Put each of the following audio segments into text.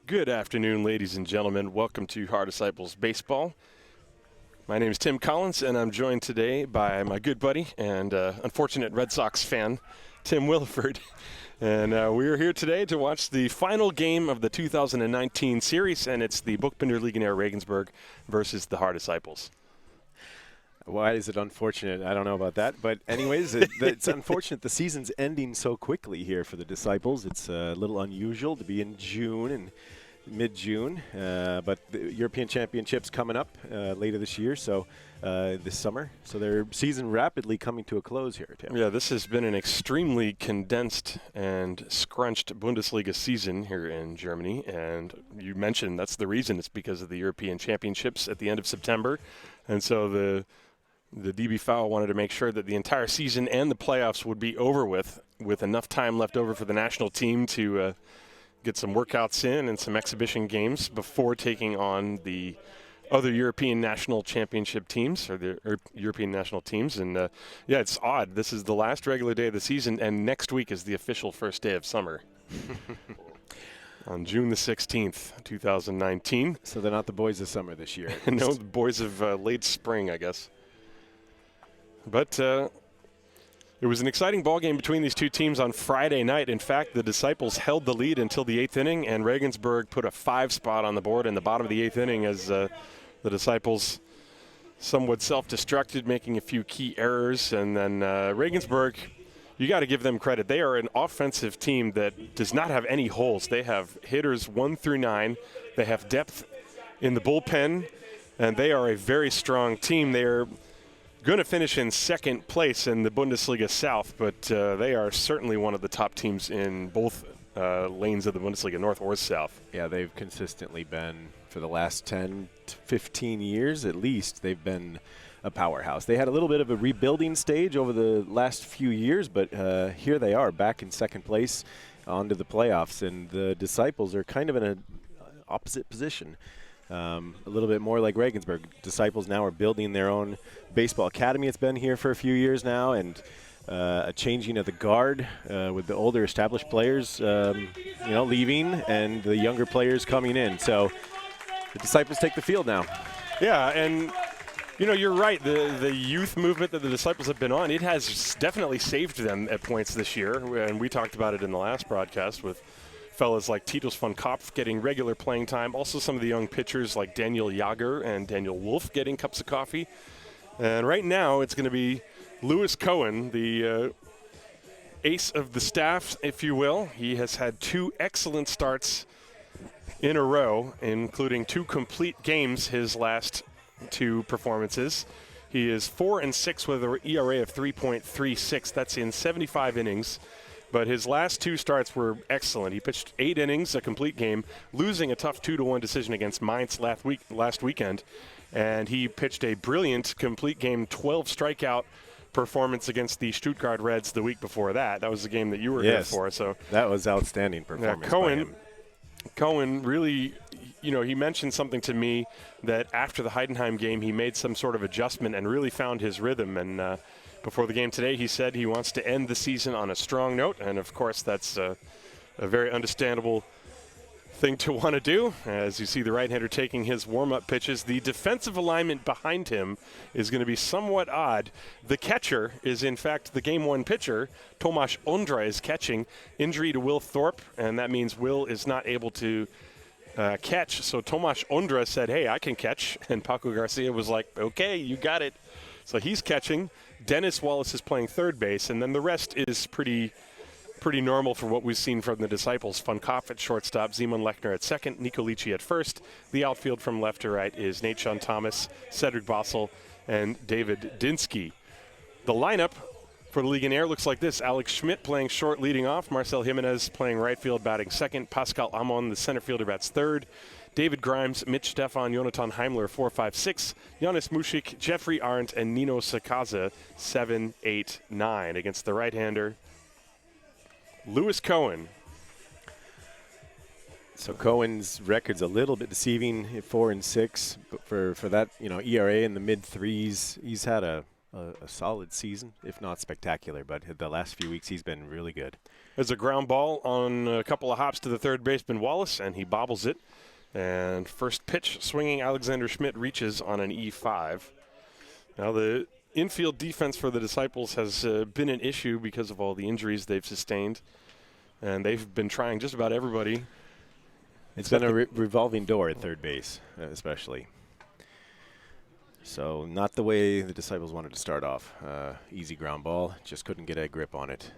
Good afternoon, ladies and gentlemen. Welcome to Haar Disciples Baseball. My name is Tim Collins, and I'm joined today by my good buddy and unfortunate Red Sox fan, Tim Williford. And we're here today to watch the final game of the 2019 series, and it's the Buchbinder Legionäre Regensburg versus the Haar Disciples. Why is it unfortunate? I don't know about that. But anyways, it's unfortunate the season's ending so quickly here for the Disciples. It's a little unusual to be in June and mid-June. But the European Championship's coming up later this year, so this summer. So their season rapidly coming to a close here, Tim. Yeah, this has been an extremely condensed and scrunched Bundesliga season here in Germany. And you mentioned that's the reason. It's because of the European Championships at the end of September. And so the DB Foul wanted to make sure that the entire season and the playoffs would be over with enough time left over for the national team to get some workouts in and some exhibition games before taking on the other European national championship teams or European national teams. And, yeah, it's odd. This is the last regular day of the season, and next week is the official first day of summer. On June the 16th, 2019. So they're not the boys of summer this year. No, the boys of late spring, I guess. But it was an exciting ball game between these two teams on Friday night. In fact, the Disciples held the lead until the 8th inning, and Regensburg put a 5 spot on the board in the bottom of the 8th inning as the Disciples somewhat self-destructed, making a few key errors. And then Regensburg, you got to give them credit. They are an offensive team that does not have any holes. They have hitters 1 through 9. They have depth in the bullpen, and they are a very strong team. They are going to finish in second place in the Bundesliga South, but they are certainly one of the top teams in both lanes of the Bundesliga, North or South. Yeah, they've consistently been, for the last 10 to 15 years at least, they've been a powerhouse. They had a little bit of a rebuilding stage over the last few years, but here they are back in second place onto the playoffs, and the Disciples are kind of in an opposite position. A little bit more like Regensburg. Disciples now are building their own baseball academy. It's been here for a few years now, and a changing of the guard with the older established players leaving and the younger players coming in. So the Disciples take the field now. Yeah, and you're right. The youth movement that the Disciples have been on, it has definitely saved them at points this year, and we talked about it in the last broadcast with fellas like Titus von Kopf getting regular playing time. Also some of the young pitchers like Daniel Jager and Daniel Wolf getting cups of coffee. And right now it's going to be Lewis Cohen, the ace of the staff, if you will. He has had 2 excellent starts in a row, including 2 complete games his last 2 performances. He is 4-6 with an ERA of 3.36. That's in 75 innings. But his last 2 starts were excellent. He pitched 8 innings, a complete game, losing a tough 2-1 decision against Mainz last weekend. And he pitched a brilliant complete game, 12 strikeout performance against the Stuttgart Reds the week before that. That was the game that you were here for. So that was outstanding performance by him. Cohen really, he mentioned something to me that after the Heidenheim game, he made some sort of adjustment and really found his rhythm. And before the game today, he said he wants to end the season on a strong note, and of course that's a very understandable thing to want to do. As you see the right-hander taking his warm-up pitches, the defensive alignment behind him is going to be somewhat odd. The catcher is, in fact, the Game 1 pitcher. Tomas Aundre is catching. Injury to Will Thorpe, and that means Will is not able to catch. So Tomas Aundre said, hey, I can catch, and Paco Garcia was like, okay, you got it. So he's catching. Dennis Wallace is playing third base, and then the rest is pretty normal for what we've seen from the Disciples. Von Kopf at shortstop, Simon Lechner at second, Nico Lici at first. The outfield from left to right is Nate Sean Thomas, Cedric Bassel, and David Dinsky. The lineup for the Legionnaire looks like this. Alex Schmidt playing short leading off, Marcel Jimenez playing right field batting second, Pascal Amon, the center fielder, bats third, David Grimes, Mitch Stefan, Jonathan Heimler, 4-5-6. Janis Mušik, Jeffrey Arendt, and Nino Sakaza, 7-8-9. Against the right-hander, Lewis Cohen. So Cohen's record's a little bit deceiving, 4-6. But for that, ERA in the mid-3s, he's had a a solid season, if not spectacular. But the last few weeks, he's been really good. There's a ground ball on a couple of hops to the third baseman, Wallace, and he bobbles it. And first pitch, swinging Alexander Schmidt reaches on an E5. Now the infield defense for the Disciples has been an issue because of all the injuries they've sustained. And they've been trying just about everybody. It's been a revolving door at third base, especially. So not the way the Disciples wanted to start off. Easy ground ball, just couldn't get a grip on it.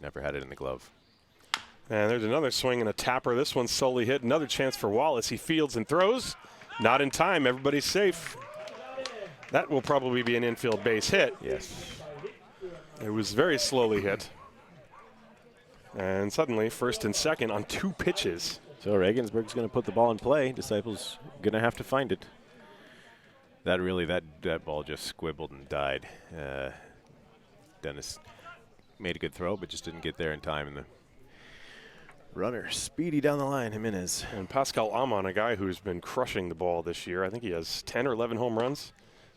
Never had it in the glove. And there's another swing and a tapper. This one's solely hit. Another chance for Wallace. He fields and throws. Not in time. Everybody's safe. That will probably be an infield base hit. Yes. It was very slowly hit. And suddenly, first and second on 2 pitches. So Regensburg's going to put the ball in play. Disciples going to have to find it. That ball just squibbled and died. Dennis made a good throw, but just didn't get there in time. And the runner speedy down the line, Jimenez. And Pascal Amon, a guy who's been crushing the ball this year. I think he has 10 or 11 home runs.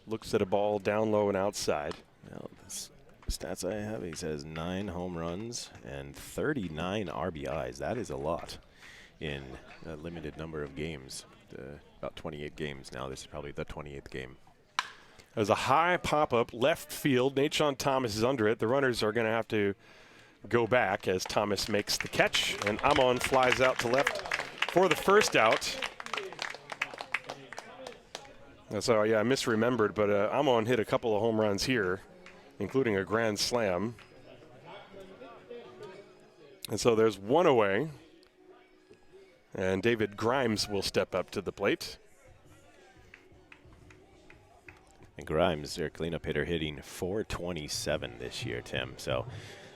Looks at a ball down low and outside. Well, the stats I have, he says 9 home runs and 39 RBIs. That is a lot in a limited number of games. About 28 games now. This is probably the 28th game. There's a high pop-up left field. Tomas is under it. The runners are going to have to go back as Tomas makes the catch, and Amon flies out to left for the first out. So, yeah, I misremembered, but Amon hit a couple of home runs here, including a grand slam. And so there's one away. And David Grimes will step up to the plate. And Grimes, their cleanup hitter, hitting .427 this year, Tim. So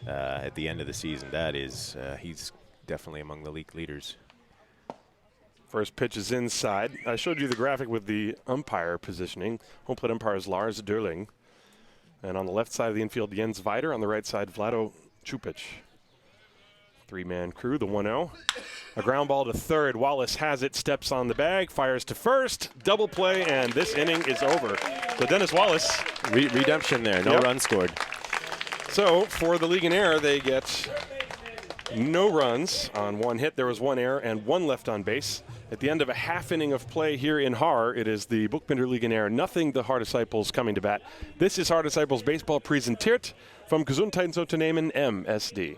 at the end of the season, that is, he's definitely among the league leaders. First pitch is inside. I showed you the graphic with the umpire positioning. Home plate umpire is Lars Derling. And on the left side of the infield, Jens Weider. On the right side, Vlado Chupic. 3-man crew, the 1-0. A ground ball to third. Wallace has it, steps on the bag, fires to first. Double play, and this inning is over. So Dennis Wallace. Redemption there, no run scored. So for the Legionnaire, they get no runs on 1 hit. There was 1 error and 1 left on base. At the end of a half inning of play here in Haar, it is the Buchbinder Legionäre, nothing the Haar Disciples coming to bat. This is Haar Disciples Baseball präsentiert vom Gesundheitsunternehmen MSD.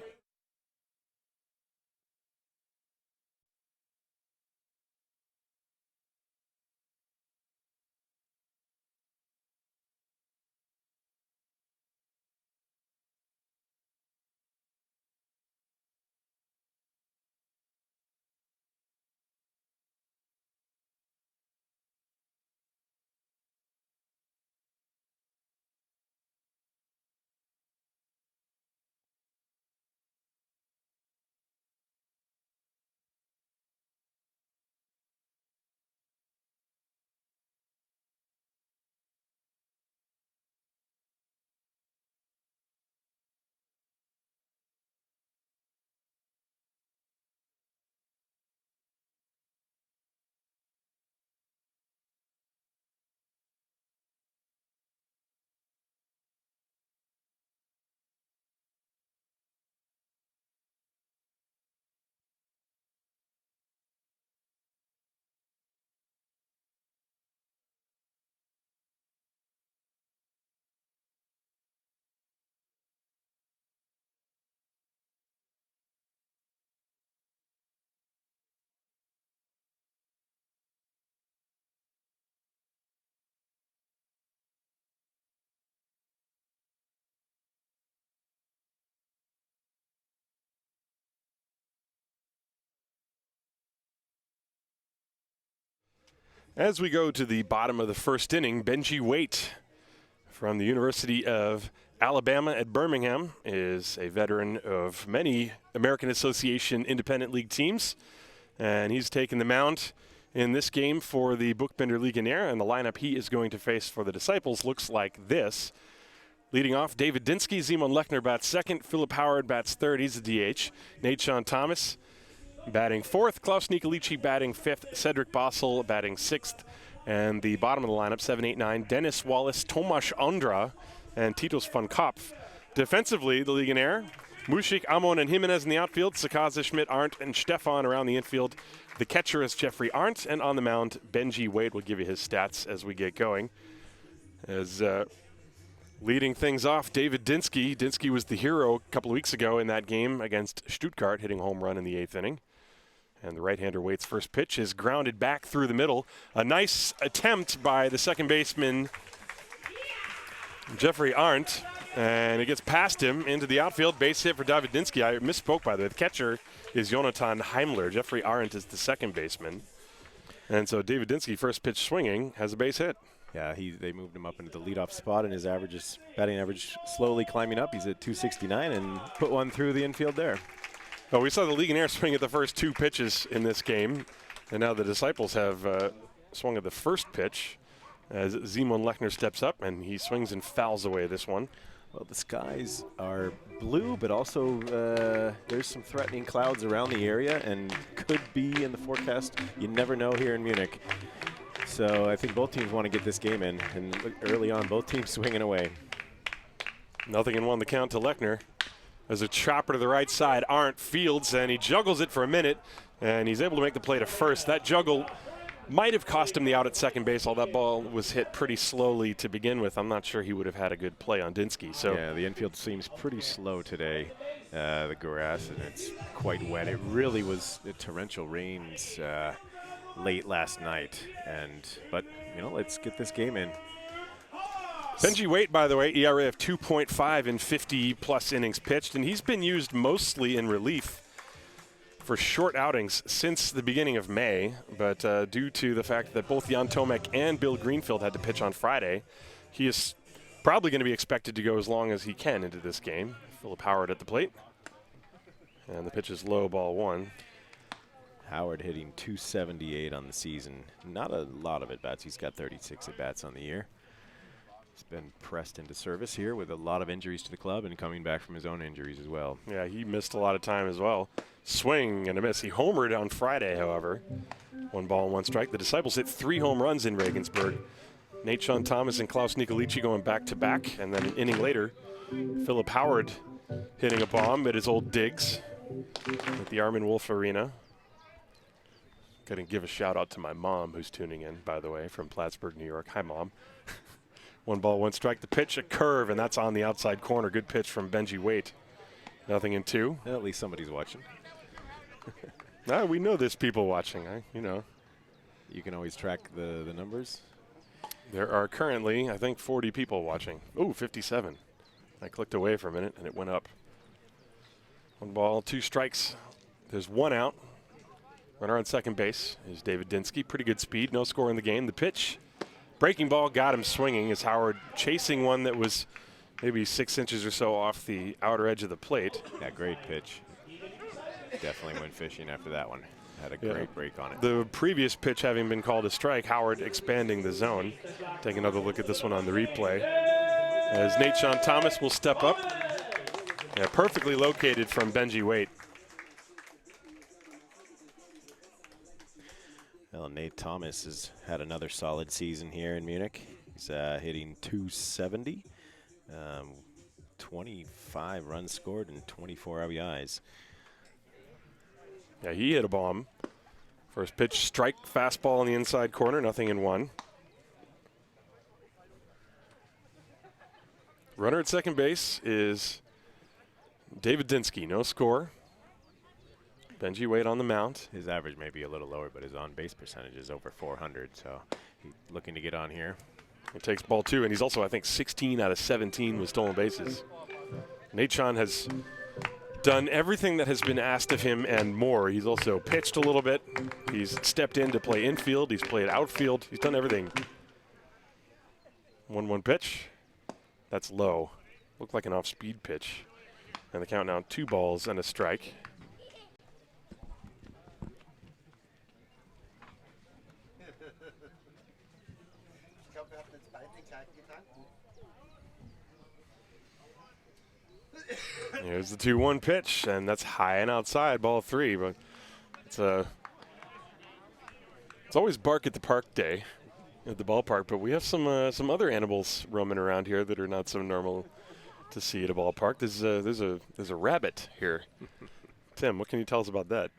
As we go to the bottom of the first inning, Benjy Waite from the University of Alabama at Birmingham is a veteran of many American Association Independent League teams, and he's taken the mound in this game for the Buchbinder Legionäre, and the lineup he is going to face for the Disciples looks like this. Leading off, David Dinsky, Simon Lechner bats second, Philip Howard bats third, he's the DH. Tomas batting fourth, Klaus Nikolici batting fifth, Cedric Bassel batting sixth, and the bottom of the lineup, 7, 8, 9, Dennis Wallace, Tomas Aundre, and Titus von Kopf. Defensively, the Legionnaire, Mushik, Amon, and Jimenez in the outfield, Sakaza, Schmidt, Arendt, and Stefan around the infield. The catcher is Jeffrey Arendt, and on the mound, Benjy Wade will give you his stats as we get going. As leading things off, David Dinsky. Dinsky was the hero a couple of weeks ago in that game against Stuttgart, hitting a home run in the 8th inning. And the right-hander Waite's first pitch is grounded back through the middle. A nice attempt by the second baseman, Jeffrey Arendt, and it gets past him into the outfield. Base hit for David Dinsky. I misspoke, by the way. The catcher is Jonathan Heimler. Jeffrey Arendt is the second baseman. And so David Dinsky, first pitch swinging, has a base hit. Yeah, they moved him up into the leadoff spot, and his batting average slowly climbing up. He's at 269 and put one through the infield there. Well, we saw the Legionnaires swing at the first 2 pitches in this game, and now the Disciples have swung at the first pitch as Simon Lechner steps up, and he swings and fouls away this one. Well, the skies are blue, but also there's some threatening clouds around the area and could be in the forecast. You never know here in Munich. So I think both teams want to get this game in, and early on, both teams swinging away. 0-1 the count to Lechner. There's a chopper to the right side. Arendt fields, and he juggles it for a minute, and he's able to make the play to first. That juggle might have cost him the out at second base. All that ball was hit pretty slowly to begin with. I'm not sure he would have had a good play on Dinsky. So yeah, the infield seems pretty slow today. The grass, and it's quite wet. It really was torrential rains late last night, but let's get this game in. Benjy Wade, by the way, ERA of 2.5 in 50-plus innings pitched, and he's been used mostly in relief for short outings since the beginning of May. But due to the fact that both Jan Tomek and Bill Greenfield had to pitch on Friday, he is probably going to be expected to go as long as he can into this game. Philip Howard at the plate, and the pitch is low, ball 1. Howard hitting 278 on the season. Not a lot of at-bats. He's got 36 at-bats on the year. He's been pressed into service here with a lot of injuries to the club and coming back from his own injuries as well. Yeah, he missed a lot of time as well. Swing and a miss. He homered on Friday, however. 1 ball and 1 strike. The Disciples hit 3 home runs in Regensburg. Nate-Sean Thomas and Klaus Nicolici going back-to-back. And then an inning later, Philip Howard hitting a bomb at his old digs at the Armin Wolf Arena. Got to give a shout-out to my mom, who's tuning in, by the way, from Plattsburgh, New York. Hi, Mom. 1 ball, 1 strike. The pitch, a curve, and that's on the outside corner. Good pitch from Benjy Wade. 0-2. At least somebody's watching. We know there's people watching. You can always track the numbers. There are currently, I think, 40 people watching. Ooh, 57. I clicked away for a minute, and it went up. 1 ball, 2 strikes. There's 1 out. Runner on second base is David Dinsky. Pretty good speed. No score in the game. The pitch, breaking ball, got him swinging as Howard chasing one that was maybe 6 inches or so off the outer edge of the plate. Yeah, great pitch. Definitely went fishing after that one. Had a great break on it. The previous pitch having been called a strike, Howard expanding the zone. Take another look at this one on the replay. As Nate-Sean Thomas will step up. Yeah, perfectly located from Benjy Wade. Well, Nate Thomas has had another solid season here in Munich. He's hitting 270, 25 runs scored, and 24 RBIs. Yeah, he hit a bomb. First pitch, strike, fastball in the inside corner, 0-1. Runner at second base is David Dinsky, no score. Benjy Wade on the mound. His average may be a little lower, but his on-base percentage is over 400, so he's looking to get on here. He takes ball 2, and he's also, I think, 16 out of 17 with stolen bases. Nate-Sean has done everything that has been asked of him and more. He's also pitched a little bit. He's stepped in to play infield. He's played outfield. He's done everything. 1-1 pitch. That's low. Looked like an off-speed pitch. And the count now 2 balls and a strike. Here's the 2-1 pitch, and that's high and outside, ball 3. But it's always bark at the park day at the ballpark, but we have some other animals roaming around here that are not so normal to see at a ballpark. There's a rabbit here. Tim, what can you tell us about that?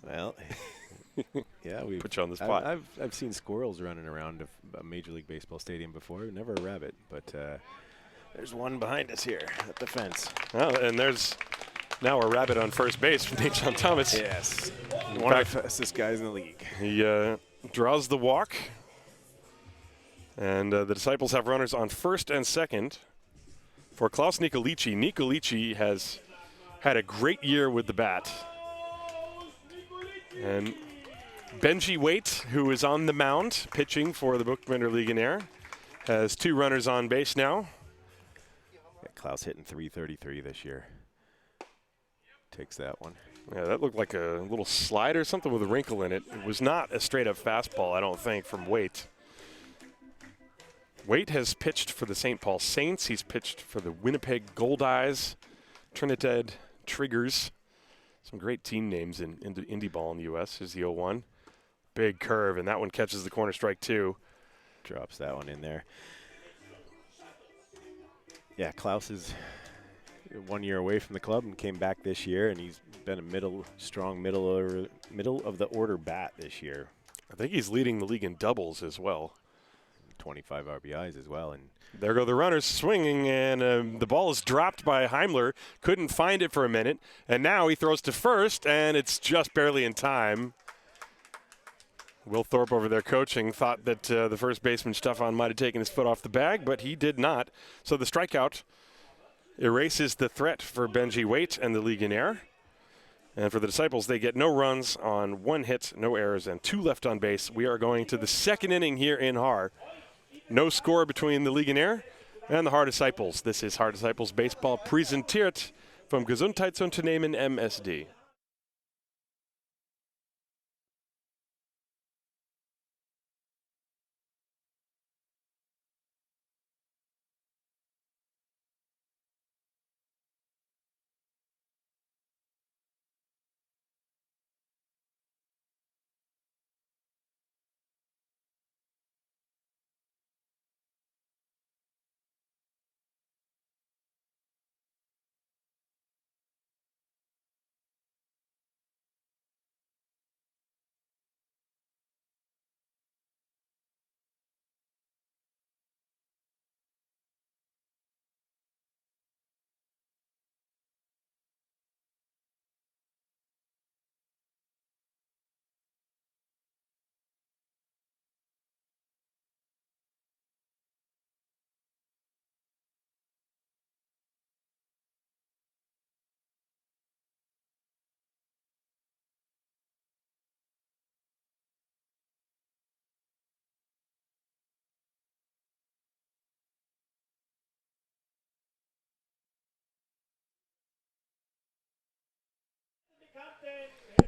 Well, yeah, we put you on the spot. I've seen squirrels running around a Major League Baseball stadium before. Never a rabbit, but there's one behind us here at the fence. Oh, and there's now a rabbit on first base from Nate John Thomas. Yes, one of the fastest guys in the league. He draws the walk, and the Disciples have runners on first and second for Klaus Nikolici. Nikolici has had a great year with the bat. And Benjy Waite, who is on the mound pitching for the Buchbinder Legionäre, has 2 runners on base now. Yeah, Klaus hitting .333 this year. Takes that one. Yeah, that looked like a little slide or something with a wrinkle in it. It was not a straight-up fastball, I don't think, from Waite. Waite has pitched for the St. Paul Saints. He's pitched for the Winnipeg Goldeyes, Trinidad Triggers. Some great team names in indie ball in the U.S. Here's the 0-1. Big curve, and that one catches the corner, strike 2. Drops that one in there. Yeah, Klaus is 1 year away from the club and came back this year, and he's been a strong middle of the order bat this year. I think he's leading the league in doubles as well. 25 RBIs as well. And there go the runners swinging, and the ball is dropped by Heimler. Couldn't find it for a minute, and now he throws to first, and it's just barely in time. Will Thorpe over there coaching thought that the first baseman Stefan might have taken his foot off the bag, but he did not. So the strikeout erases the threat for Benjy Waite and the Legionnaire. And for the Disciples, they get no runs on 1 hit, no errors, and 2 left on base. We are going to the second inning here in Haar. No score between the Legionnaire and the Haar Disciples. This is Haar Disciples Baseball, präsentiert vom Gesundheitsunternehmen MSD.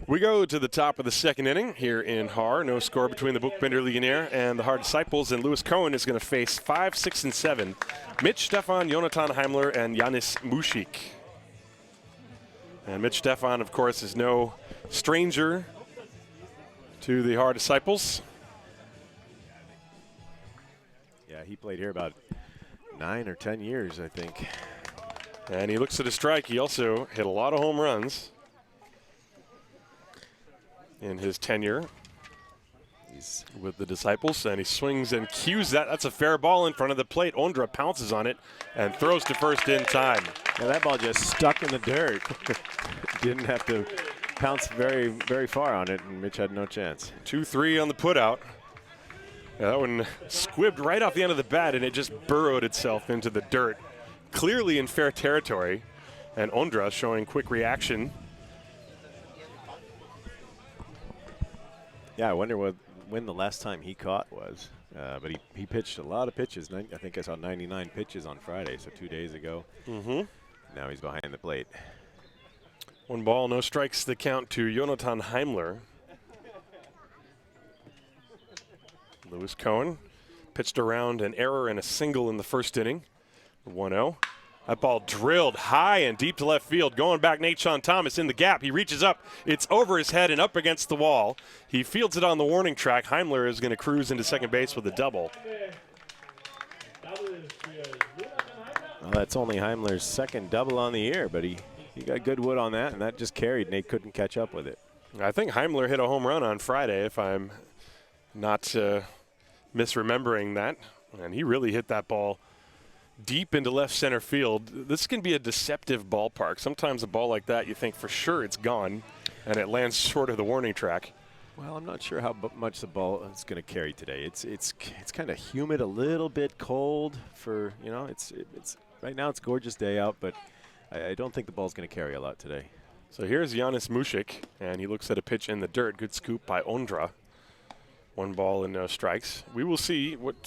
We go to the top of the second inning here in Haar. No score between the Buchbinder Legionäre and the Haar Disciples, and Lewis Cohen is going to face 5, 6, and 7. Mitch Stefan, Jonathan Heimler, and Janis Mušik. And Mitch Stefan, of course, is no stranger to the Haar Disciples. Yeah, he played here about 9 or 10 years, I think. And he looks at a strike. He also hit a lot of home runs in his tenure. He's with the Disciples, and he swings and cues that. That's a fair ball in front of the plate. Aundre pounces on it and throws to first in time. Yeah, that ball just stuck in the dirt. Didn't have to pounce very, very far on it, and Mitch had no chance. 2-3 on the putout. Yeah, that one squibbed right off the end of the bat, and it just burrowed itself into the dirt. Clearly in fair territory, and Aundre showing quick reaction. Yeah, I wonder when the last time he caught was. But he pitched a lot of pitches. I think I saw 99 pitches on Friday, so 2 days ago. Now he's behind the plate. 1 ball, no strikes, the count to Jonathan Heimler. Lewis Cohen pitched around an error and a single in the first inning. 1-0. That ball drilled high and deep to left field. Going back, Nathan Thomas in the gap. He reaches up. It's over his head and up against the wall. He fields it on the warning track. Heimler is going to cruise into second base with a double. Well, that's only Heimler's second double on the year, but he got good wood on that, and that just carried. Nate couldn't catch up with it. I think Heimler hit a home run on Friday, if I'm not misremembering that. And he really hit that ball deep into left center field. This can be a deceptive ballpark. Sometimes a ball like that, you think for sure it's gone, and it lands short of the warning track. Well, I'm not sure how much the ball is going to carry today. It's kind of humid, a little bit cold for, you know, it's right now it's a gorgeous day out, but I don't think the ball's going to carry a lot today. So here's Janis Mušik, and he looks at a pitch in the dirt. Good scoop by Aundre. 1 ball and no strikes. We will see what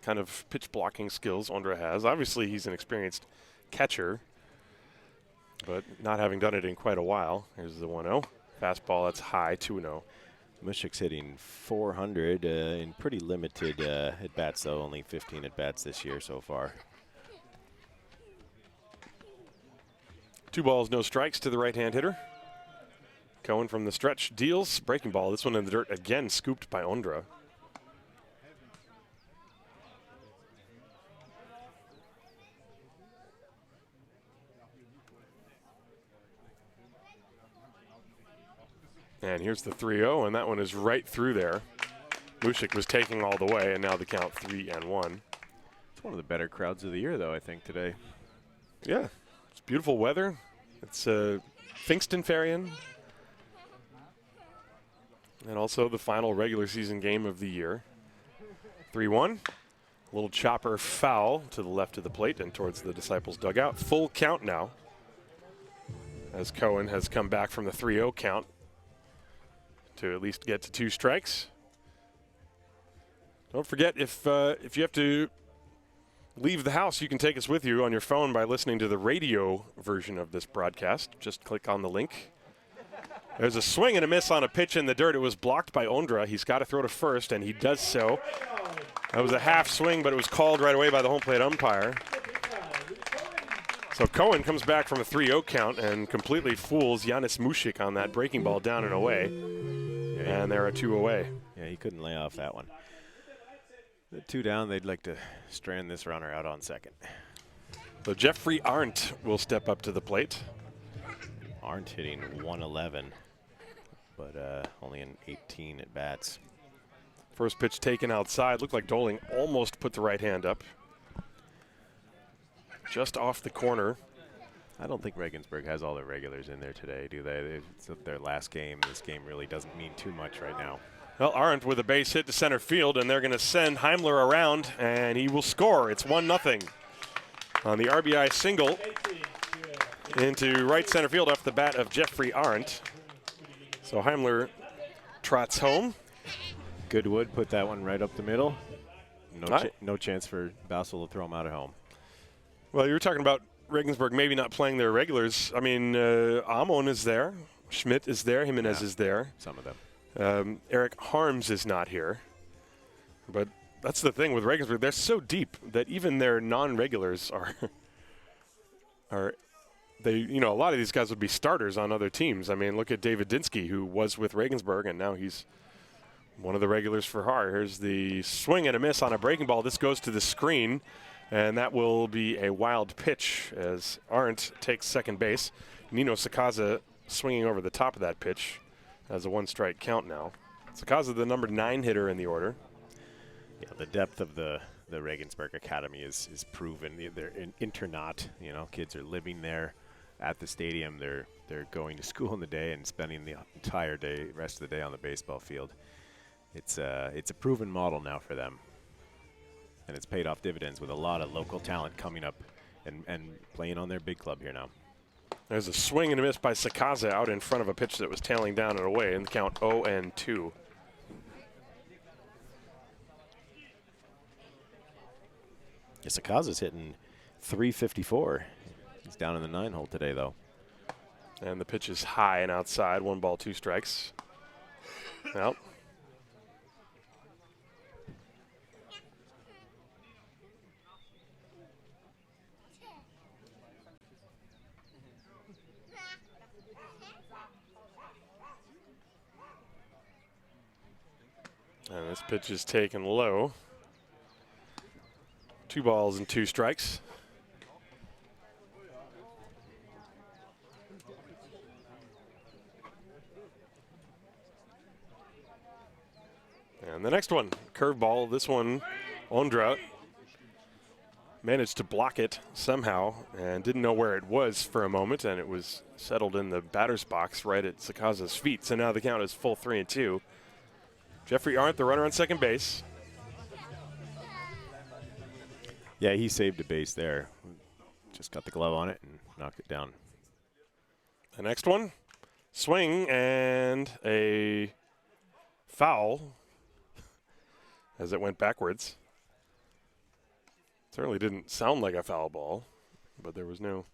kind of pitch blocking skills Aundre has. Obviously, he's an experienced catcher, but not having done it in quite a while. Here's the 1-0. Fastball, that's high, 2-0. Mušik's hitting 400 in pretty limited at-bats, though. Only 15 at-bats this year so far. 2 balls, no strikes to the right-hand hitter. Cohen from the stretch deals. Breaking ball. This one in the dirt again, scooped by Aundre. And here's the 3-0, and that one is right through there. Mušik was taking all the way, and now the count 3-1. It's one of the better crowds of the year, though, I think, today. Yeah. It's beautiful weather. It's Pfingsten Ferien. And also the final regular season game of the year. 3-1. A little chopper foul to the left of the plate and towards the Disciples dugout. Full count now, as Cohen has come back from the 3-0 count to at least get to 2 strikes. Don't forget, if you have to leave the house, you can take us with you on your phone by listening to the radio version of this broadcast. Just click on the link. There's a swing and a miss on a pitch in the dirt. It was blocked by Aundre. He's got to throw to first, and he does so. That was a half swing, but it was called right away by the home plate umpire. So Cohen comes back from a 3-0 count and completely fools Janis Mušik on that breaking ball down and away. And there are 2 away. Yeah, he couldn't lay off that one. The 2 down, they'd like to strand this runner out on second. So Jeffrey Arendt will step up to the plate. Arendt hitting 111, but only in 18 at bats. First pitch taken outside. Looked like Doling almost put the right hand up. Just off the corner. I don't think Regensburg has all their regulars in there today, do they? It's their last game. This game really doesn't mean too much right now. Well, Arendt with a base hit to center field, and they're going to send Heimler around, and he will score. It's 1-0 on the RBI single into right center field off the bat of Jeffrey Arendt. So Heimler trots home. Goodwood put that one right up the middle. No chance for Bassel to throw him out at home. Well, you were talking about Regensburg maybe not playing their regulars. I mean, Amon is there. Schmidt is there. Jimenez is there. Some of them. Eric Harms is not here. But that's the thing with Regensburg. They're so deep that even their non-regulars are they, you know, a lot of these guys would be starters on other teams. I mean, look at David Dinsky, who was with Regensburg, and now he's one of the regulars for Haar. Here's the swing and a miss on a breaking ball. This goes to the screen, and that will be a wild pitch as Arendt takes second base. Nino Sakaza swinging over the top of that pitch as a 1-strike count now. Sakaza, the number 9 hitter in the order. Yeah, the depth of the Regensburg Academy is proven. They're internat. You know, kids are living there at the stadium. They're going to school in the day and spending the entire day, rest of the day on the baseball field. It's a proven model now for them, and it's paid off dividends with a lot of local talent coming up and playing on their big club here now. There's a swing and a miss by Sakaza out in front of a pitch that was tailing down and away, and the count 0-2. Yeah, Sakaza's hitting 354. He's down in the 9-hole today, though. And the pitch is high and outside. 1 ball, 2 strikes. Well. And this pitch is taken low. 2 balls and 2 strikes. And the next one, curveball. This one, Aundre managed to block it somehow and didn't know where it was for a moment, and it was settled in the batter's box right at Sakaza's feet. So now the count is full 3-2. Jeffrey Arendt, the runner on second base. Yeah, he saved a base there. Just got the glove on it and knocked it down. The next one, swing and a foul as it went backwards. Certainly didn't sound like a foul ball, but there was no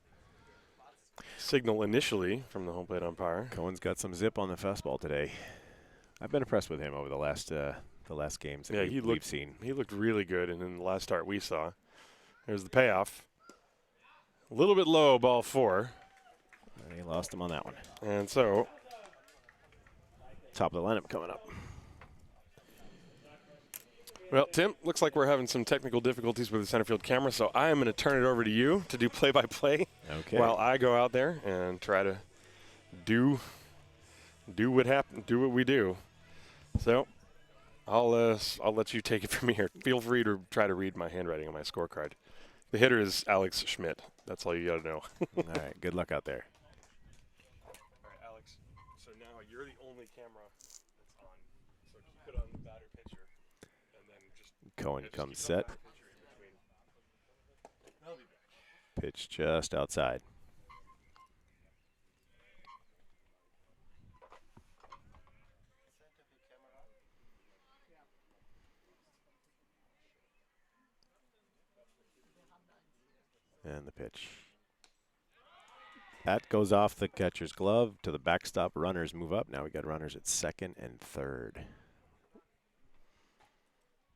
signal initially from the home plate umpire. Cohen's got some zip on the fastball today. I've been impressed with him over the last games that we've seen. He looked really good, and in the last start we saw. There's the payoff. A little bit low, ball 4. And he lost him on that one. And so, top of the lineup coming up. Well, Tim, looks like we're having some technical difficulties with the center field camera, so I am going to turn it over to you to do play-by-play while I go out there and try to do what we do. So I'll let you take it from here. Feel free to try to read my handwriting on my scorecard. The hitter is Alex Schmidt. That's all you got to know. All right, good luck out there. All right, Alex. So now you're the only camera that's on. So keep it on the batter pitcher, and then just Cohen comes set. Pitch just outside. And the pitch. That goes off the catcher's glove to the backstop. Runners move up. Now we got runners at second and third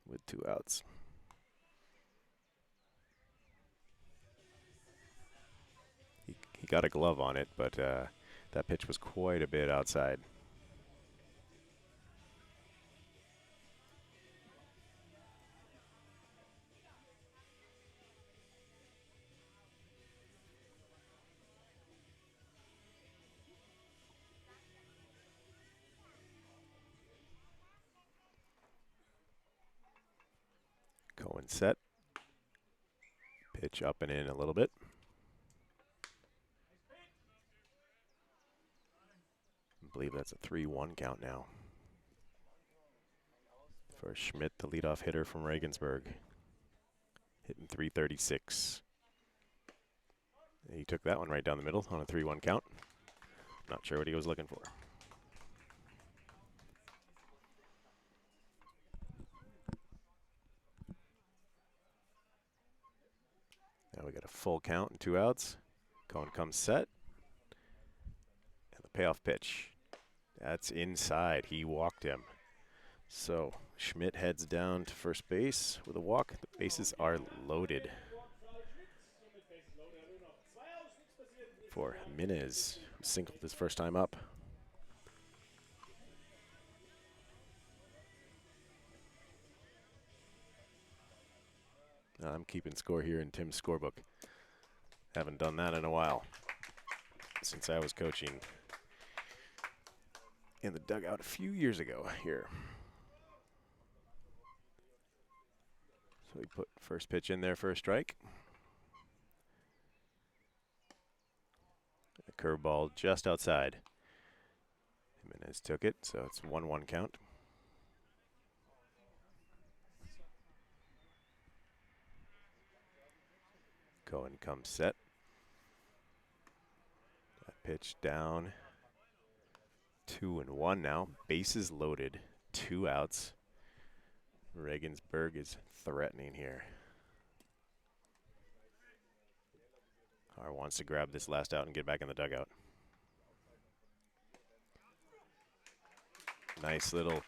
with 2 outs. He got a glove on it, but that pitch was quite a bit outside. Cohen set. Pitch up and in a little bit. I believe that's a 3-1 count now for Schmidt, the leadoff hitter from Regensburg, hitting .336. He took that one right down the middle on a 3-1 count. Not sure what he was looking for. Now we got a full count and 2 outs. Cohen comes set. And the payoff pitch. That's inside. He walked him. So Schmidt heads down to first base with a walk. The bases are loaded for Jimenez, who singled his first time up. I'm keeping score here in Tim's scorebook. Haven't done that in a while since I was coaching in the dugout a few years ago here. So we put first pitch in there for a strike. A curveball just outside. Jimenez took it, so it's 1-1 count. Cohen comes set. That pitch down. 2-1 now. Bases loaded. 2 outs. Regensburg is threatening here. Haar wants to grab this last out and get back in the dugout. Nice little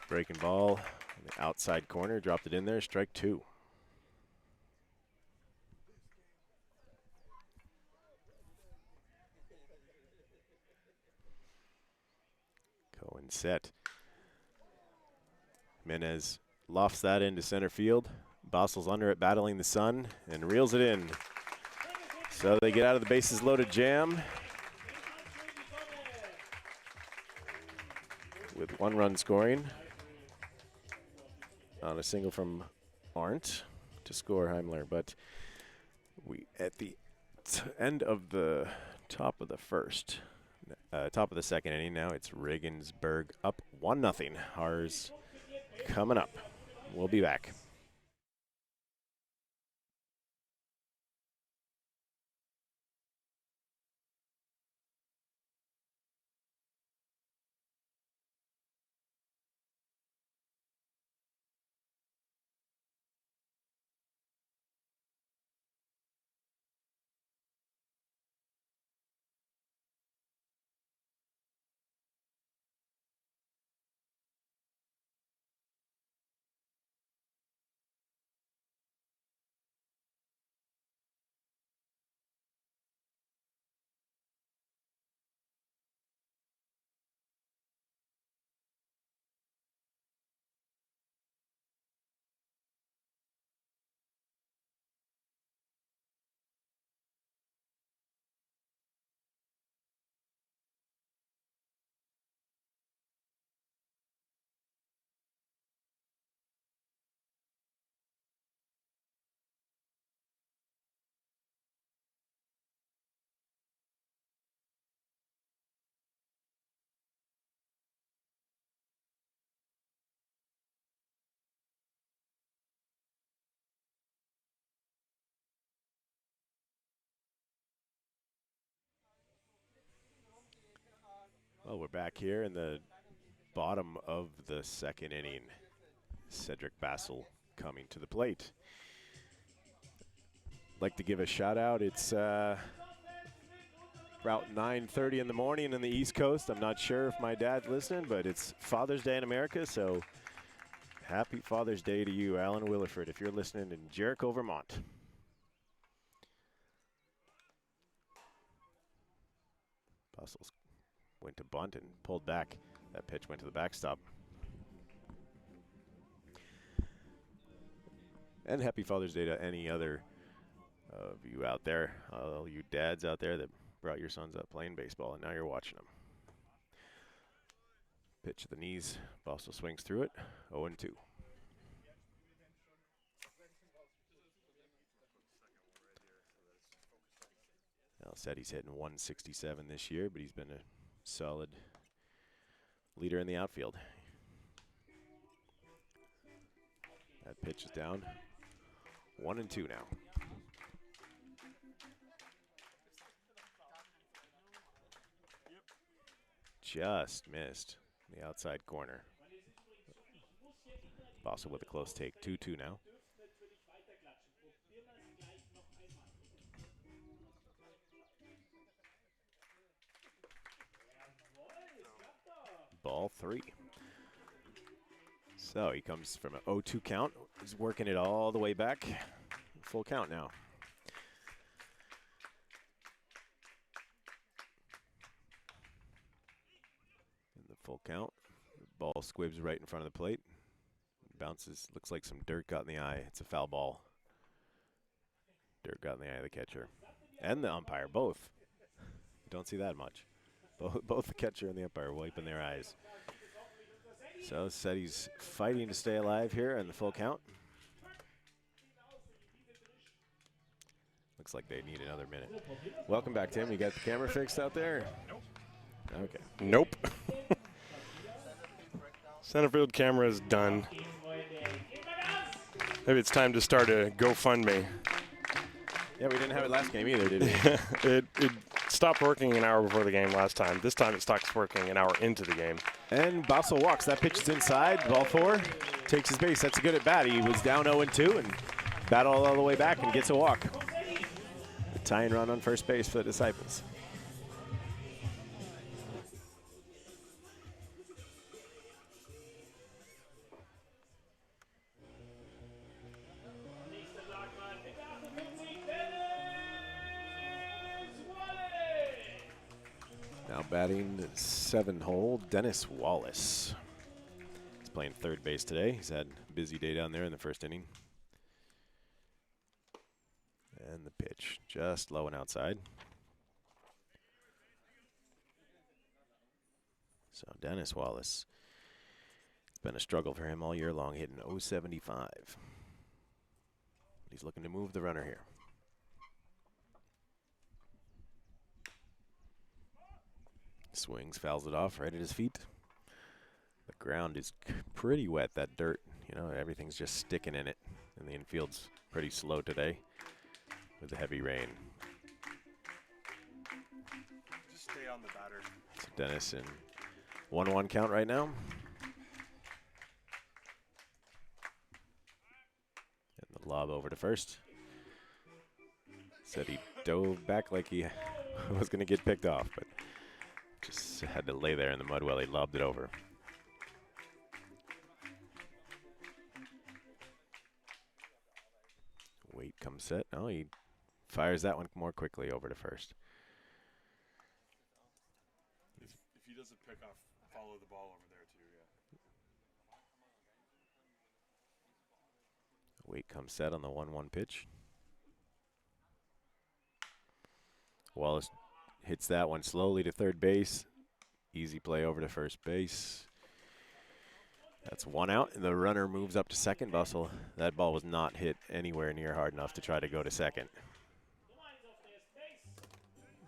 breaking ball in the outside corner. Dropped it in there. Strike 2. Cohen set. Menez lofts that into center field. Bassel's under it, battling the sun, and reels it in. So they get out of the bases loaded jam with 1 run scoring on a single from Arendt to score Heimler. But we at the end of the top of the second inning now, it's Regensburg up 1-0. Haar's coming up. We'll be back. Well, we're back here in the bottom of the second inning. Cedric Bassel coming to the plate. Like to give a shout out. It's about 9:30 in the morning in the East Coast. I'm not sure if my dad's listening, but it's Father's Day in America, so happy Father's Day to you, Alan Williford, if you're listening in Jericho, Vermont. Bassel's went to bunt and pulled back. That pitch went to the backstop. And happy Father's Day to any other of you out there, all you dads out there that brought your sons up playing baseball, and now you're watching them. Pitch to the knees. Bassel swings through it. 0-2. Al said he's hitting 167 this year, but he's been a solid leader in the outfield. That pitch is down. 1-2 now. Just missed the outside corner. Bassel with a close take. 2-2 now. Ball 3. So he comes from an 0-2 count. He's working it all the way back. Full count now. In the full count. The ball squibs right in front of the plate. Bounces, looks like some dirt got in the eye. It's a foul ball. Dirt got in the eye of the catcher. And the umpire, both. You don't see that much. Both the catcher and the umpire wiping their eyes. So said he's fighting to stay alive here in the full count. Looks like they need another minute. Welcome back, Tim. You got the camera fixed out there? Nope. Okay. Nope. Center field camera is done. Maybe it's time to start a GoFundMe. Yeah, we didn't have it last game either, did we? It stopped working an hour before the game last time. This time it stops working an hour into the game. And Bassel walks. That pitch is inside. Ball 4. Takes his base. That's a good at bat. He was down 0-2 and battled all the way back and gets a walk. The tying run on first base for the Disciples. Now batting 7-hole, Dennis Wallace. He's playing third base today. He's had a busy day down there in the first inning. And the pitch, just low and outside. So Dennis Wallace, it's been a struggle for him all year long, hitting .075. But he's looking to move the runner here. Swings, fouls it off right at his feet. The ground is pretty wet, that dirt. You know, everything's just sticking in it. And the infield's pretty slow today with the heavy rain. Just stay on the batter. So Dennis in 1-1 count right now. And the lob over to first. Said he dove back like he was going to get picked off, but just had to lay there in the mud while he lobbed it over. Wait comes set. Oh, he fires that one more quickly over to first. If he doesn't pick off, follow the ball over there too, yeah. Wait comes set on the 1-1 pitch. Wallace hits that one slowly to third base. Easy play over to first base. That's one out, and the runner moves up to second. Bassel, that ball was not hit anywhere near hard enough to try to go to second.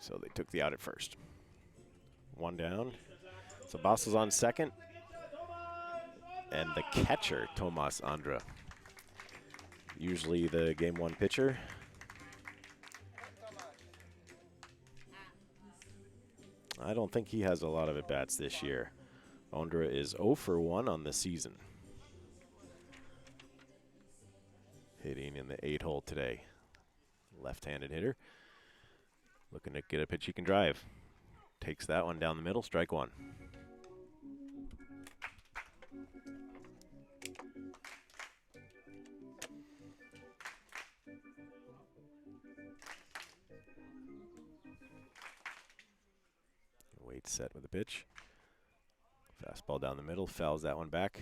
So they took the out at first. One down. So Bassel's on second. And the catcher, Tomas Aundre. Usually the game one pitcher. I don't think he has a lot of at-bats this year. Aundre is 0 for 1 on the season. Hitting in the 8-hole today. Left-handed hitter. Looking to get a pitch he can drive. Takes that one down the middle, strike one. Wait set with the pitch. Fastball down the middle, fouls that one back.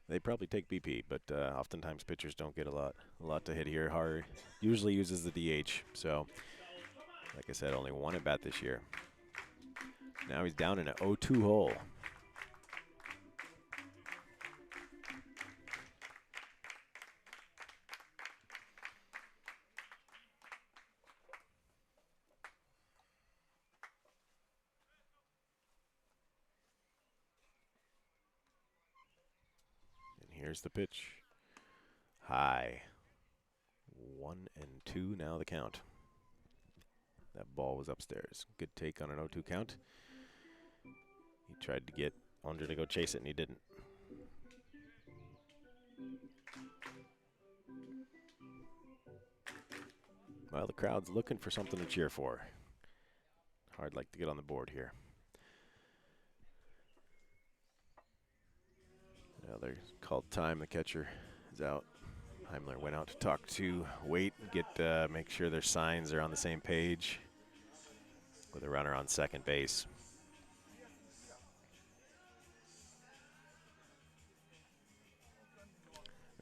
They probably take BP, but oftentimes pitchers don't get a lot to hit here. Haar usually uses the DH, so like I said, only one at bat this year. Now he's down in an 0-2 hole. Here's the pitch. High. 1-2 now the count. That ball was upstairs. Good take on an 0-2 count. He tried to get Aundre to go chase it, and he didn't. Well, the crowd's looking for something to cheer for. Hard like to get on the board here. They're called time. The catcher is out. Heimler went out to talk to Waite, make sure their signs are on the same page with a runner on second base.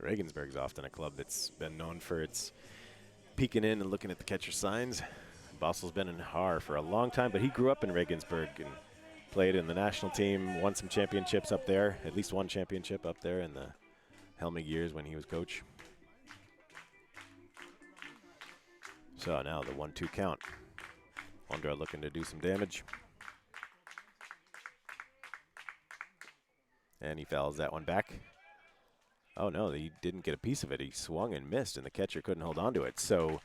Regensburg's often a club that's been known for its peeking in and looking at the catcher signs. Bassel's been in Haar for a long time, but he grew up in Regensburg and played in the national team, won some championships up there, at least one championship up there in the Helmig years when he was coach. So now the 1-2 count. Aundre looking to do some damage. And he fouls that one back. Oh no, he didn't get a piece of it. He swung and missed, and the catcher couldn't hold on to it. So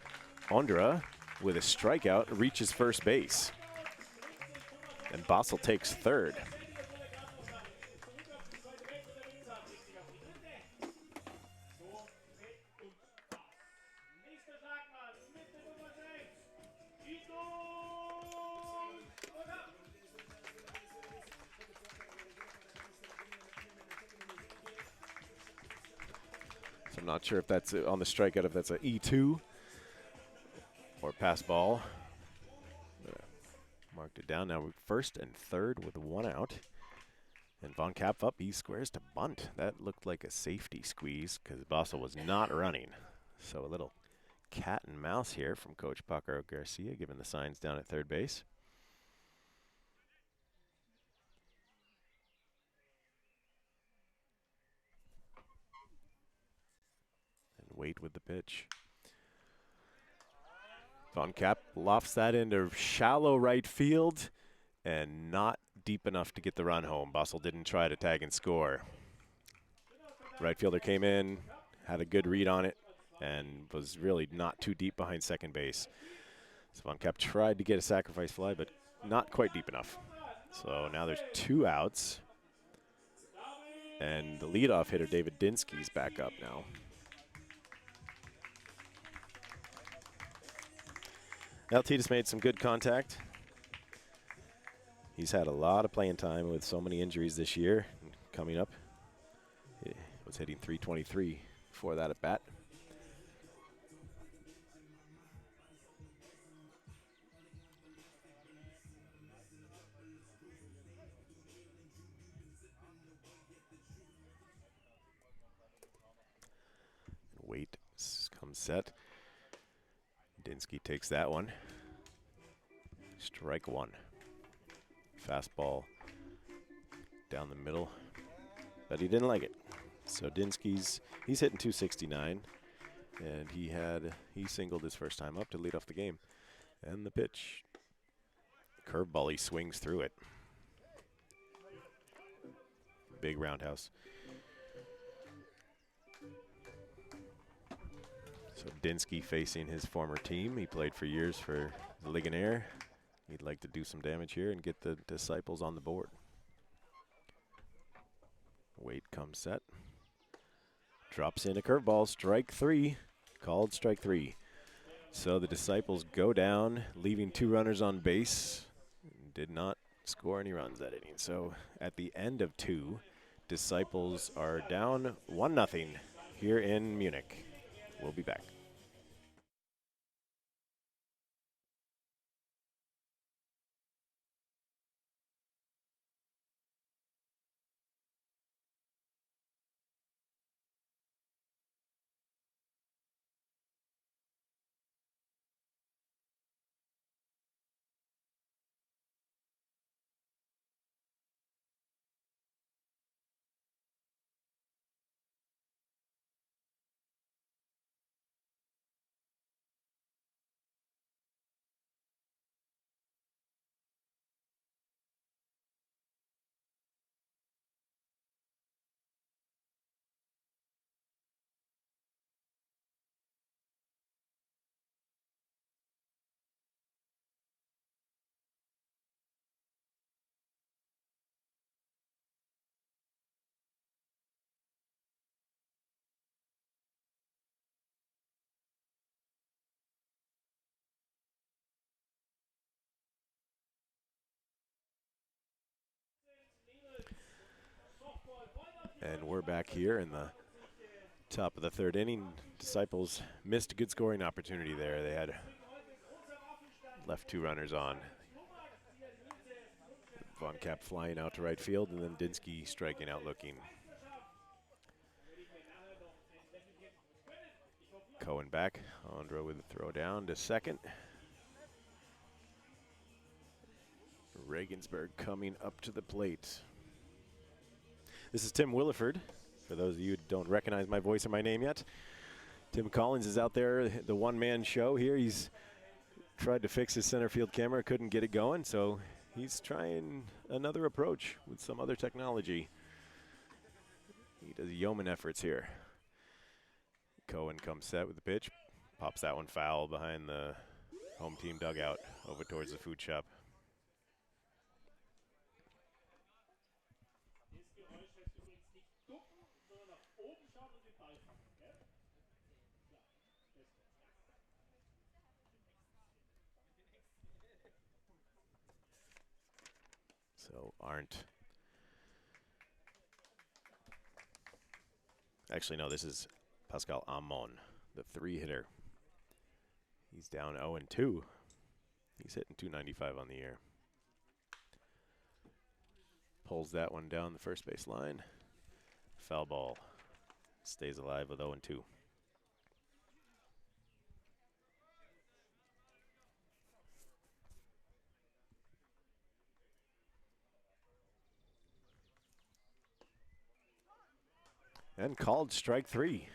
Aundre, with a strikeout, reaches first base. And Bassel takes third. So I'm not sure if that's on the strikeout, if that's an E2 or pass ball. Knocked it down. Now first and third with 1 out. And Von Kapf up. He squares to bunt. That looked like a safety squeeze because Bassel was not running. So a little cat and mouse here from Coach Paco Garcia, giving the signs down at third base. And wait with the pitch. Von Kapf lofts that into shallow right field and not deep enough to get the run home. Bassel didn't try to tag and score. Right fielder came in, had a good read on it, and was really not too deep behind second base. So Von Kapf tried to get a sacrifice fly, but not quite deep enough. So now there's 2 outs. And the leadoff hitter, David Dinsky's back up now. LT just made some good contact. He's had a lot of playing time with so many injuries this year. Coming up, he was hitting .323 before that at bat. Wait comes set. Dinsky takes that one. Strike 1. Fastball down the middle, but he didn't like it. So Dinsky's hitting .269, and he singled his first time up to lead off the game. And the pitch, curveball, he swings through it. Big roundhouse. So Dinsky facing his former team. He played for years for the Legionnaire. He'd like to do some damage here and get the Disciples on the board. Wait comes set. Drops in a curveball, strike 3. Called strike 3. So the Disciples go down, leaving 2 runners on base. Did not score any runs that inning. So at the end of 2, Disciples are down 1-0 here in Munich. We'll be back. And we're back here in the top of the 3rd inning. Disciples missed a good scoring opportunity there. They had left 2 runners on. Von Kapf flying out to right field, and then Dinsky striking out looking. Cohen back. Aundre with a throw down to second. Regensburg coming up to the plate. This is Tim Williford. For those of you who don't recognize my voice or my name yet, Tim Collins is out there, the one-man show here. He's tried to fix his center field camera, couldn't get it going, so he's trying another approach with some other technology. He does yeoman efforts here. Cohen comes set with the pitch, pops that one foul behind the home team dugout over towards the food shop. So Arendt. Actually, no, this is Pascal Amon, the 3-hitter. He's down 0-2. He's hitting .295 on the year. pulls that one down the first base line. Foul ball. Stays alive with 0-2. And called strike 3.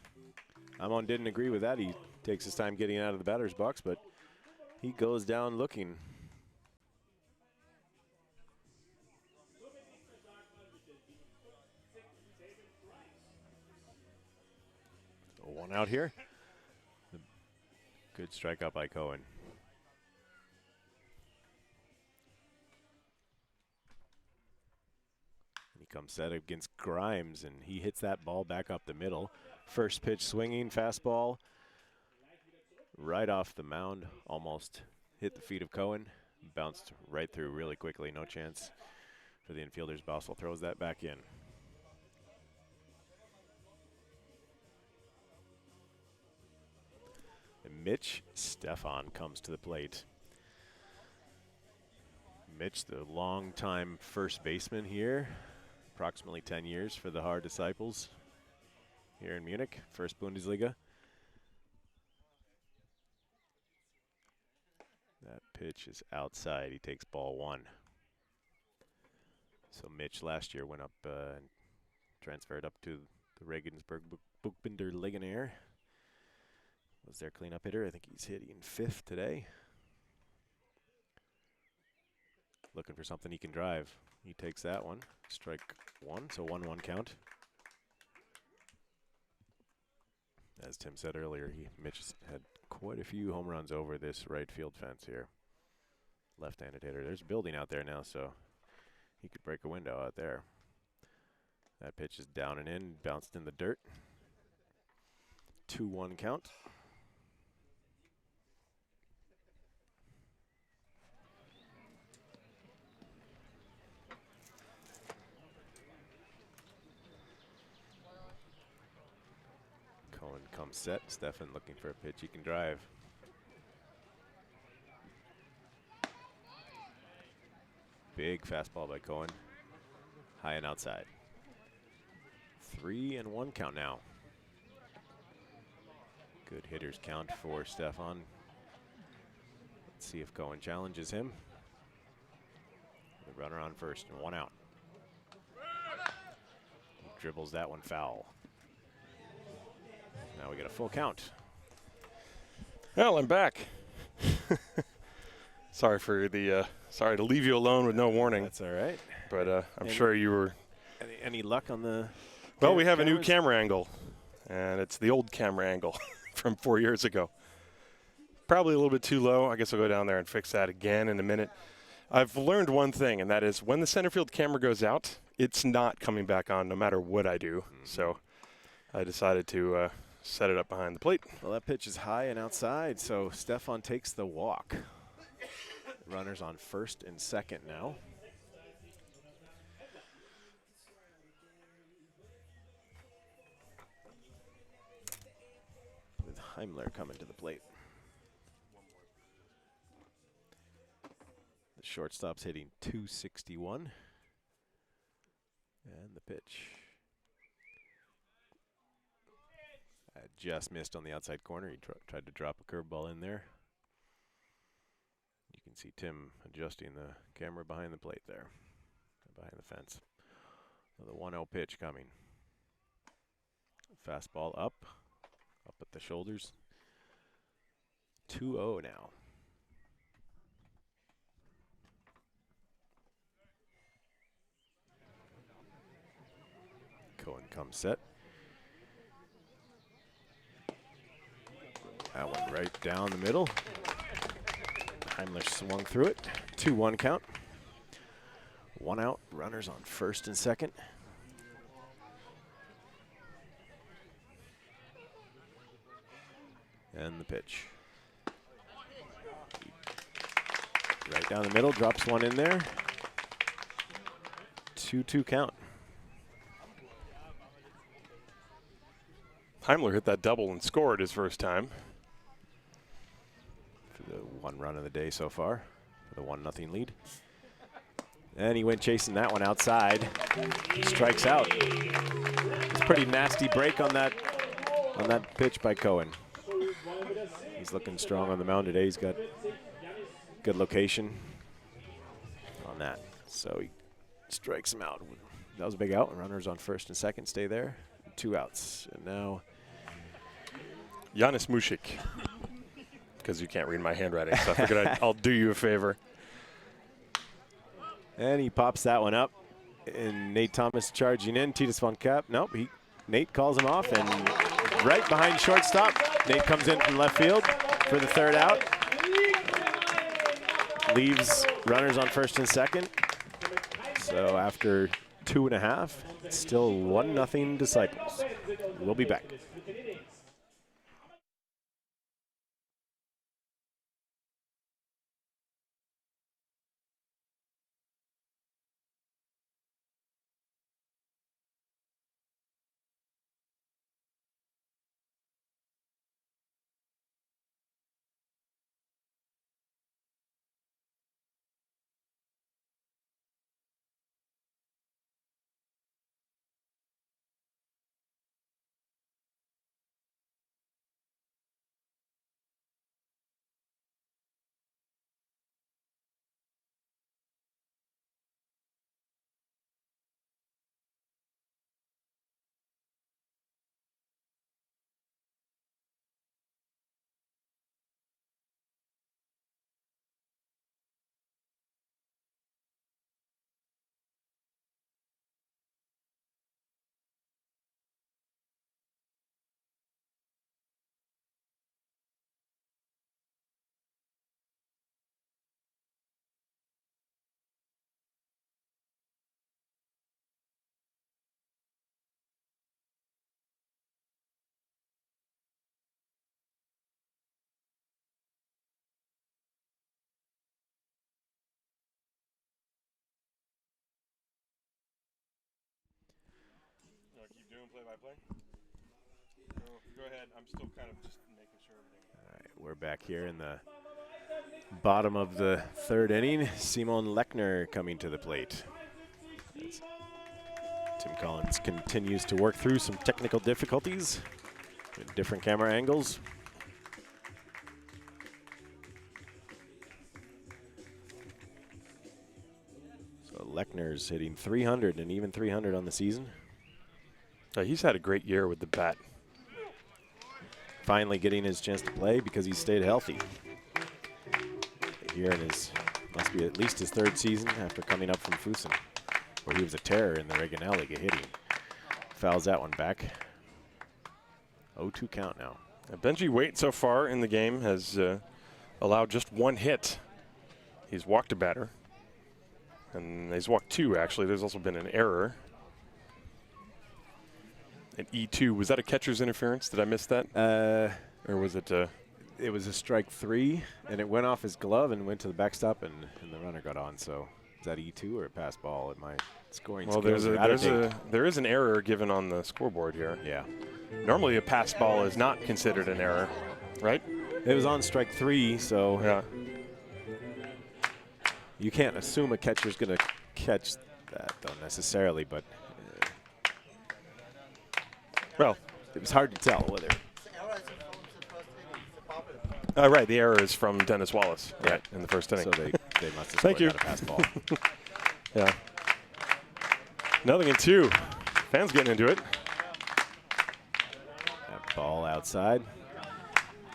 Amon didn't agree with that. He takes his time getting out of the batter's box, but he goes down looking. So 1 out here. Good strikeout by Cohen. He comes set against Grimes, and he hits that ball back up the middle. First pitch swinging, fastball. Right off the mound, almost hit the feet of Cohen. Bounced right through really quickly, no chance for the infielders. Bassel throws that back in. And Mitch Stefan comes to the plate. Mitch, the longtime first baseman here. Approximately 10 years for the Haar disciples here in Munich, first Bundesliga. That pitch is outside. He takes ball 1. So Mitch last year went up and transferred up to the Regensburg Buchbinder Legionäre. Was their cleanup hitter. I think he's hitting 5th today. Looking for something he can drive. He takes that one. Strike 1, so 1-1 count. As Tim said earlier, Mitch had quite a few home runs over this right field fence here. Left-handed hitter. There's a building out there now, so he could break a window out there. That pitch is down and in, bounced in the dirt. 2-1 count. Cohen comes set. Stefan looking for a pitch he can drive. Big fastball by Cohen. High and outside. 3-1 count now. Good hitters count for Stefan. Let's see if Cohen challenges him. The runner on first and 1 out. He dribbles that one foul. Now we get a full count. Well, I'm back. Sorry to leave you alone with no warning. That's all right. But I'm sure you were. Any luck on the? Well, we have a new camera angle, and it's the old camera angle from 4 years ago. Probably a little bit too low. I guess I'll go down there and fix that again in a minute. I've learned one thing, and that is when the center field camera goes out, it's not coming back on no matter what I do. So I decided to set it up behind the plate. Well, that pitch is high and outside, so Stefan takes the walk. Runners on first and second now. With Heimler coming to the plate. The shortstop's hitting .261. And the pitch. Just missed on the outside corner. He tried to drop a curveball in there. You can see Tim adjusting the camera behind the plate there, behind the fence. So the 1-0 pitch coming. Fastball up at the shoulders. 2-0 now. Cohen comes set. That one right down the middle. Heimler swung through it. 2-1 count. 1 out. Runners on first and second. And the pitch. Right down the middle. Drops one in there. 2-2 count. Heimler hit that double and scored his first time. For the 1 run of the day so far, for the 1-0 lead. And he went chasing that one outside. Strikes out. It's a pretty nasty break on that pitch by Cohen. He's looking strong on the mound today. He's got good location on that. So he strikes him out. That was a big out. Runners on first and second stay there. 2 outs. And now Janis Mušik. Because you can't read my handwriting, so I figured I'll do you a favor. And he pops that one up. And Nate Tomas charging in. Titus von Kapp. Nope. Nate calls him off. And right behind shortstop, Nate comes in from left field for the 3rd out. Leaves runners on first and second. So after 2.5, it's still 1-0 Disciples. We'll be back. Keep doing play-by-play? No, go ahead. I'm still kind of just making sure everything. All right, we're back here in the bottom of the 3rd inning. Simon Lechner coming to the plate. As Tim Collins continues to work through some technical difficulties with different camera angles. So Lechner's hitting 300 and even 300 on the season. He's had a great year with the bat. Finally getting his chance to play because he stayed healthy. Here in his, must be at least his 3rd season after coming up from Fusen, where he was a terror in the Regionalliga hitting. Fouls that one back. 0-2 count now. Benjy Waite so far in the game has allowed just 1 hit. He's walked a batter. And he's walked 2, actually. There's also been an error. An E2, was that a catcher's interference? Did I miss that? Or was it? It was a strike 3, and it went off his glove and went to the backstop, and the runner got on. So is that E2 or a pass ball at my scoring skills? Well, there is an error given on the scoreboard here. Yeah. Normally a pass ball is not considered an error, right? It was on strike 3, so yeah. You can't assume a catcher's going to catch that, though, necessarily, but well, it was hard to tell whether. Right, the error is from Dennis Wallace, right, in the 1st inning. So they must have scored out a pass ball. Yeah. 0-2. Fans getting into it. That ball outside.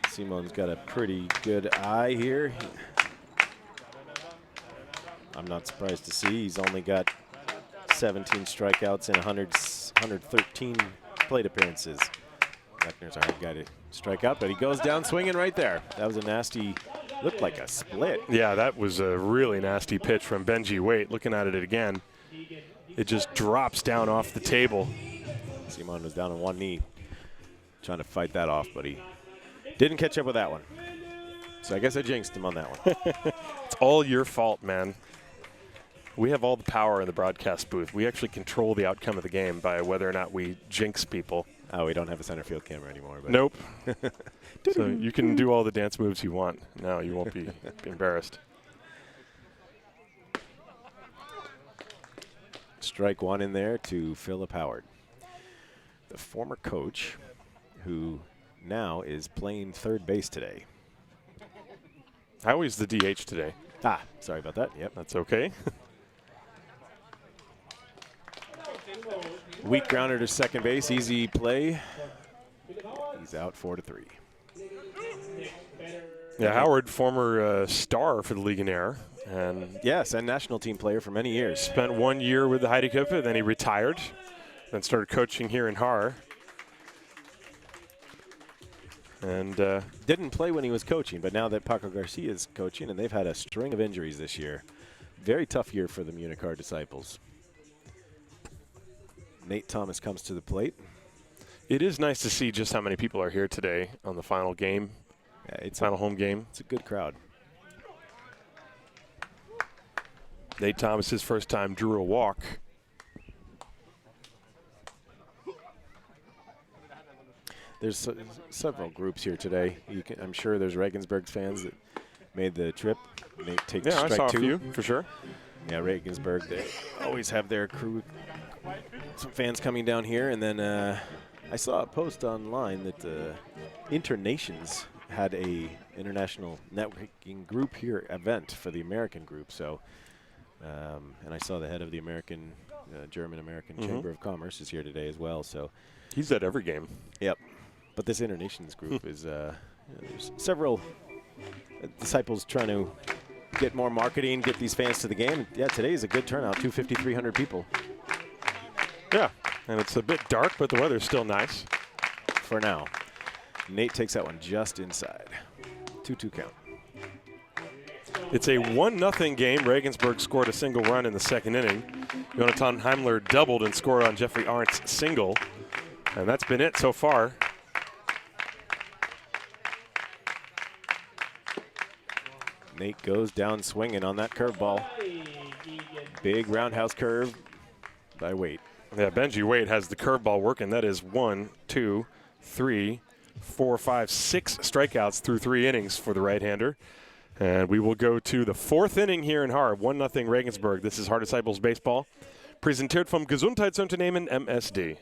Simon's got a pretty good eye here. I'm not surprised to see he's only got 17 strikeouts and 113 plate appearances. Lechner's a hard guy to strike out, but he goes down swinging right there. That was a nasty, looked like a split. Yeah, that was a really nasty pitch from Benjy Waite. Looking at it again, it just drops down off the table. Simon was down on 1 knee, trying to fight that off, but he didn't catch up with that one. So I guess I jinxed him on that one. It's all your fault, man. We have all the power in the broadcast booth. We actually control the outcome of the game by whether or not we jinx people. Oh, we don't have a center field camera anymore. But nope. So you can do all the dance moves you want. No, you won't be embarrassed. strike one in there to Philip Howard, the former coach who now is playing third base today. Howie's the DH today. Ah, sorry about that. Yep. That's okay. Weak grounder to second base. Easy play. He's out 4-3. Yeah, Howard, former star for the Legionnaire. And yes, and national team player for many years. Spent 1 year with the Heideköpfe, then he retired, then started coaching here in Haar. And didn't play when he was coaching, but now that Paco Garcia is coaching, and they've had a string of injuries this year. Very tough year for the Munich-Haar disciples. Nate Thomas comes to the plate. It is nice to see just how many people are here today on the final game. Yeah, it's final home game. It's a good crowd. Nate Thomas, his first time, drew a walk. There's several groups here today. I'm sure there's Regensburg fans that made the trip. Nate takes strike I saw two. a few, for sure. Yeah, Regensburg, they always have their crew, some fans coming down here. And then I saw a post online that Internations had a international networking group here event for the American group. So, and I saw the head of the German-American Chamber of Commerce is here today as well. So he's at every game. Yep. But this Internations group is there's several disciples trying to get more marketing, get these fans to the game. Yeah, today is a good turnout, 250, 300 people. Yeah, and it's a bit dark, but the weather's still nice. For now. Nate takes that one just inside. 2-2 count. It's a 1-0 game. Regensburg scored a single run in the second inning. Jonathan Heimler doubled and scored on Jeffrey Arndt's single. And that's been it so far. Nate goes down swinging on that curveball. Big roundhouse curve by Waite. Yeah, Benjy Waite has the curveball working. That is 1, 2, 3, 4, 5, 6 strikeouts through 3 innings for the right-hander. And we will go to the 4th inning here in Haar. 1-0 Regensburg. This is Haar Disciples Baseball. Präsentiert vom Gesundheitsunternehmen MSD.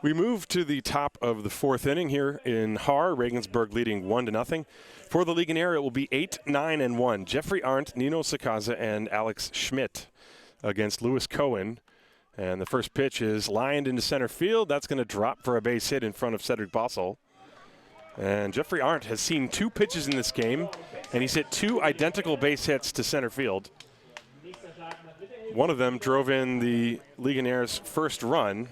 We move to the top of the 4th inning here in Haar. Regensburg leading 1-0. For the Legionnaire, it will be 8-9-1. Jeffrey Arndt, Nino Sakaza, and Alex Schmidt against Lewis Cohen. And the first pitch is lined into center field. That's going to drop for a base hit in front of Cedric Bassel. And Jeffrey Arndt has seen 2 pitches in this game, and he's hit 2 identical base hits to center field. One of them drove in the Legionnaire's first run.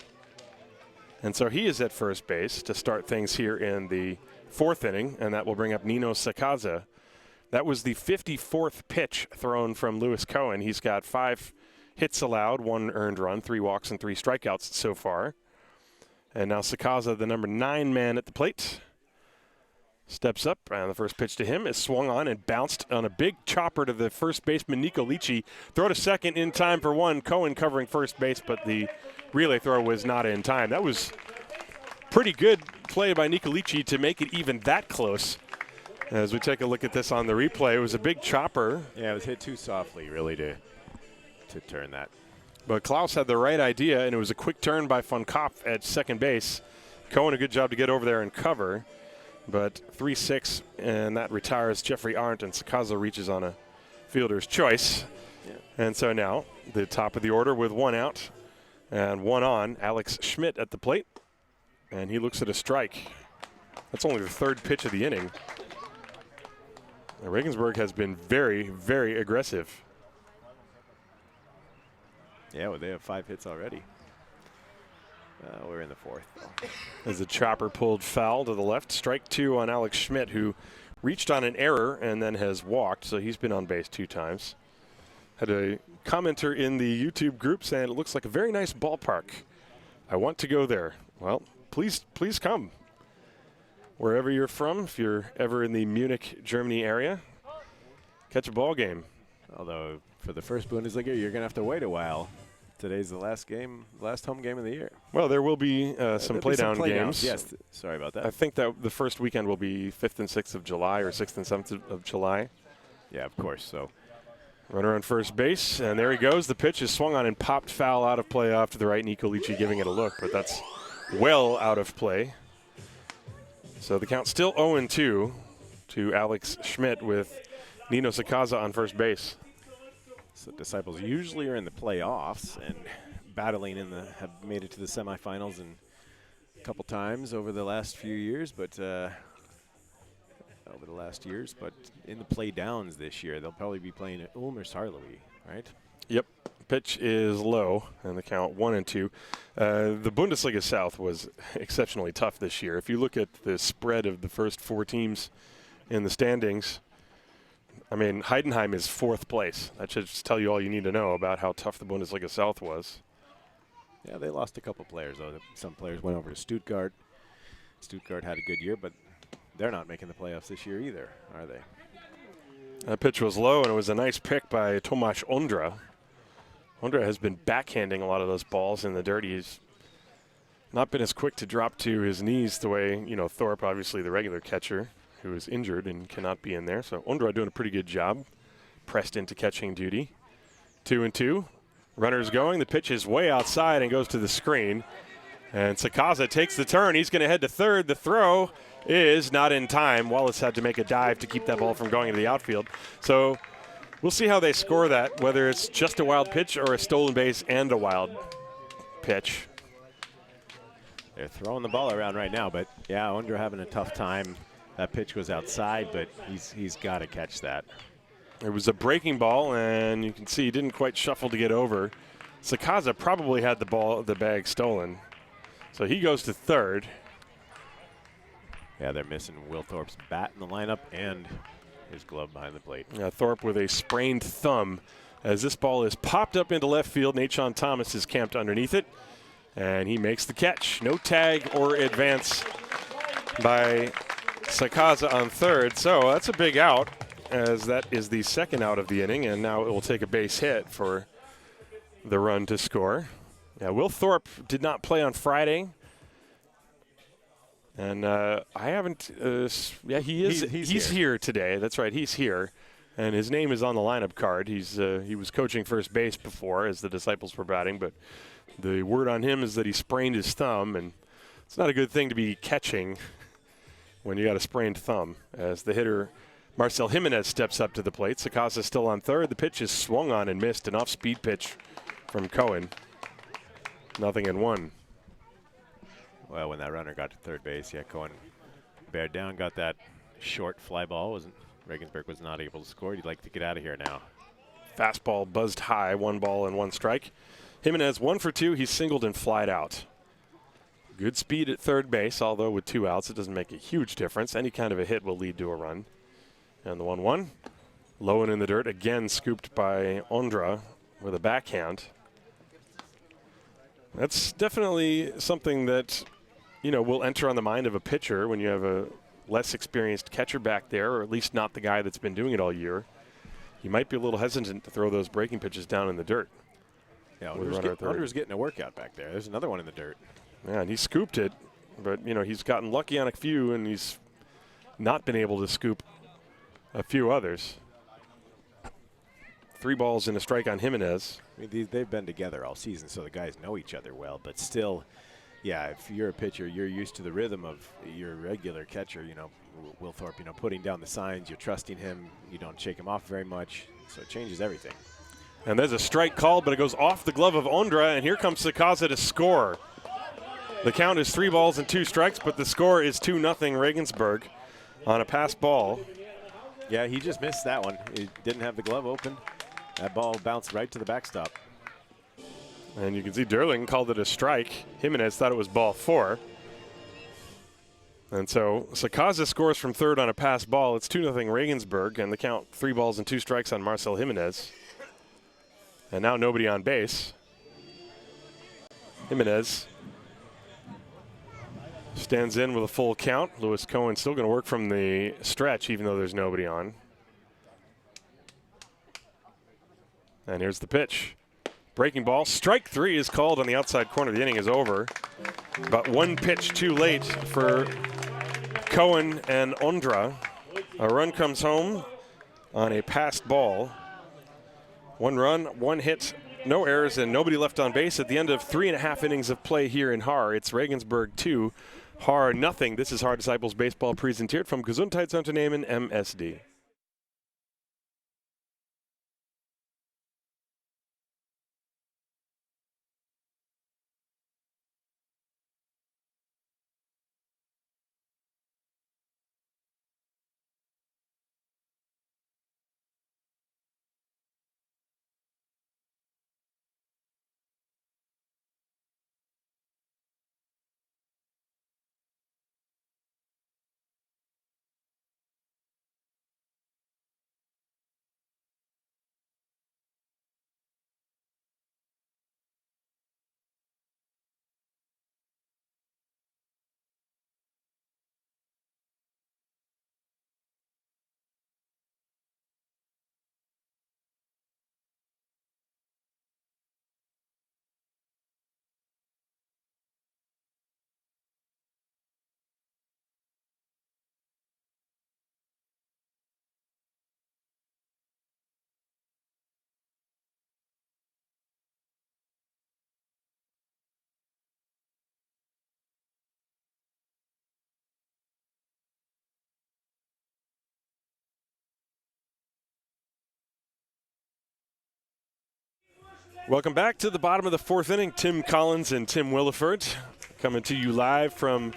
And so he is at first base to start things here in the 4th inning, and that will bring up Nino Sakaza. That was the 54th pitch thrown from Lewis Cohen. He's got 5 hits allowed, 1 earned run, 3 walks, and 3 strikeouts so far. And now Sakaza, the number 9 man at the plate. Steps up, and the first pitch to him is swung on and bounced on a big chopper to the first baseman, Nico Lici. Throw to second in time for one. Cohen covering first base, but the relay throw was not in time. That was pretty good play by Nico Lici to make it even that close. As we take a look at this on the replay, it was a big chopper. Yeah, it was hit too softly, really, to turn that. But Klaus had the right idea, and it was a quick turn by Von Kopf at second base. Cohen, a good job to get over there and cover. But 3-6, and that retires Jeffrey Arendt, and Sakaza reaches on a fielder's choice. Yeah. And so now, the top of the order with one out and one on. Alex Schmidt at the plate, and he looks at a strike. That's only the third pitch of the inning. Regensburg has been very, very aggressive. Yeah, well, they have 5 hits already. We're in the fourth, though. As the chopper pulled foul to the left. Strike 2 on Alex Schmidt, who reached on an error and then has walked, so he's been on base 2 times. Had a commenter in the YouTube group saying it looks like a very nice ballpark. I want to go there. Well, please come. Wherever you're from, if you're ever in the Munich, Germany area, catch a ball game. Although for the first Bundesliga, you're going to have to wait a while. Today's the last home game of the year. Well, there will be some playdown games. Yes, sorry about that. I think that the first weekend will be 5th and 6th of July or 6th and 7th of July. Yeah, of course. So, runner on first base, and there he goes. The pitch is swung on and popped foul out of play off to the right. Nico Lici giving it a look, but that's well out of play. So the count still 0-2 to Alex Schmidt with Nino Sakaza on first base. So Disciples usually are in the playoffs and battling have made it to the semifinals a couple times over the last few years, but in the play downs this year, they'll probably be playing at Ulm or Saarlouis, right? Yep. Pitch is low, and the count 1-2. The Bundesliga South was exceptionally tough this year. If you look at the spread of the first 4 teams in the standings, I mean, Heidenheim is 4th place. That should just tell you all you need to know about how tough the Bundesliga South was. Yeah, they lost a couple players, though. Some players went over to Stuttgart. Stuttgart had a good year, but they're not making the playoffs this year either, are they? That pitch was low, and it was a nice pick by Tomas Aundre. Aundre has been backhanding a lot of those balls in the dirt. He's not been as quick to drop to his knees the way, Thorpe, obviously the regular catcher, who is injured and cannot be in there. So Aundre doing a pretty good job, pressed into catching duty. 2-2. Runners going. The pitch is way outside and goes to the screen. And Sakaza takes the turn. He's going to head to third. The throw is not in time. Wallace had to make a dive to keep that ball from going into the outfield. So we'll see how they score that, whether it's just a wild pitch or a stolen base and a wild pitch. They're throwing the ball around right now, but, yeah, Aundre having a tough time. That pitch was outside, but he's got to catch that. It was a breaking ball, and you can see he didn't quite shuffle to get over. Sakaza probably had the bag stolen. So he goes to third. Yeah, they're missing Will Thorpe's bat in the lineup and his glove behind the plate. Yeah, Thorpe with a sprained thumb as this ball is popped up into left field. Nathan Thomas is camped underneath it, and he makes the catch. No tag or advance by Sakaza on third. So that's a big out, as that is the second out of the inning, and now it will take a base hit for the run to score. Yeah, Will Thorpe did not play on Friday. And I haven't. He's here today. That's right. He's here, and his name is on the lineup card. He was coaching first base before as the Disciples were batting, but the word on him is that he sprained his thumb, and it's not a good thing to be catching when you got a sprained thumb. As the hitter Marcel Jimenez steps up to the plate, Sakaza still on third. The pitch is swung on and missed. An off-speed pitch from Cohen. 0-1. Well, when that runner got to third base, yeah, Cohen bared down, got that short fly ball. Regensburg was not able to score. He'd like to get out of here now. Fastball buzzed high, 1 ball and 1 strike. Jimenez 1 for 2. He's singled and flied out. Good speed at third base, although with 2 outs, it doesn't make a huge difference. Any kind of a hit will lead to a run. And the 1-1, low and in the dirt, again scooped by Aundre with a backhand. That's definitely something that, will enter on the mind of a pitcher when you have a less experienced catcher back there, or at least not the guy that's been doing it all year, he might be a little hesitant to throw those breaking pitches down in the dirt. Yeah, Aundre's getting a workout back there. There's another one in the dirt. Yeah, and he scooped it, but, you know, he's gotten lucky on a few, and he's not been able to scoop a few others. 3 balls and a strike on Jimenez. I mean, they've been together all season, so the guys know each other well. But still, yeah, if you're a pitcher, you're used to the rhythm of your regular catcher, you know, Wilthorpe, you know, putting down the signs, you're trusting him, you don't shake him off very much, so it changes everything. And there's a strike called, but it goes off the glove of Aundre, and here comes Sakaza to score. The count is 3 balls and 2 strikes, but the score is 2-0 Regensburg on a pass ball. Yeah, he just missed that one. He didn't have the glove open. That ball bounced right to the backstop. And you can see Derling called it a strike. Jimenez thought it was ball 4. And so Sakaza scores from third on a pass ball. It's 2-0 Regensburg, and the count 3 balls and 2 strikes on Marcel Jimenez. And now nobody on base. Jimenez stands in with a full count. Lewis Cohen still going to work from the stretch even though there's nobody on. And here's the pitch. Breaking ball. Strike 3 is called on the outside corner. The inning is over. About 1 pitch too late for Cohen and Aundre. A run comes home on a passed ball. 1 run, 1 hit, no errors, and nobody left on base at the end of 3.5 innings of play here in Haar. It's Regensburg 2, Haar nothing. This is Haar Disciples Baseball präsentiert vom Gesundheitsunternehmen MSD. Welcome back to the bottom of the 4th inning. Tim Collins and Tim Williford coming to you live from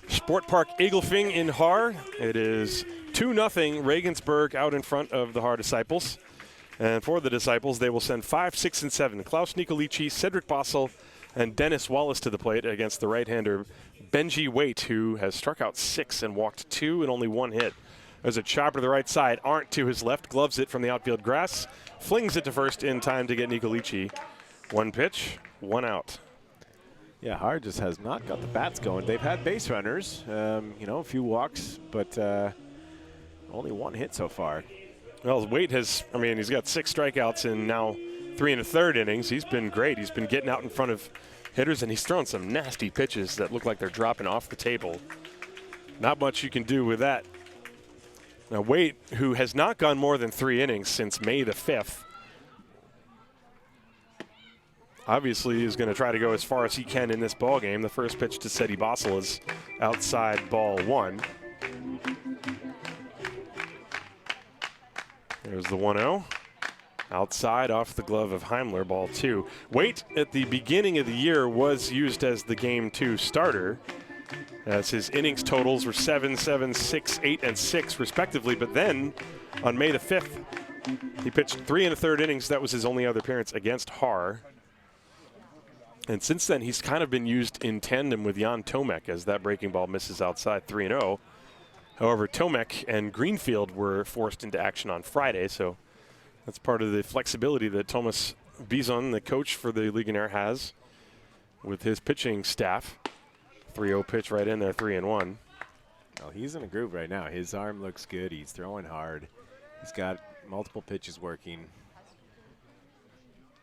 Sport Park Egelfing in Haar. It is 2-0 Regensburg out in front of the Haar Disciples. And for the Disciples, they will send 5, 6, and 7. Klaus Nicolici, Cedric Bassel, and Dennis Wallace to the plate against the right-hander Benjy Waite, who has struck out 6 and walked 2 and only 1 hit. There's a chopper to the right side. Arendt to his left, gloves it from the outfield grass, flings it to first in time to get Nicolici. 1 pitch, 1 out. Yeah, Haar just has not got the bats going. They've had base runners, you know, a few walks, but only 1 hit so far. Well, Waite has, I mean, he's got 6 strikeouts in now 3 1/3 innings. He's been great. He's been getting out in front of hitters, and he's thrown some nasty pitches that look like they're dropping off the table. Not much you can do with that. Now, Waite, who has not gone more than 3 innings since May the 5th, obviously is going to try to go as far as he can in this ball game. The first pitch to Cedric Bassel is outside, ball 1. There's the 1-0. Outside, off the glove of Heimler, ball 2. Waite, at the beginning of the year, was used as the Game 2 starter, as his innings totals were 7, 7, 6, 8, and 6, respectively. But then, on May the 5th, he pitched 3 1/3 innings. That was his only other appearance against Haar. And since then, he's kind of been used in tandem with Jan Tomek, as that breaking ball misses outside 3-0. However, Tomek and Greenfield were forced into action on Friday, so that's part of the flexibility that Tomas Bison, the coach for the Legionnaire, has with his pitching staff. 3-0 pitch right in there, 3-1. Well, he's in a groove right now. His arm looks good. He's throwing hard. He's got multiple pitches working.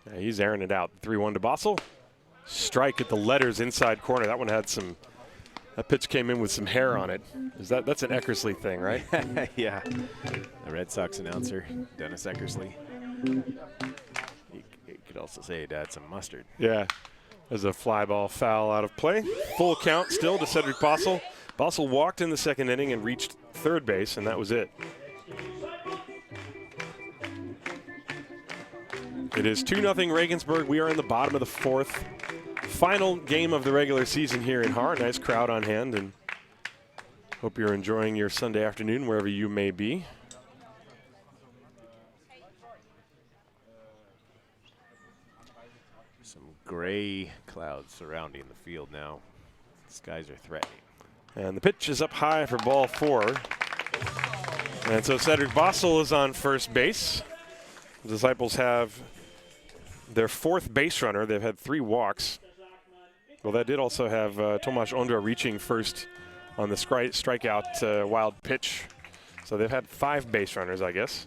Yeah, he's airing it out. 3-1 to Bassel. Strike at the letters inside corner. That one had some. That pitch came in with some hair on it. That's an Eckersley thing, right? Yeah. The Red Sox announcer, Dennis Eckersley. You could also say it had some mustard. Yeah. There's a fly ball foul out of play. Full count still to Cedric Bassel. Bassel walked in the second inning and reached third base, and that was it. It is 2-0 Regensburg. We are in the bottom of the fourth. Final game of the regular season here in Haar. Nice crowd on hand, and hope you're enjoying your Sunday afternoon wherever you may be. Some gray clouds surrounding the field now. Skies are threatening. And the pitch is up high for ball 4. And so Cedric Bassel is on first base. The Disciples have their 4th base runner. They've had 3 walks. Well, that did also have Tomas Aundre reaching first on the strikeout wild pitch. So they've had 5 base runners, I guess.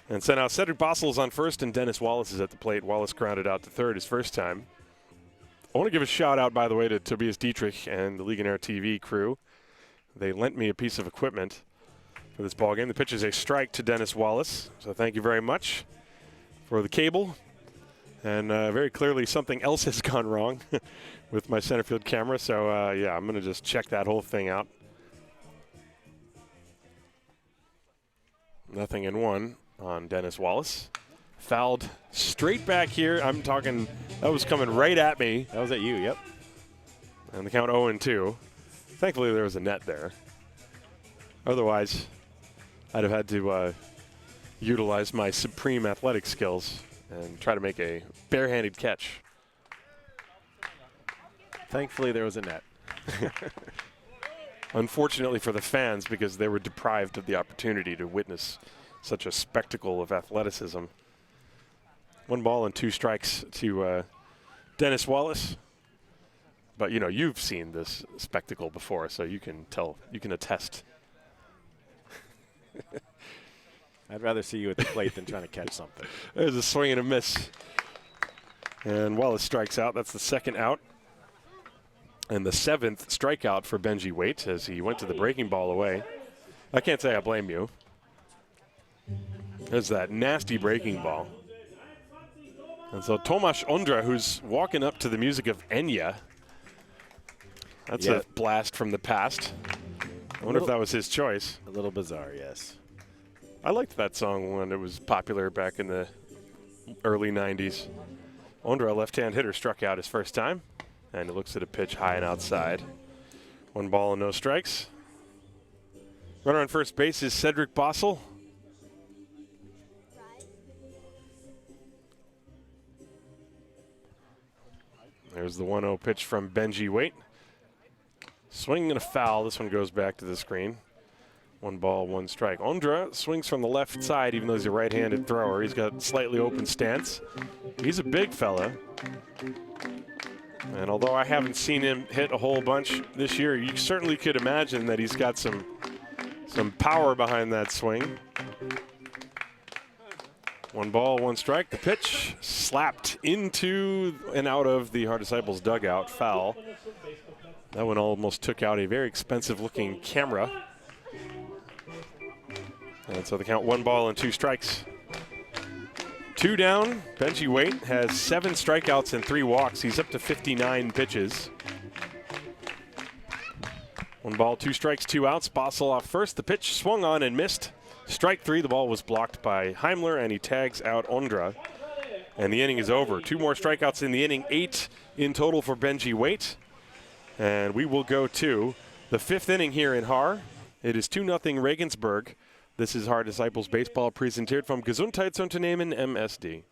And so now Cedric Bassel is on first, and Dennis Wallace is at the plate. Wallace grounded out to third his first time. I want to give a shout out, by the way, to Tobias Dietrich and the Legionäre TV crew. They lent me a piece of equipment for this ball game. The pitch is a strike to Dennis Wallace. So thank you very much for the cable. And very clearly something else has gone wrong with my center field camera. So, yeah, I'm going to just check that whole thing out. Nothing in 1 on Dennis Wallace. Fouled straight back here. I'm talking, that was coming right at me. That was at you, yep. And the count 0-2. Thankfully, there was a net there. Otherwise, I'd have had to utilize my supreme athletic skills and try to make a barehanded catch. Thankfully, there was a net. Unfortunately for the fans, because they were deprived of the opportunity to witness such a spectacle of athleticism. 1 ball and 2 strikes to Dennis Wallace. But, you know, you've seen this spectacle before, so you can tell, you can attest. I'd rather see you at the plate than trying to catch something. There's a swing and a miss. And Wallace strikes out. That's the 2nd out. And the 7th strikeout for Benjy Waite as he went to the breaking ball away. I can't say I blame you. There's that nasty breaking ball. And so Tomas Aundre, who's walking up to the music of Enya. That's a blast from the past. I wonder if that was his choice. A little bizarre, yes. I liked that song when it was popular back in the early 90s. Aundre, a left-hand hitter, struck out his first time. And he looks at a pitch high and outside. 1 ball and no strikes. Runner on first base is Cedric Bassel. There's the 1-0 pitch from Benjy Waite. Swing and a foul. This one goes back to the screen. 1 ball, 1 strike. Aundre swings from the left side, even though he's a right-handed thrower. He's got slightly open stance. He's a big fella. And although I haven't seen him hit a whole bunch this year, you certainly could imagine that he's got some power behind that swing. 1 ball, 1 strike. The pitch slapped into and out of the Haar Disciples dugout. Foul. That one almost took out a very expensive-looking camera. And so the count 1 ball and 2 strikes. 2 down. Benjy Waite has 7 strikeouts and 3 walks. He's up to 59 pitches. 1 ball, 2 strikes, 2 outs. Bassel off first. The pitch swung on and missed. Strike 3. The ball was blocked by Heimler, and he tags out Aundre. And the inning is over. 2 more strikeouts in the inning. 8 in total for Benjy Waite. And we will go to the 5th inning here in Haar. It is 2-0 Regensburg. This is Haar Disciples Baseball, präsentiert vom Gesundheitsunternehmen MSD.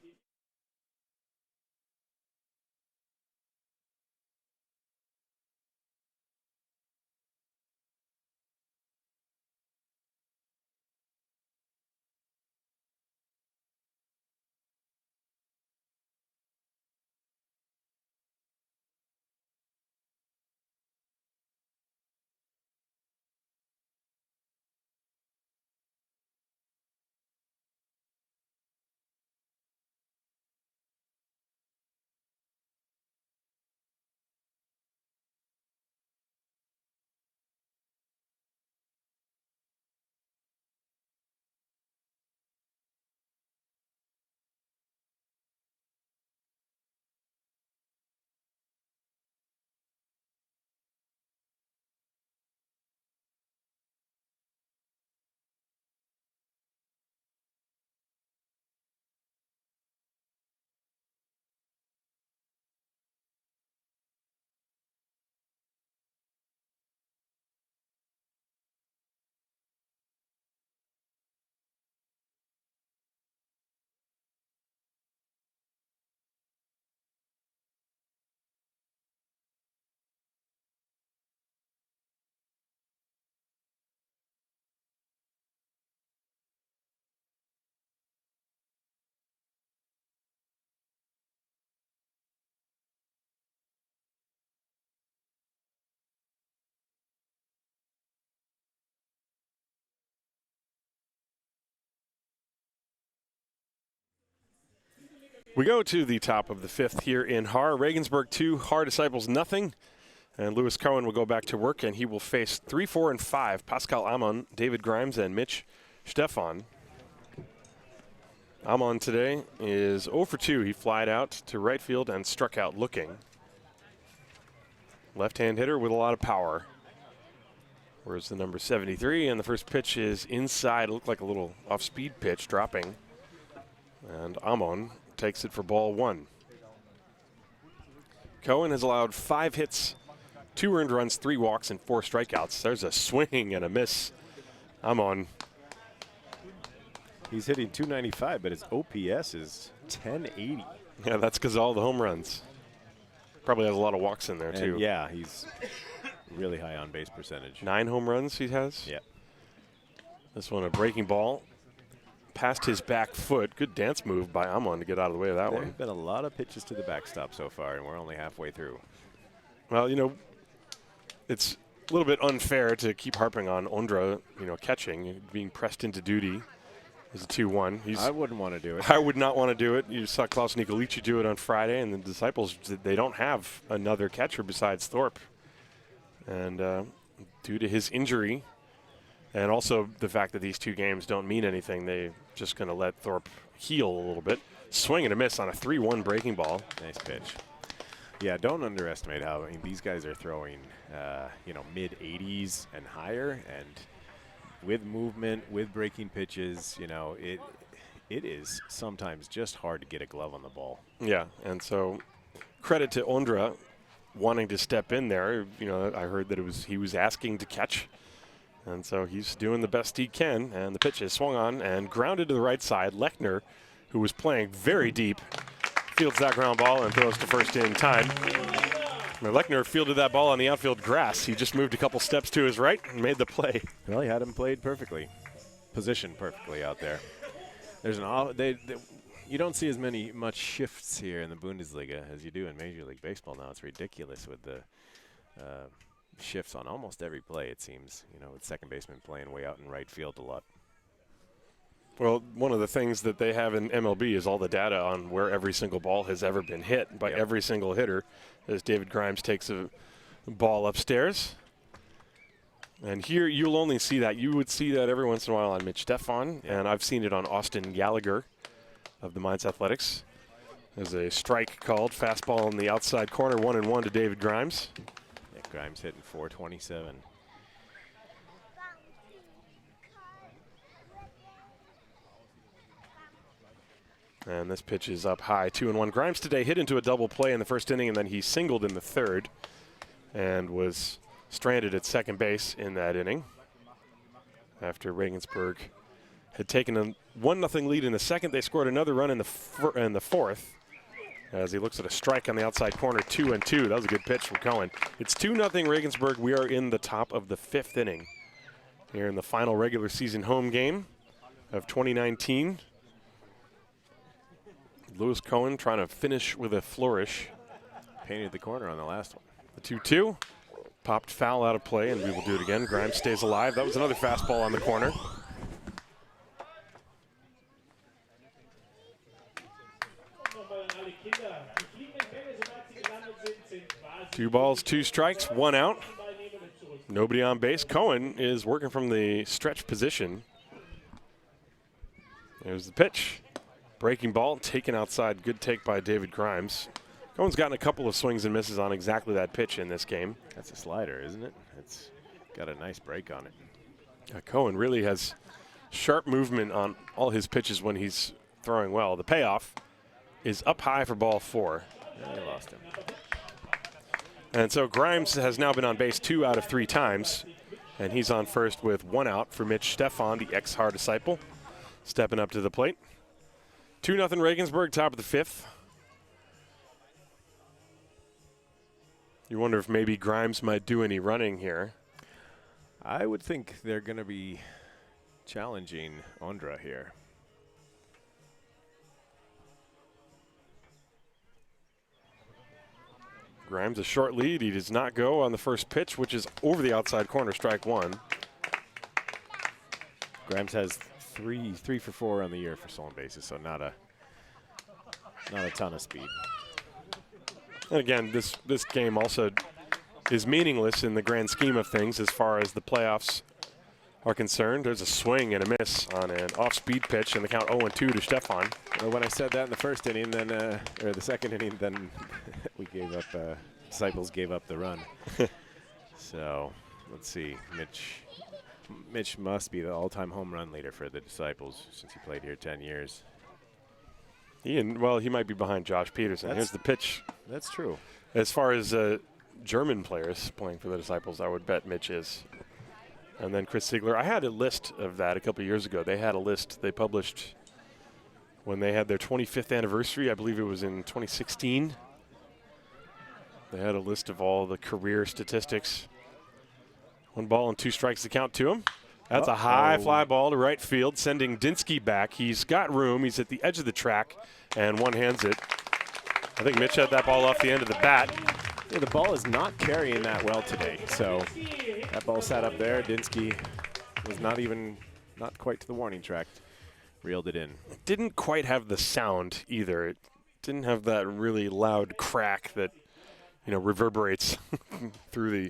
We go to the top of the 5th here in Haar. Regensburg 2, Haar Disciples nothing. And Lewis Cohen will go back to work, and he will face 3, 4, and 5. Pascal Amon, David Grimes, and Mitch Stefan. Amon today is 0 for 2. He flied out to right field and struck out looking. Left-hand hitter with a lot of power. Where's the number 73? And the first pitch is inside. It looked like a little off-speed pitch dropping. And Amon takes it for ball 1. Cohen has allowed 5 hits, 2 earned runs, 3 walks, and 4 strikeouts. There's a swing and a miss. Amon. He's hitting .295, but his OPS is 1080. Yeah, that's because of all the home runs. Probably has a lot of walks in there, too. Yeah, he's really high on base percentage. 9 home runs he has? Yeah. This one a breaking ball. Past his back foot. Good dance move by Amon to get out of the way of that one. There have been a lot of pitches to the backstop so far, and we're only halfway through. Well, you know, it's a little bit unfair to keep harping on Aundre, catching, being pressed into duty. Is a 2-1. I wouldn't want to do it. I would not want to do it. You saw Klaus Nikolici do it on Friday, and the Disciples, they don't have another catcher besides Thorpe. And due to his injury, and also the fact that these 2 games don't mean anything, they're just going to let Thorpe heal a little bit. Swing and a miss on a 3-1 breaking ball. Nice pitch. Yeah, don't underestimate how these guys are throwing, mid-80s and higher, and with movement, with breaking pitches, it is sometimes just hard to get a glove on the ball. Yeah, and so credit to Aundre wanting to step in there. I heard that he was asking to catch, and so he's doing the best he can, and the pitch is swung on and grounded to the right side. Lechner, who was playing very deep, fields that ground ball and throws to first in time. Lechner fielded that ball on the outfield grass. He just moved a couple steps to his right and made the play. Well, he had him played perfectly, positioned perfectly out there. There's you don't see as much shifts here in the Bundesliga as you do in Major League Baseball now. It's ridiculous with the shifts on almost every play, it seems. With second baseman playing way out in right field a lot. Well, one of the things that they have in MLB is all the data on where every single ball has ever been hit by every single hitter, as David Grimes takes a ball upstairs. And here you'll only see that. You would see that every once in a while on Mitch Stefan, and I've seen it on Austin Gallagher of the Mainz Athletics. There's a strike called, fastball in the outside corner, 1-1 to David Grimes. Yeah, Grimes hitting .427. And this pitch is up high, 2-1. Grimes today hit into a double play in the first inning, and then he singled in the third and was stranded at second base in that inning after Regensburg had taken a 1-0 lead in the second. They scored another run in the fourth as he looks at a strike on the outside corner, 2-2. That was a good pitch from Cohen. It's 2-0 Regensburg. We are in the top of the 5th inning here in the final regular season home game of 2019. Lewis Cohen trying to finish with a flourish. Painted the corner on the last one. The 2-2. Popped foul out of play, and we will do it again. Grimes stays alive. That was another fastball on the corner. 2 balls, 2 strikes, 1 out. Nobody on base. Cohen is working from the stretch position. There's the pitch. Breaking ball, taken outside. Good take by David Grimes. Cohen's gotten a couple of swings and misses on exactly that pitch in this game. That's a slider, isn't it? It's got a nice break on it. Cohen really has sharp movement on all his pitches when he's throwing well. The payoff is up high for ball 4. Yeah, they lost him. And so Grimes has now been on base 2 out of 3 times, and he's on first with 1 out for Mitch Stefan, the ex-Haar disciple, stepping up to the plate. 2-0 Regensburg, top of the 5th. You wonder if maybe Grimes might do any running here. I would think they're going to be challenging Aundre here. Grimes a short lead. He does not go on the first pitch, which is over the outside corner, strike 1. Grimes has three for 4 on the year for stolen bases, so not Not a ton of speed. And again, this game also is meaningless in the grand scheme of things as far as the playoffs are concerned. There's a swing and a miss on an off-speed pitch, and the count 0-2 to Stefan. Well, when I said that in the first inning, then or the second inning, then we gave up. Disciples gave up the run. So let's see. Mitch must be the all-time home run leader for the Disciples since he played here 10 years. He might be behind Josh Peterson. Here's the pitch. That's true. As far as German players playing for the Disciples, I would bet Mitch is. And then Chris Ziegler. I had a list of that a couple of years ago. They had a list they published when they had their 25th anniversary. I believe it was in 2016. They had a list of all the career statistics. 1 ball and 2 strikes to count to him. That's a high fly ball to right field, sending Dinsky back. He's got room. He's at the edge of the track and one-hands it. I think Mitch had that ball off the end of the bat. Yeah, the ball is not carrying that well today. So that ball sat up there. Dinsky was not quite to the warning track. Reeled it in. It didn't quite have the sound either. It didn't have that really loud crack that, reverberates through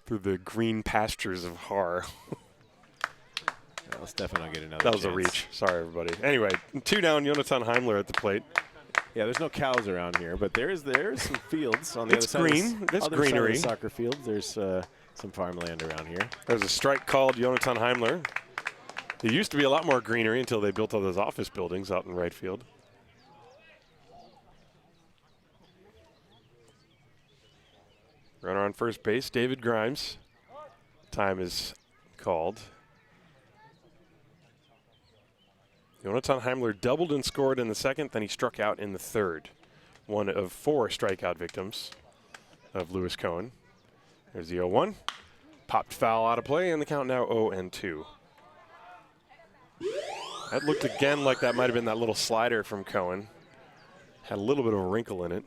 the green pastures of Haar. Well, Stefan will get another That was chance. a reach. Sorry, everybody. Anyway, 2 down, Jonathan Heimler at the plate. Yeah, there's no cows around here, but there's some fields on the It's other green. side. There's Other greenery. side of the soccer field. There's some farmland around here. There's a strike called Jonathan Heimler. There used to be a lot more greenery until they built all those office buildings out in right field. Runner on first base, David Grimes. Time is called. Jonathan Heimler doubled and scored in the second, then he struck out in the third. One of 4 strikeout victims of Lewis Cohen. There's the 0-1. Popped foul out of play, and the count now 0-2. That looked again like that might have been that little slider from Cohen. Had a little bit of a wrinkle in it.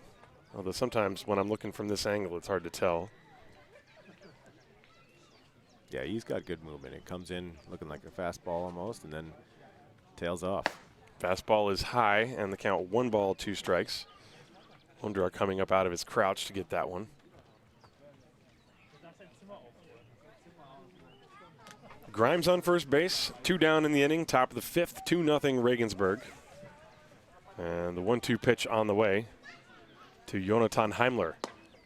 Although sometimes when I'm looking from this angle, it's hard to tell. Yeah, he's got good movement. It comes in looking like a fastball almost, and then tails off. Fastball is high, and the count 1 ball, 2 strikes. Aundre coming up out of his crouch to get that one. Grimes on first base, 2 down in the inning, top of the 5th, 2-0 Regensburg. And the 1-2 pitch on the way to Jonathan Heimler.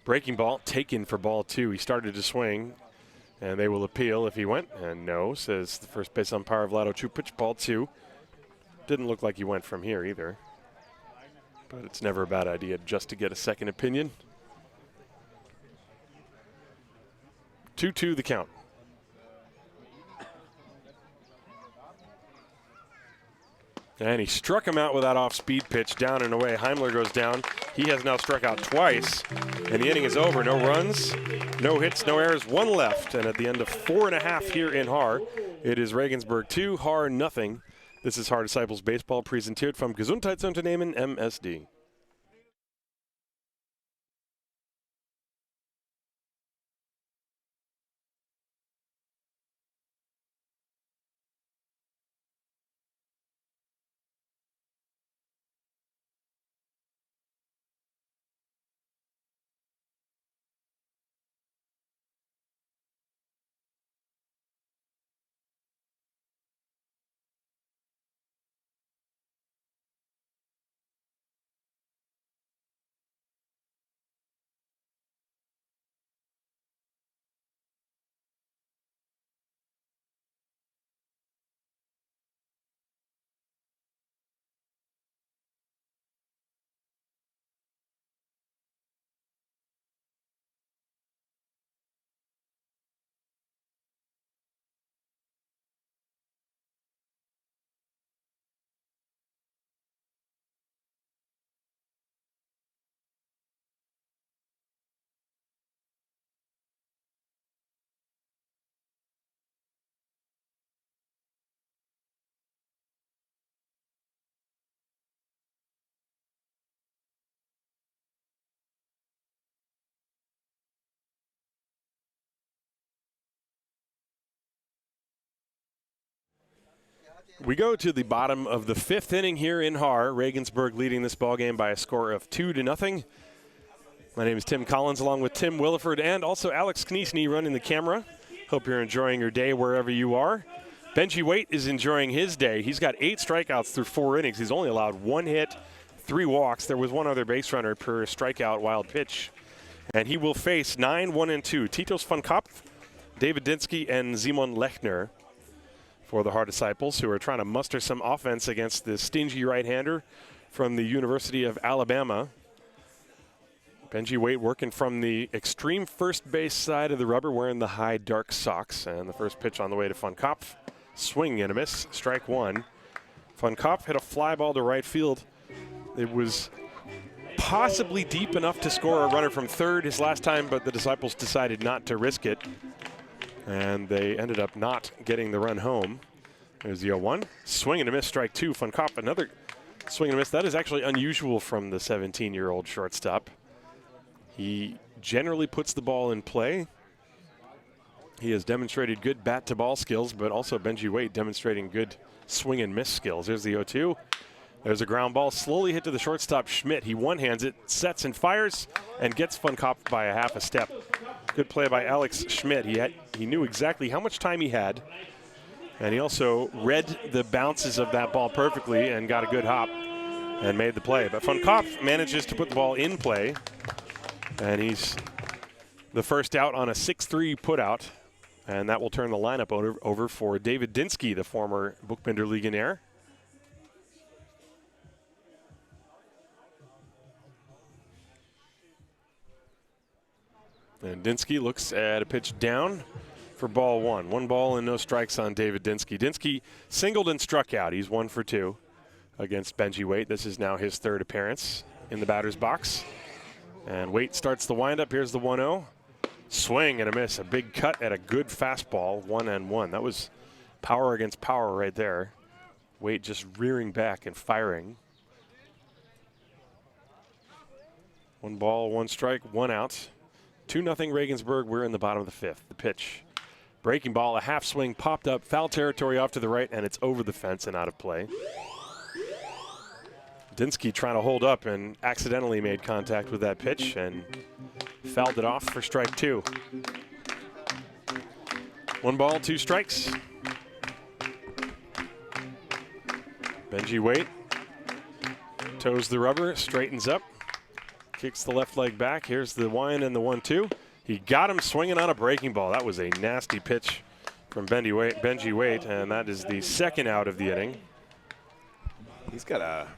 Breaking ball taken for ball 2. He started to swing, and they will appeal if he went. And no, says the first base umpire Vlado Chupic, ball 2. Didn't look like he went from here either. But it's never a bad idea just to get a second opinion. 2-2 the count. And he struck him out with that off-speed pitch, down and away. Heimler goes down. He has now struck out twice, and the inning is over. No runs, no hits, no errors, 1 left. And at the end of 4.5 here in Haar, it is Regensburg 2, Haar nothing. This is Haar Disciples Baseball, präsentiert vom Gesundheitsunternehmen MSD. We go to the bottom of the 5th inning here in Haar. Regensburg leading this ball game by a score of 2-0. My name is Tim Collins, along with Tim Williford and also Alex Kniesny running the camera. Hope you're enjoying your day wherever you are. Benjy Waite is enjoying his day. He's got 8 strikeouts through 4 innings. He's only allowed 1 hit, 3 walks. There was 1 other base runner per strikeout wild pitch. And he will face 9-1-2. Titos van Kopf, David Dinsky, and Simon Lechner for the Haar Disciples, who are trying to muster some offense against the stingy right-hander from the University of Alabama. Benjy Waite working from the extreme first base side of the rubber, wearing the high dark socks. And the first pitch on the way to van Kopf. Swing and a miss, strike 1. Van Kopf hit a fly ball to right field. It was possibly deep enough to score a runner from third his last time, but the Disciples decided not to risk it. And they ended up not getting the run home. There's the 0-1. Swing and a miss, strike 2. Van Kopf, another swing and a miss. That is actually unusual from the 17-year-old shortstop. He generally puts the ball in play. He has demonstrated good bat-to-ball skills, but also Benjy Waite demonstrating good swing and miss skills. There's the 0-2. There's a ground ball, slowly hit to the shortstop, Schmidt. He one-hands it, sets and fires, and gets van Kopf by a half a step. Good play by Alex Schmidt. He knew exactly how much time he had, and he also read the bounces of that ball perfectly and got a good hop and made the play. But van Kopf manages to put the ball in play, and he's the first out on a 6-3 putout, and that will turn the lineup over for David Dinsky, the former Buchbinder Legionäre. And Dinsky looks at a pitch down for ball 1. 1 ball and no strikes on David Dinsky. Dinsky singled and struck out. He's 1 for 2 against Benjy Waite. This is now his 3rd appearance in the batter's box. And Waite starts the windup. Here's the 1-0. Swing and a miss. A big cut at a good fastball. 1-1. That was power against power right there. Waite just rearing back and firing. 1 ball, 1 strike, 1 out. 2-0 Regensburg. We're in the bottom of the 5th. The pitch. Breaking ball, a half swing, popped up, foul territory off to the right, and it's over the fence and out of play. Dinsky trying to hold up and accidentally made contact with that pitch and fouled it off for strike 2. 1 ball, 2 strikes. Benjy Waite toes the rubber, straightens up. Kicks the left leg back. Here's the wind and the 1-2. He got him swinging on a breaking ball. That was a nasty pitch from Benjy Waite, and that is the 2nd out of the inning. He's got a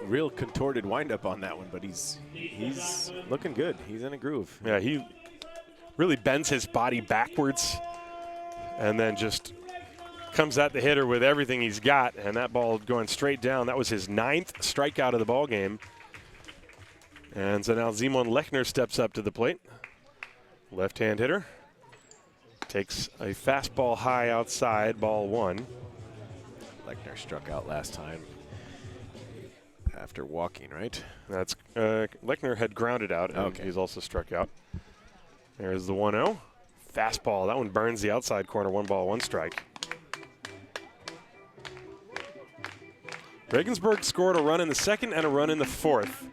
real contorted windup on that one, but he's looking good. He's in a groove. Yeah, he really bends his body backwards and then just comes at the hitter with everything he's got, and that ball going straight down. That was his 9th strikeout of the ball game. And so now Simon Lechner steps up to the plate. Left-hand hitter. Takes a fastball high outside, ball 1. Lechner struck out last time after walking, right? That's Lechner had grounded out, and okay. He's also struck out. There's the 1-0. Fastball. That one burns the outside corner. 1 ball, 1 strike. Regensburg scored a run in the 2nd and a run in the 4th.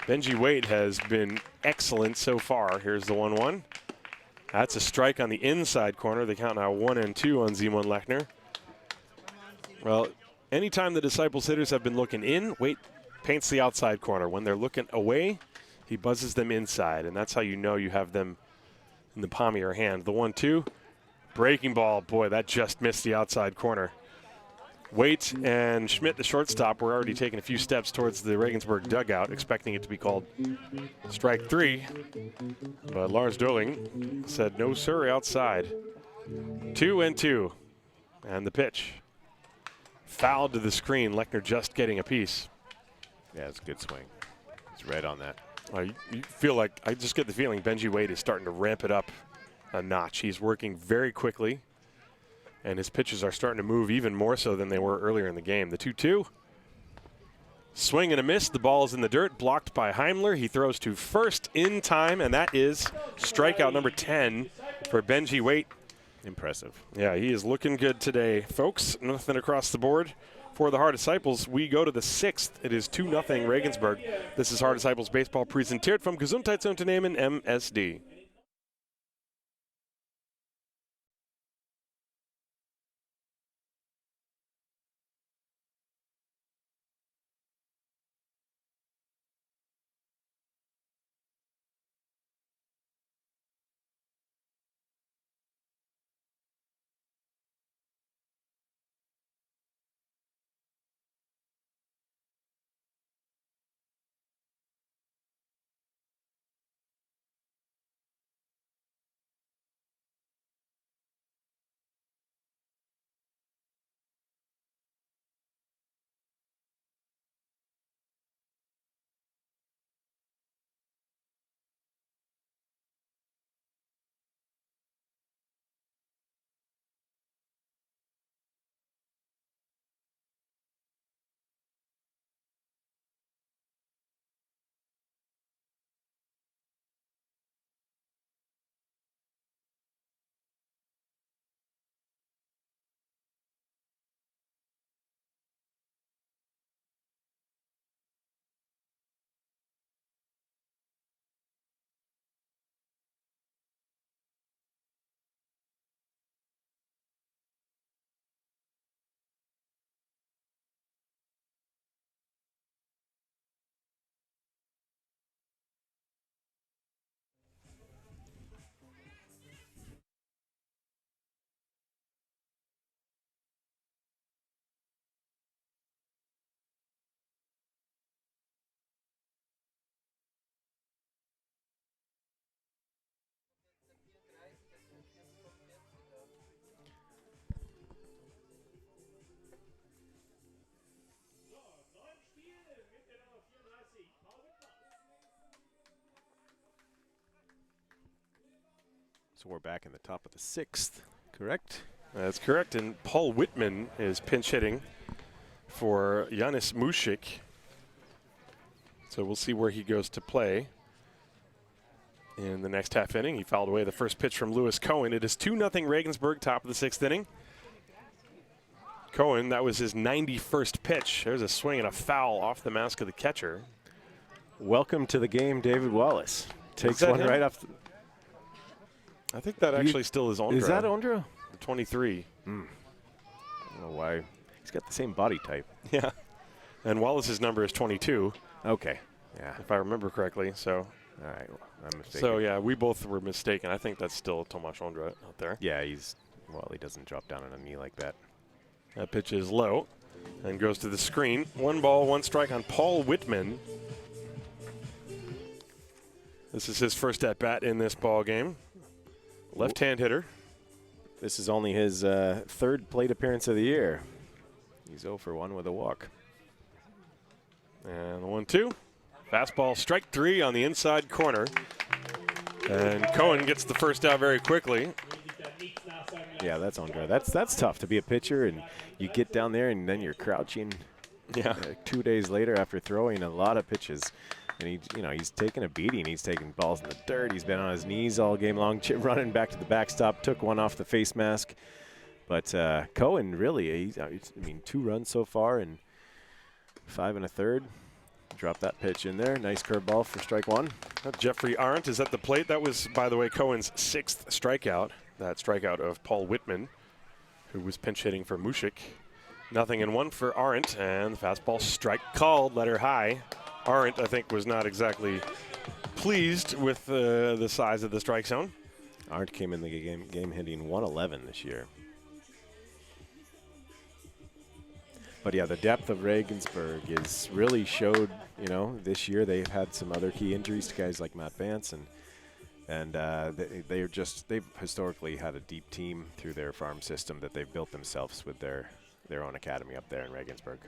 Benjy Waite has been excellent so far. Here's the 1-1. That's a strike on the inside corner. They count now 1-2 on Simon Lechner. Well, anytime the Disciples hitters have been looking in, Waite paints the outside corner. When they're looking away, he buzzes them inside, and that's how you know you have them in the palm of your hand. The 1-2, breaking ball. Boy, that just missed the outside corner. Waite and Schmidt, the shortstop, were already taking a few steps towards the Regensburg dugout, expecting it to be called strike 3. But Lars Doling said, no, sir, outside. 2-2. And the pitch. Fouled to the screen. Lechner just getting a piece. Yeah, it's a good swing. He's right on that. You feel like, I just get the feeling Benjy Waite is starting to ramp it up a notch. He's working very quickly, and his pitches are starting to move even more so than they were earlier in the game. The 2-2. Swing and a miss. The ball is in the dirt, blocked by Heimler. He throws to first in time, and that is strikeout number 10 for Benjy Waite. Impressive. Yeah, he is looking good today, folks. Nothing across the board for the Heart Disciples. We go to the 6th. It is 2-0 Regensburg. This is Heart Disciples baseball presented from Gesundheitsunternehmen MSD. So we're back in the top of the 6th, correct? That's correct, and Paul Whitman is pinch hitting for Janis Mušik. So we'll see where he goes to play in the next half inning. He fouled away the first pitch from Lewis Cohen. It is 2-0 Regensburg, top of the 6th inning. Cohen, that was his 91st pitch. There's a swing and a foul off the mask of the catcher. Welcome to the game, David Wallace. Takes one him? right off. I think that actually still is Aundre. Is that Aundre? 23. I don't know why. He's got the same body type. Yeah. And Wallace's number is 22. Okay. Yeah. If I remember correctly. So. All right. Well, I'm mistaken. So, yeah, we both were mistaken. I think that's still Tomas Aundre out there. Yeah, he doesn't drop down on a knee like that. That pitch is low and goes to the screen. 1 ball, 1 strike on Paul Whitman. This is his first at-bat in this ball game. Left-hand hitter. This is only his 3rd plate appearance of the year. He's 0 for 1 with a walk. And the 1-2. Fastball, strike 3 on the inside corner. And Cohen gets the first out very quickly. Yeah, that's Aundre. That's tough to be a pitcher, and you get down there, and then you're crouching. Yeah. 2 days later after throwing a lot of pitches. And he's taking a beating. He's taking balls in the dirt. He's been on his knees all game long, running back to the backstop. Took one off the face mask. But Cohen really, 2 runs so far and 5 1/3. Drop that pitch in there. Nice curveball for strike 1. Jeffrey Arendt is at the plate. That was, by the way, Cohen's 6th strikeout. That strikeout of Paul Whitman, who was pinch hitting for Mušik. 0-1 for Arendt, and the fastball strike called, letter high. Arendt, I think, was not exactly pleased with the size of the strike zone. Arendt came in the game hitting 111 this year. But yeah, the depth of Regensburg is really showed. This year they've had some other key injuries to guys like Matt Vance, and they've historically had a deep team through their farm system that they've built themselves with their own academy up there in Regensburg.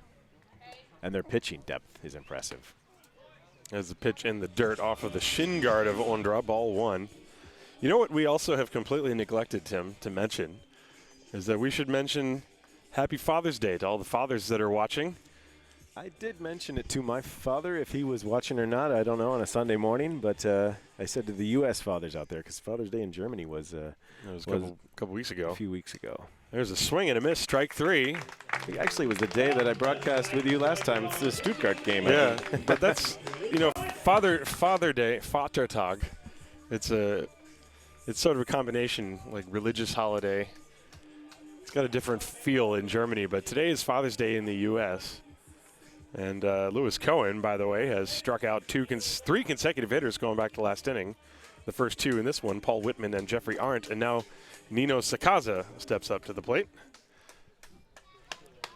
And their pitching depth is impressive. As the pitch in the dirt off of the shin guard of Aundre, ball 1. You know what we also have completely neglected, Tim, to mention is that we should mention Happy Father's Day to all the fathers that are watching. I did mention it to my father. If he was watching or not, I don't know, on a Sunday morning. But I said to the U.S. fathers out there, because Father's Day in Germany was a couple weeks ago. A few weeks ago. There's a swing and a miss, strike 3. It actually was the day that I broadcast with you last time. It's the Stuttgart game. Yeah, but that's, Father Day, Vatertag. It's sort of a combination, like religious holiday. It's got a different feel in Germany, but today is Father's Day in the U.S. And Lewis Cohen, by the way, has struck out 3 consecutive hitters going back to last inning. The first 2 in this one, Paul Whitman and Jeffrey Arendt, and now Nino Sakaza steps up to the plate.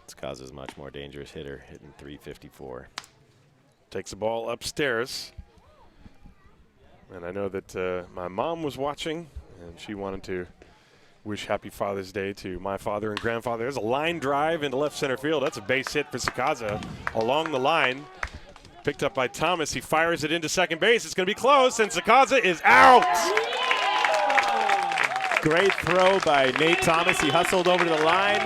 Sakaza's a much more dangerous hitter, hitting .354. Takes the ball upstairs. And I know that my mom was watching, and she wanted to wish Happy Father's Day to my father and grandfather. There's a line drive into left center field. That's a base hit for Sakaza along the line. Picked up by Tomas. He fires it into second base. It's going to be close, and Sakaza is out. Great throw by Nate Tomas. He hustled over to the line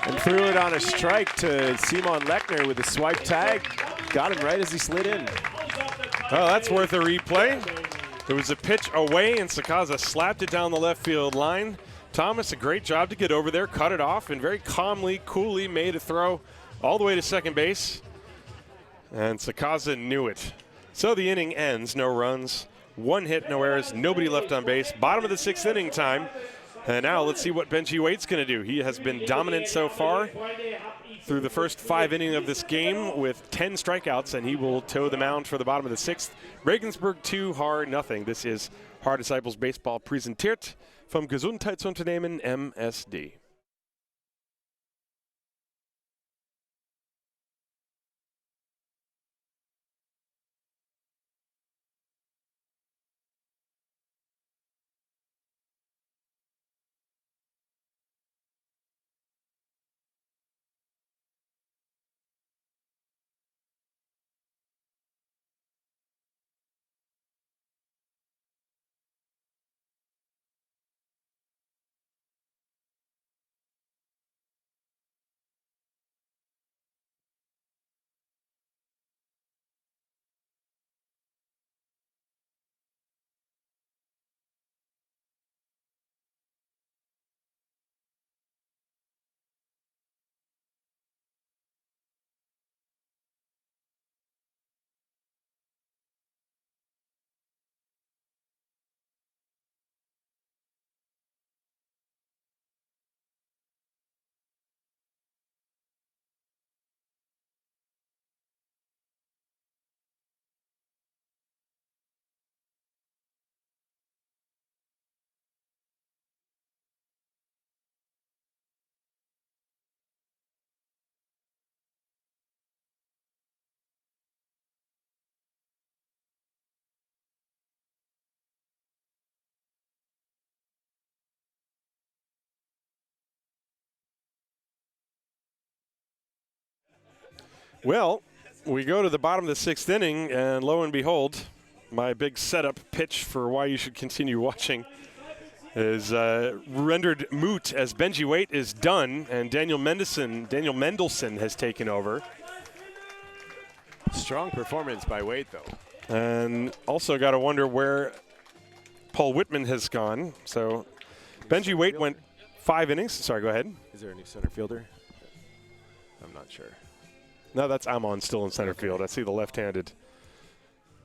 and threw it on a strike to Simon Lechner with a swipe tag. Got him right as he slid in. Oh, that's worth a replay. It was a pitch away, and Sakaza slapped it down the left field line. Tomas, a great job to get over there, cut it off, and very calmly, coolly made a throw all the way to second base. And Sakaza knew it. So the inning ends, no runs, 1 hit, no errors, nobody left on base. Bottom of the 6th inning time. And now let's see what Benjy Waite's going to do. He has been dominant so far through the first 5 innings of this game with 10 strikeouts, and he will toe the mound for the bottom of the 6th. Regensburg 2, Haar nothing. This is Haar Disciples Baseball präsentiert vom Gesundheitsunternehmen MSD. Well, we go to the bottom of the 6th inning, and lo and behold, my big setup pitch for why you should continue watching is rendered moot as Benjy Waite is done, and Daniel Mendelsohn has taken over. Strong performance by Waite, though. And also got to wonder where Paul Whitman has gone. So Benjy Waite went 5 innings. Sorry, go ahead. Is there a new center fielder? I'm not sure. No, that's Amon still in center field. I see the left-handed.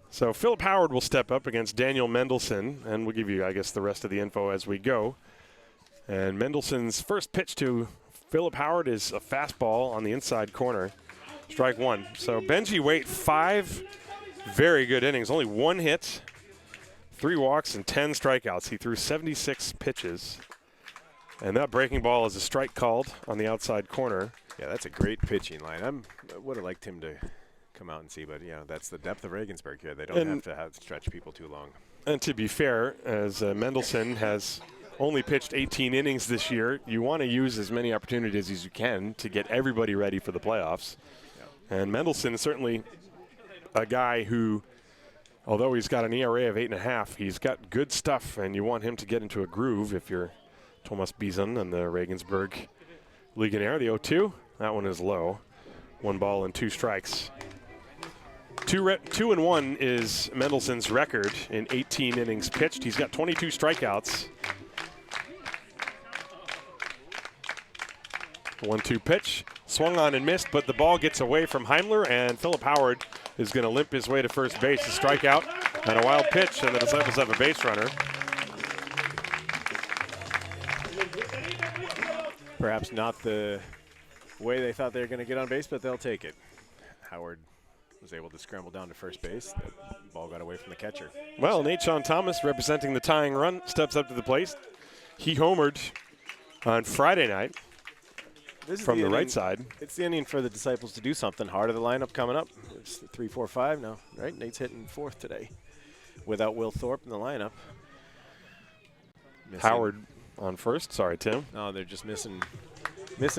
So Philip Howard will step up against Daniel Mendelsohn, and we'll give you, I guess, the rest of the info as we go. And Mendelsohn's first pitch to Philip Howard is a fastball on the inside corner. Strike 1. So Benjy Waite, 5 very good innings. Only 1 hit, 3 walks, and 10 strikeouts. He threw 76 pitches. And that breaking ball is a strike called on the outside corner. Yeah, that's a great pitching line. I would have liked him to come out and see, but that's the depth of Regensburg here. They don't have to stretch people too long. And to be fair, as Mendelsohn has only pitched 18 innings this year, you want to use as many opportunities as you can to get everybody ready for the playoffs. Yeah. And Mendelsohn is certainly a guy who, although he's got an ERA of 8.5, he's got good stuff, and you want him to get into a groove if you're Tomas Baseman and the Regensburg Legionäre. The 0-2, that one is low. 1 ball and 2 strikes. 2-1 is Mendelsohn's record in 18 innings pitched. He's got 22 strikeouts. 1-2 pitch, swung on and missed, but the ball gets away from Heimler, and Philip Howard is going to limp his way to first base. A strikeout and a wild pitch, and the Disciples have a base runner. Perhaps not the way they thought they were going to get on base, but they'll take it. Howard was able to scramble down to first base. The ball got away from the catcher. Well, Nathan Thomas, representing the tying run, steps up to the plate. He homered on Friday night from the right side. It's the inning for the Disciples to do something. Heart of the lineup coming up. It's 3, 4, 5 now, right? Nate's hitting 4th today without Will Thorpe in the lineup. Howard on first. Sorry, Tim. No, they're just missing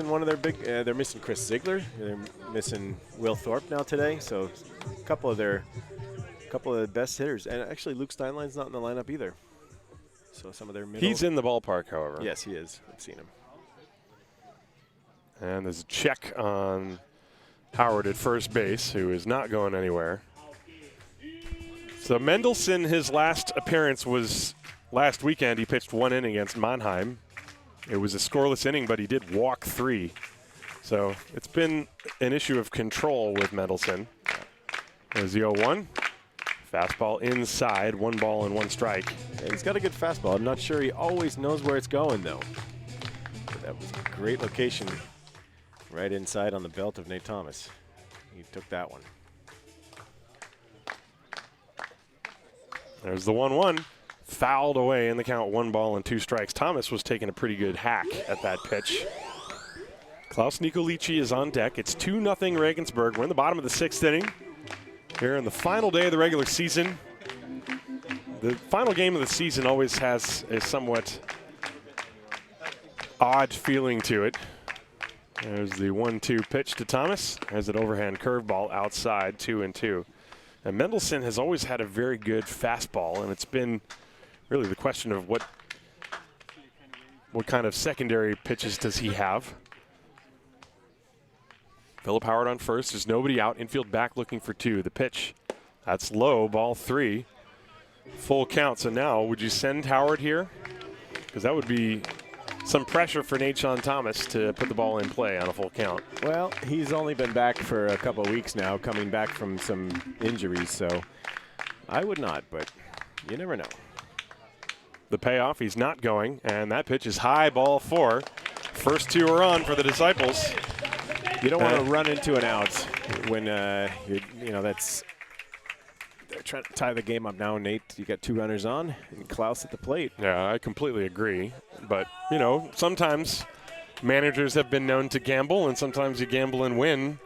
one of their big. They're missing Chris Ziegler. They're missing Will Thorpe now today. So a couple of the best hitters, and actually Luke Steinlein's not in the lineup either. So some of their middle. He's in the ballpark, however. Yes, he is. I've seen him. And there's a check on Howard at first base, who is not going anywhere. So Mendelsohn, his last appearance was last weekend. He pitched 1 inning against Mannheim. It was a scoreless inning, but he did walk 3. So it's been an issue of control with Mendelsohn. There's the 0-1. Fastball inside, 1 ball and 1 strike. Yeah, he's got a good fastball. I'm not sure he always knows where it's going, though. But that was a great location right inside on the belt of Nate Thomas. He took that one. There's the 1-1. Fouled away in the count, 1 ball and 2 strikes. Thomas was taking a pretty good hack at that pitch. Klaus Nikolici is on deck. It's 2-0 Regensburg. We're in the bottom of the 6th inning. Here in the final day of the regular season. The final game of the season always has a somewhat odd feeling to it. There's the 1-2 pitch to Thomas. Has an overhand curveball outside, 2-2. And Mendelsohn has always had a very good fastball, and it's been really the question of what kind of secondary pitches does he have. Philip Howard on first. There's nobody out. Infield back looking for 2. The pitch, that's low, ball 3. Full count. So now, would you send Howard here? Because that would be some pressure for Nathan Thomas to put the ball in play on a full count. Well, he's only been back for a couple of weeks now, coming back from some injuries, so I would not, but you never know. The payoff, he's not going, and that pitch is high, ball 4. First 2 are on for the Disciples. You don't want to run into an out when that's they're trying to tie the game up now. Nate, you got 2 runners on, and Klaus at the plate. Yeah, I completely agree. But sometimes managers have been known to gamble, and sometimes you gamble and win.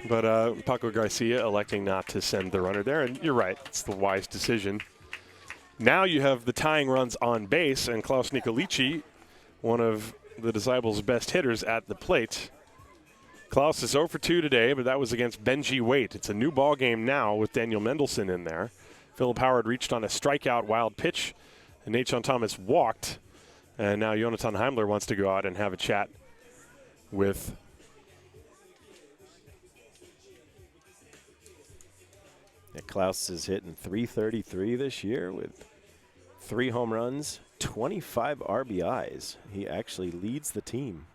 But Paco Garcia electing not to send the runner there, and you're right, it's the wise decision. Now you have the tying runs on base, and Klaus Nikolici, one of the Disciples' best hitters, at the plate. Klaus is 0 for 2 today, but that was against Benjy Waite. It's a new ball game now with Daniel Mendelsohn in there. Philip Howard reached on a strikeout wild pitch, and Nathan Thomas walked. And now Jonathan Heimler wants to go out and have a chat with Klaus is hitting .333 this year with 3 home runs, 25 RBIs. He actually leads the team.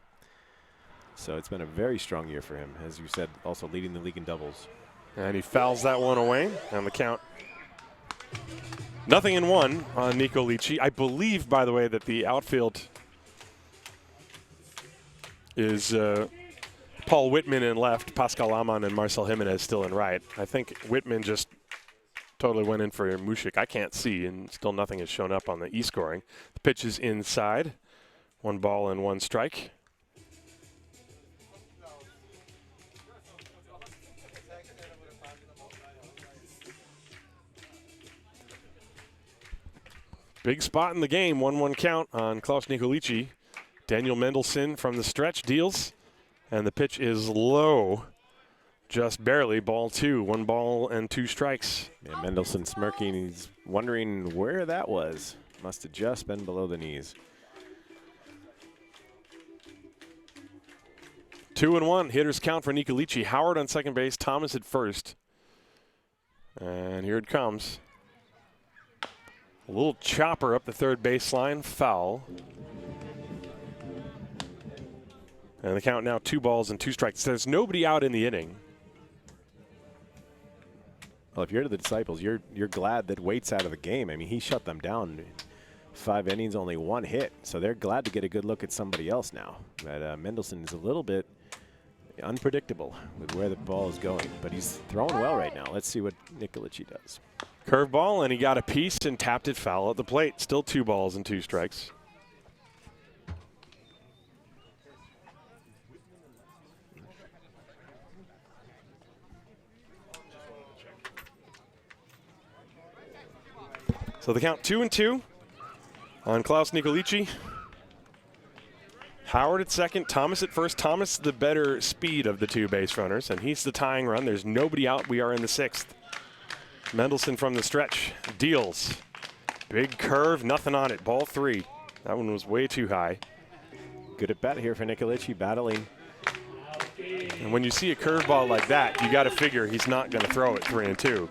So it's been a very strong year for him, as you said, also leading the league in doubles. And he fouls that one away on the count. 0-1 on Nikolici. I believe, by the way, that the outfield is Paul Whitman in left, Pascal Aman and Marcel Jimenez still in right. I think Whitman just totally went in for Mushik. I can't see, and still nothing has shown up on the e-scoring. The pitch is inside. 1 ball and 1 strike. Big spot in the game, 1-1 count on Klaus Nikolici. Daniel Mendelsohn from the stretch deals, and the pitch is low, just barely, ball 2, 1 ball and 2 strikes. Yeah, Mendelsohn smirking, he's wondering where that was. Must have just been below the knees. 2-1. Hitters count for Nikolici. Howard on second base. Tomas at first. And here it comes. A little chopper up the third baseline. Foul. And the count now 2 balls and 2 strikes. There's nobody out in the inning. Well, if you're to the Disciples, you're glad that Waite's out of the game. I mean, he shut them down. 5 innings, only 1 hit. So they're glad to get a good look at somebody else now. But Mendelsohn is a little bit unpredictable with where the ball is going. But he's throwing well right now. Let's see what Nikolici does. Curveball, and he got a piece and tapped it foul at the plate. Still 2 balls and 2 strikes. So the count 2-2 on Klaus Nikolici. Howard at second, Tomas at first. Tomas the better speed of the 2 base runners, and he's the tying run. There's nobody out. We are in the 6th. Mendelsohn from the stretch deals. Big curve, nothing on it. Ball 3. That one was way too high. Good at bat here for Nikolici, battling. And when you see a curveball like that, you got to figure he's not going to throw it 3-2.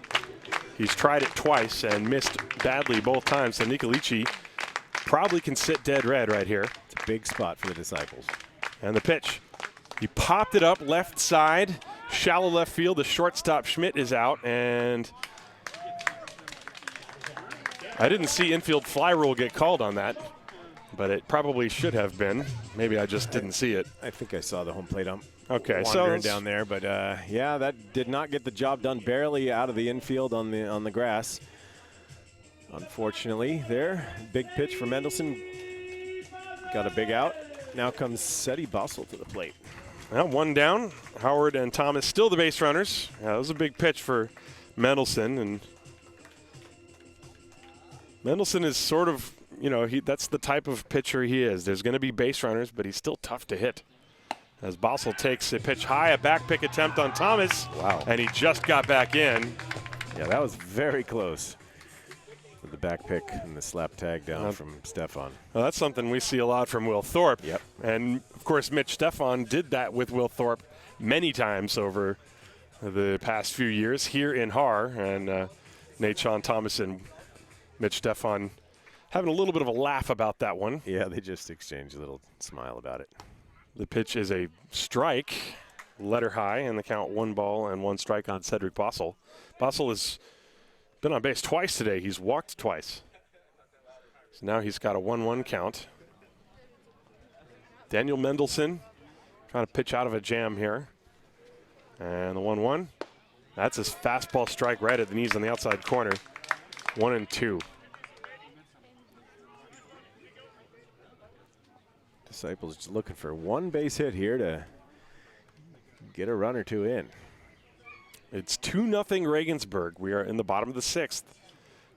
He's tried it twice and missed badly both times. So Nikolici probably can sit dead red right here. It's a big spot for the Disciples. And the pitch. He popped it up left side, shallow left field. The shortstop Schmidt is out, and I didn't see infield fly rule get called on that, but it probably should have been. Maybe I just didn't see it. I think I saw the home plate ump. Okay, wandering down there, but yeah, that did not get the job done. Barely out of the infield on the grass. Unfortunately, there, big pitch for Mendelsohn. Got a big out. Now comes Cedric Bassel to the plate. Well, 1 down. Howard and Tomas still the base runners. Yeah, that was a big pitch for Mendelsohn, and Mendelsohn is sort of, you know, that's the type of pitcher he is. There's going to be base runners, but he's still tough to hit. As Bassel takes a pitch high, a back pick attempt on Tomas. Wow. And he just got back in. Yeah, that was very close. With the back pick and the slap tag down from Stefan. Well, that's something we see a lot from Will Thorpe. Yep. And, of course, Mitch Stefan did that with Will Thorpe many times over the past few years here in Haar. And Nate Sean Thomas and Mitch Stefan having a little bit of a laugh about that one. Yeah, they just exchanged a little smile about it. The pitch is a strike, letter high, and the count 1 ball and 1 strike on Cedric Bassel. Bassel has been on base twice today. He's walked twice. So now he's got a 1-1 count. Daniel Mendelsohn trying to pitch out of a jam here. And the 1-1. That's his fastball strike right at the knees on the outside corner. 1-2. Disciples just looking for 1 base hit here to get a run or 2 in. It's 2-0 Regensburg. We are in the bottom of the 6th.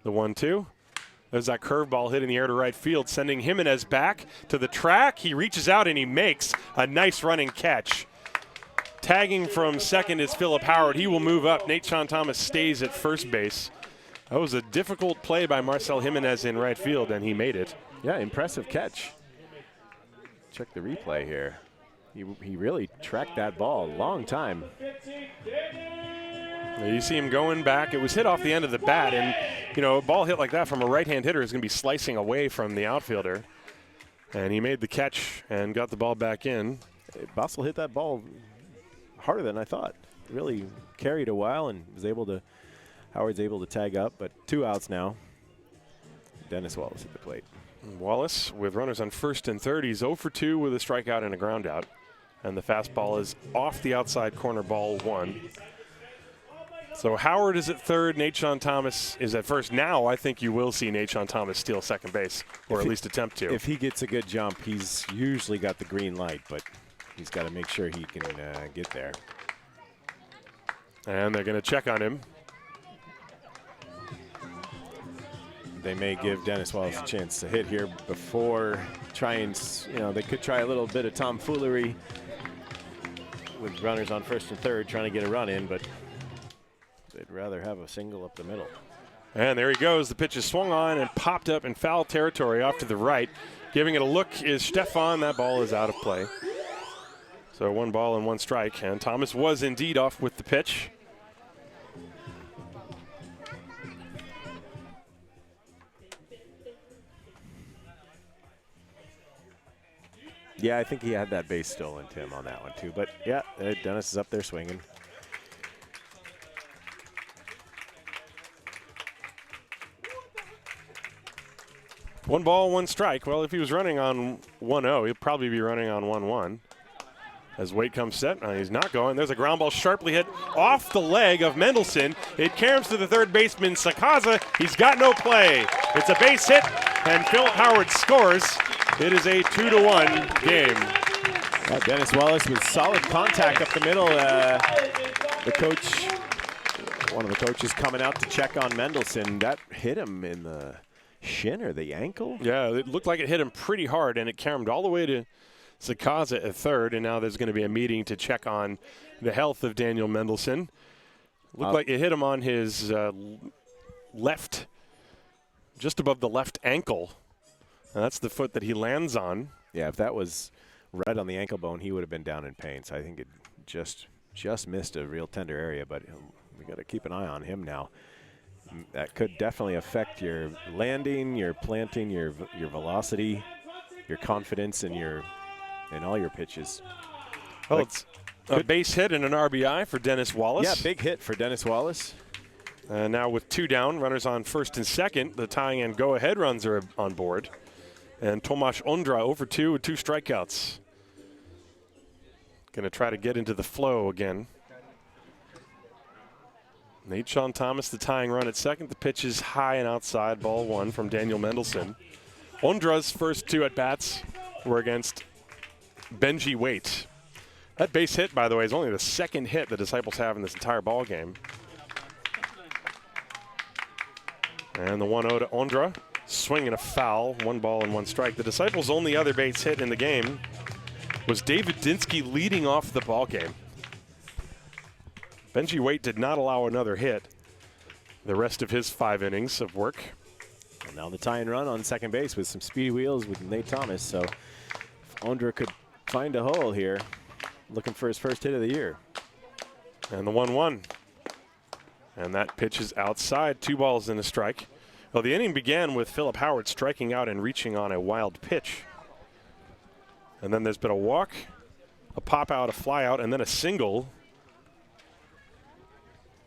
The 1-2. There's that curveball hit in the air to right field, sending Jimenez back to the track. He reaches out and he makes a nice running catch. Tagging from second is Philip Howard. He will move up. Nate Sean Thomas stays at first base. That was a difficult play by Marcel Jimenez in right field, and he made it. Yeah, impressive catch. Check the replay here. He really tracked that ball a long time. You see him going back. It was hit off the end of the bat, and you know, a ball hit like that from a right-hand hitter is going to be slicing away from the outfielder. And he made the catch and got the ball back in. Bassel hit that ball harder than I thought. Really carried a while and was able to. Howard's able to tag up, but 2 outs now. Dennis Wallace at the plate. Wallace with runners on first and third. He's 0 for 2 with a strikeout and a ground out. And the fastball is off the outside corner, ball 1. So Howard is at third. Nate Sean Thomas is at first. Now I think you will see Nate Sean Thomas steal second base, or at least attempt to. If he gets a good jump, he's usually got the green light, but he's got to make sure he can get there. And they're going to check on him. They may give Dennis Wallace a chance to hit here before trying, they could try a little bit of tomfoolery with runners on first and third trying to get a run in, but they'd rather have a single up the middle. And there he goes. The pitch is swung on and popped up in foul territory off to the right. Giving it a look is Stefan. That ball is out of play. So 1 ball and 1 strike, and Tomas was indeed off with the pitch. Yeah, I think he had that base stolen to him on that one too. But yeah, Dennis is up there swinging. One ball, 1 strike. Well, if he was running on 1-0, he'd probably be running on 1-1. As weight comes set, he's not going. There's a ground ball sharply hit off the leg of Mendelsohn. It caroms to the third baseman, Sakaza. He's got no play. It's a base hit, and Philip Howard scores. It is a 2-1 game. Yeah, Dennis Wallace with solid contact up the middle. The coach, one of the coaches coming out to check on Mendelsohn. That hit him in the shin or the ankle? Yeah, it looked like it hit him pretty hard, and it caromed all the way to Sakaza at third, and now there's going to be a meeting to check on the health of Daniel Mendelsohn. Looked like it hit him on his left, just above the left ankle. And that's the foot that he lands on. Yeah, if that was right on the ankle bone, he would have been down in pain. So I think it just missed a real tender area, but we got to keep an eye on him now. That could definitely affect your landing, your planting, your velocity, your confidence, and all your pitches. Well, it's a base hit and an RBI for Dennis Wallace. Yeah, big hit for Dennis Wallace. Now with 2 down, runners on first and second, the tying and go-ahead runs are on board. And Tomas Aundre over 2 with 2 strikeouts. Going to try to get into the flow again. Sean Thomas, the tying run at second. The pitch is high and outside, ball 1 from Daniel Mendelsohn. Ondre's first 2 at-bats were against Benjy Waite. That base hit, by the way, is only the second hit the Disciples have in this entire ball game. And the 1-0 to Aundre. Swing and a foul, 1 ball and 1 strike. The Disciples' only other base hit in the game was David Dinsky leading off the ball game. Benjy Waite did not allow another hit the rest of his 5 innings of work. And now the tie and run on second base with some speedy wheels with Nate Thomas. So if Aundre could find a hole here, looking for his first hit of the year. And the 1-1. And that pitch is outside, 2 balls and a strike. Well, the inning began with Philip Howard striking out and reaching on a wild pitch. And then there's been a walk, a pop out, a fly out, and then a single.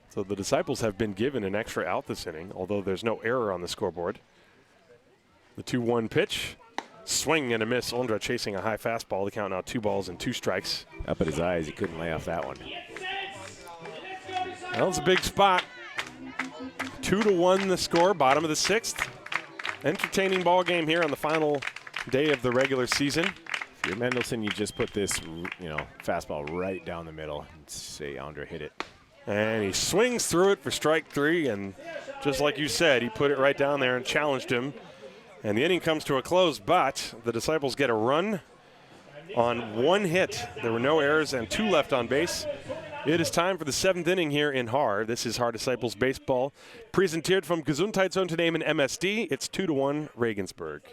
So the Disciples have been given an extra out this inning, although there's no error on the scoreboard. The 2-1 pitch, swing and a miss. Aundre chasing a high fastball. The count now 2 balls and 2 strikes. Up at his eyes, he couldn't lay off that one. That was a big spot. 2-1 the score, bottom of the 6th. Entertaining ball game here on the final day of the regular season. If you're Mendelsohn, you just put this, fastball right down the middle and say Aundre hit it. And he swings through it for strike 3, and just like you said, he put it right down there and challenged him. And the inning comes to a close, but the Disciples get a run on 1 hit. There were no errors and 2 left on base. It is time for the 7th inning here in Haar. This is Haar Disciples baseball, presented from Gesundheitsunternehmen MSD. It's 2-1 Regensburg.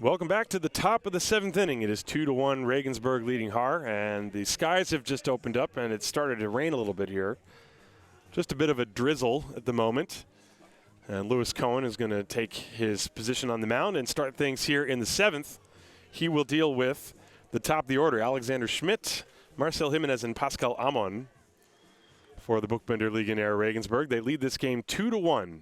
Welcome back to the top of the 7th inning. It is 2-1 Regensburg leading Haar, and the skies have just opened up and it started to rain a little bit here. Just a bit of a drizzle at the moment. And Lewis Cohen is going to take his position on the mound and start things here in the 7th. He will deal with the top of the order, Alexander Schmidt, Marcel Jimenez, and Pascal Amon for the Buchbinder Legionäre Regensburg. They lead this game 2-1.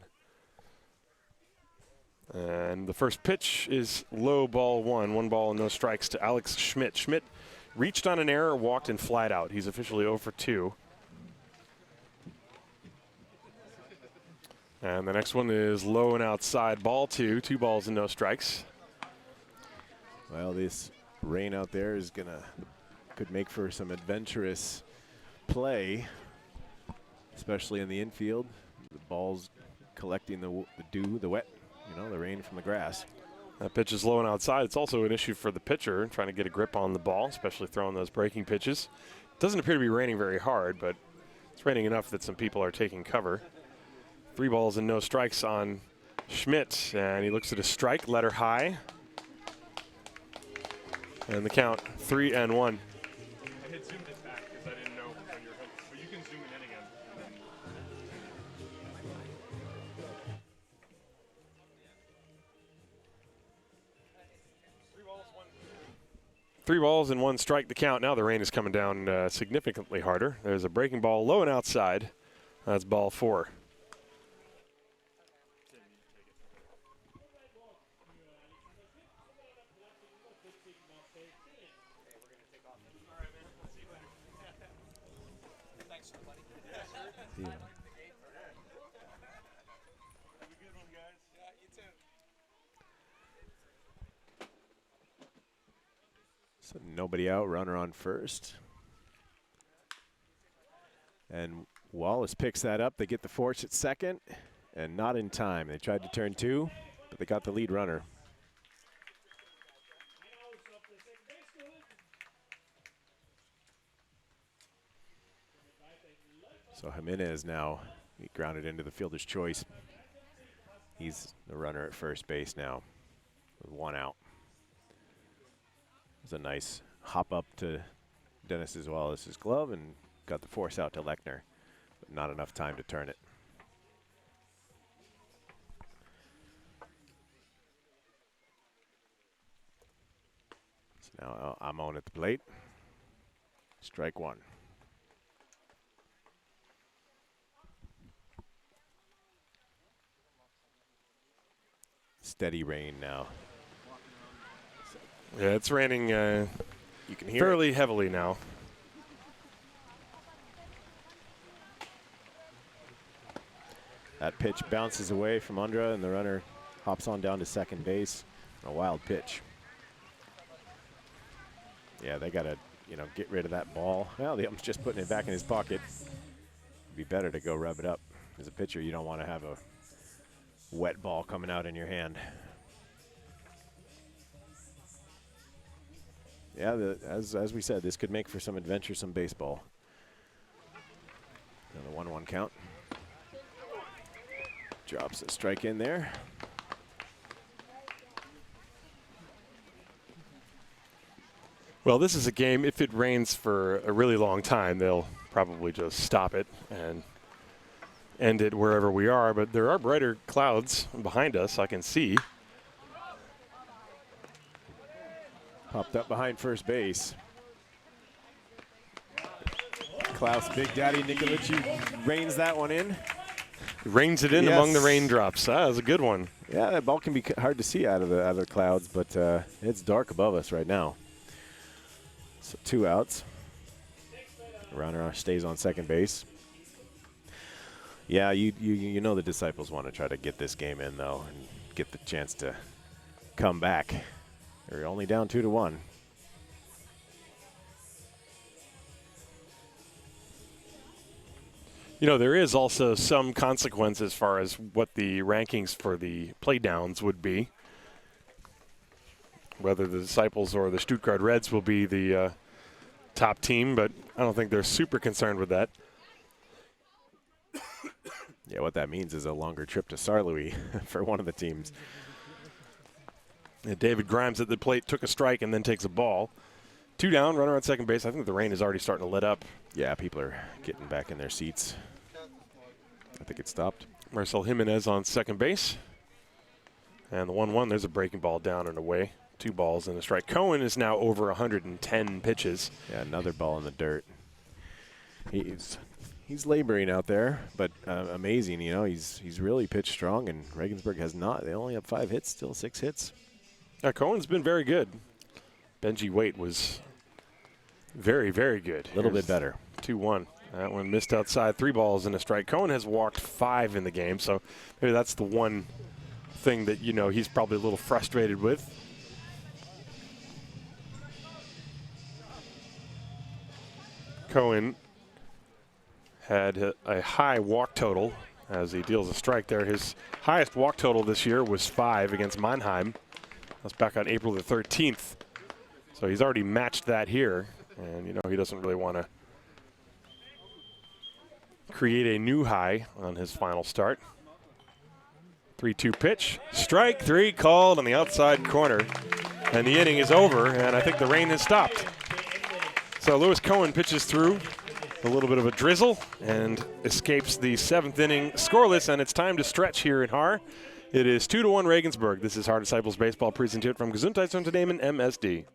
And the first pitch is low, ball one. 1 ball and no strikes to Alex Schmidt. Schmidt reached on an error, walked, and flied out. He's officially 0 for 2. And the next one is low and outside, ball 2. 2 balls and no strikes. Well, this rain out there is could make for some adventurous play, especially in the infield. The ball's collecting the dew, the wet, the rain from the grass. That pitch is low and outside. It's also an issue for the pitcher trying to get a grip on the ball, especially throwing those breaking pitches. It doesn't appear to be raining very hard, but it's raining enough that some people are taking cover. 3 balls and no strikes on Schmidt, and he looks at a strike, letter high. And the count, 3-1. I had zoomed it back because I didn't know when you're home, but you can zoom it in again. 3 balls and 1 strike to count. Now the rain is coming down significantly harder. There's a breaking ball low and outside. That's ball 4. So nobody out, runner on first. And Wallace picks that up. They get the force at second, and not in time. They tried to turn 2, but they got the lead runner. So Jimenez now, he grounded into the fielder's choice. He's the runner at first base now with 1 out. It was a nice hop up to Wallace's glove and got the force out to Lechner, but not enough time to turn it. So now I'm on at the plate. Strike 1. Steady rain now. Yeah, it's raining You can hear fairly heavily now. That pitch bounces away from Aundre, and the runner hops on down to second base. A wild pitch. Yeah, they got to, get rid of that ball. Well, the ump's just putting it back in his pocket. It'd be better to go rub it up. As a pitcher, you don't want to have a wet ball coming out in your hand. Yeah, as we said, this could make for some adventuresome baseball. Another 1-1 count. Drops a strike in there. Well, this is a game, if it rains for a really long time, they'll probably just stop it and end it wherever we are. But there are brighter clouds behind us, I can see. Popped up behind first base. Klaus, Big Daddy Nikolici reins that one in. Rains it in among the raindrops. That was a good one. Yeah, that ball can be hard to see out of the clouds, but it's dark above us right now. So 2 outs. Runner stays on second base. Yeah, you know the Disciples want to try to get this game in, though, and get the chance to come back. They're only down 2-1. There is also some consequence as far as what the rankings for the playdowns would be. Whether the Disciples or the Stuttgart Reds will be the top team, but I don't think they're super concerned with that. Yeah, what that means is a longer trip to Saarlouis for one of the teams. David Grimes at the plate took a strike and then takes a ball. 2 down, runner on second base. I think the rain is already starting to let up. Yeah, people are getting back in their seats. I think it stopped. Marcel Jimenez on second base. And the 1-1, there's a breaking ball down and away. 2 balls and a strike. Cohen is now over 110 pitches. Yeah, another ball in the dirt. He's laboring out there, but amazing. You know, he's really pitched strong, and Regensburg has not. They only have 5 hits, still 6 hits. Cohen's been very good. Benjy Waite was very, very good. A little bit better. 2-1. That one missed outside. 3 balls and a strike. Cohen has walked 5 in the game, so maybe that's the one thing that, you know, he's probably a little frustrated with. Cohen had a high walk total as he deals a strike there. His highest walk total this year was 5 against Mannheim. That's back on April the 13th. So he's already matched that here. And, you know, he doesn't really want to create a new high on his final start. 3-2 pitch. Strike 3 called on the outside corner. And the inning is over, and I think the rain has stopped. So Lewis Cohen pitches through a little bit of a drizzle and escapes the 7th inning scoreless, and it's time to stretch here in Haar. It is 2-1 Regensburg. This is Haar Disciples Baseball presented from Gesundheitsunternehmen MSD.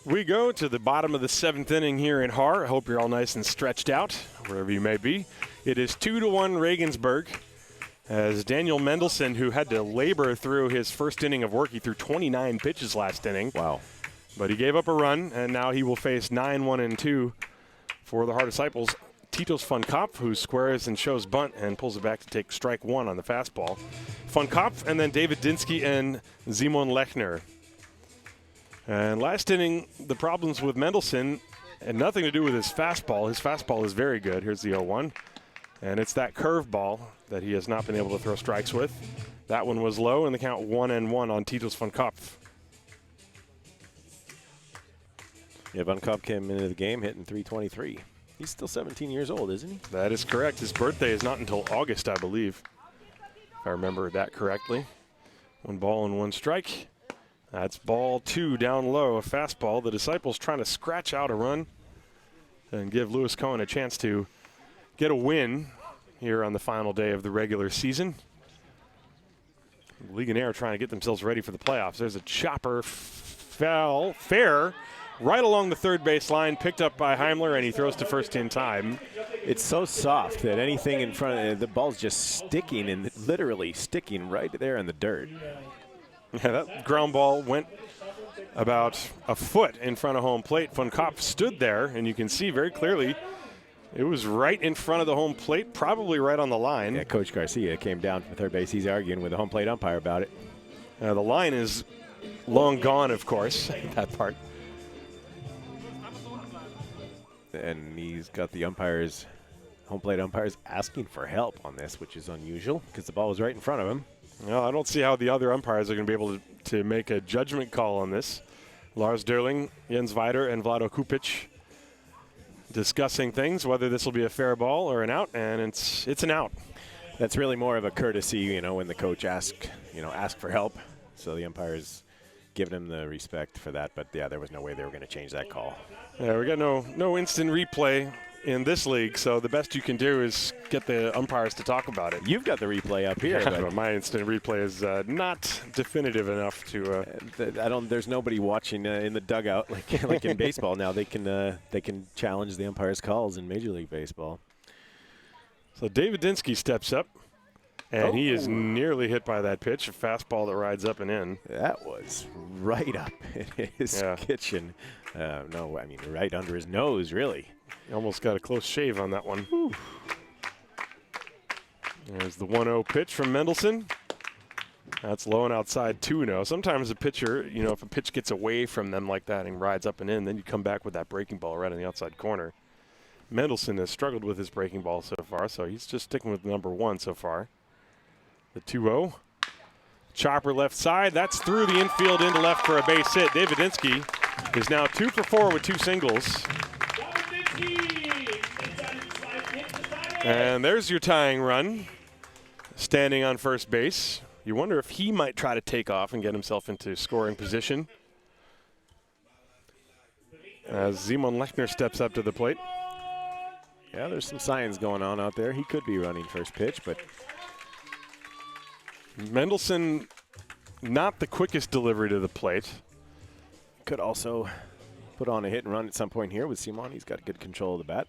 We go to the bottom of the 7th inning here in Haar. I hope you're all nice and stretched out, wherever you may be. It is 2-1 Regensburg, as Daniel Mendelsohn, who had to labor through his first inning of work, he threw 29 pitches last inning. Wow. But he gave up a run, and now he will face 9-1-2 for the Haar Disciples. Titus von Kopf, who squares and shows bunt and pulls it back to take strike 1 on the fastball. Von Kopf, and then David Dinsky and Simon Lechner. And last inning, the problems with Mendelsohn had nothing to do with his fastball. His fastball is very good. Here's the 0-1. And it's that curveball that he has not been able to throw strikes with. That one was low, and the count 1-1 on Titus von Kopf. Yeah, von Kopf came into the game hitting .323. He's still 17 years old, isn't he? That is correct. His birthday is not until August, I believe, if I remember that correctly. 1 ball and 1 strike. That's ball 2 down low, a fastball. The Disciples trying to scratch out a run and give Lewis Cohen a chance to get a win here on the final day of the regular season. The Legionnaire trying to get themselves ready for the playoffs. There's a chopper, fair, right along the third base line, picked up by Heimler, and he throws to first in time. It's so soft that anything in front of it, the ball's just sticking, and literally sticking right there in the dirt. Yeah, that ground ball went about a foot in front of home plate. Von Kopf stood there, and you can see very clearly it was right in front of the home plate, probably right on the line. Yeah, Coach Garcia came down from third base. He's arguing with the home plate umpire about it. The line is long gone, of course, that part. And he's got the umpires home plate umpire's asking for help on this, which is unusual because the ball was right in front of him. Well, I don't see how the other umpires are going to be able to make a judgment call on this. Lars Derling, Jens Weider, and Vlado Kupic discussing things, whether this will be a fair ball or an out, and it's an out. That's really more of a courtesy, when the coach ask for help. So the umpires giving him the respect for that. But yeah, there was no way they were going to change that call. Yeah, we got no instant replay in this league, so the best you can do is get the umpires to talk about it. You've got the replay up here. Yeah, but my instant replay is not definitive enough to. There's nobody watching in the dugout like in baseball now. They can challenge the umpires' calls in Major League Baseball. So David Dinsky steps up, and he is nearly hit by that pitch, a fastball that rides up and in. That was right up in his kitchen. Right under his nose, really. He almost got a close shave on that one. Whew. There's the 1-0 pitch from Mendelsohn. That's low and outside 2-0. Sometimes a pitcher, if a pitch gets away from them like that and rides up and in, then you come back with that breaking ball right on the outside corner. Mendelsohn has struggled with his breaking ball so far, so he's just sticking with number 1 so far. The 2-0. Chopper left side. That's through the infield into left for a base hit. David Dinsky is now 2 for 4 with 2 singles. And there's your tying run, standing on first base. You wonder if he might try to take off and get himself into scoring position. As Simon Lechner steps up to the plate. Yeah, there's some signs going on out there. He could be running first pitch, but Mendelsohn, not the quickest delivery to the plate. Could also put on a hit and run at some point here with Simon. He's got good control of the bat.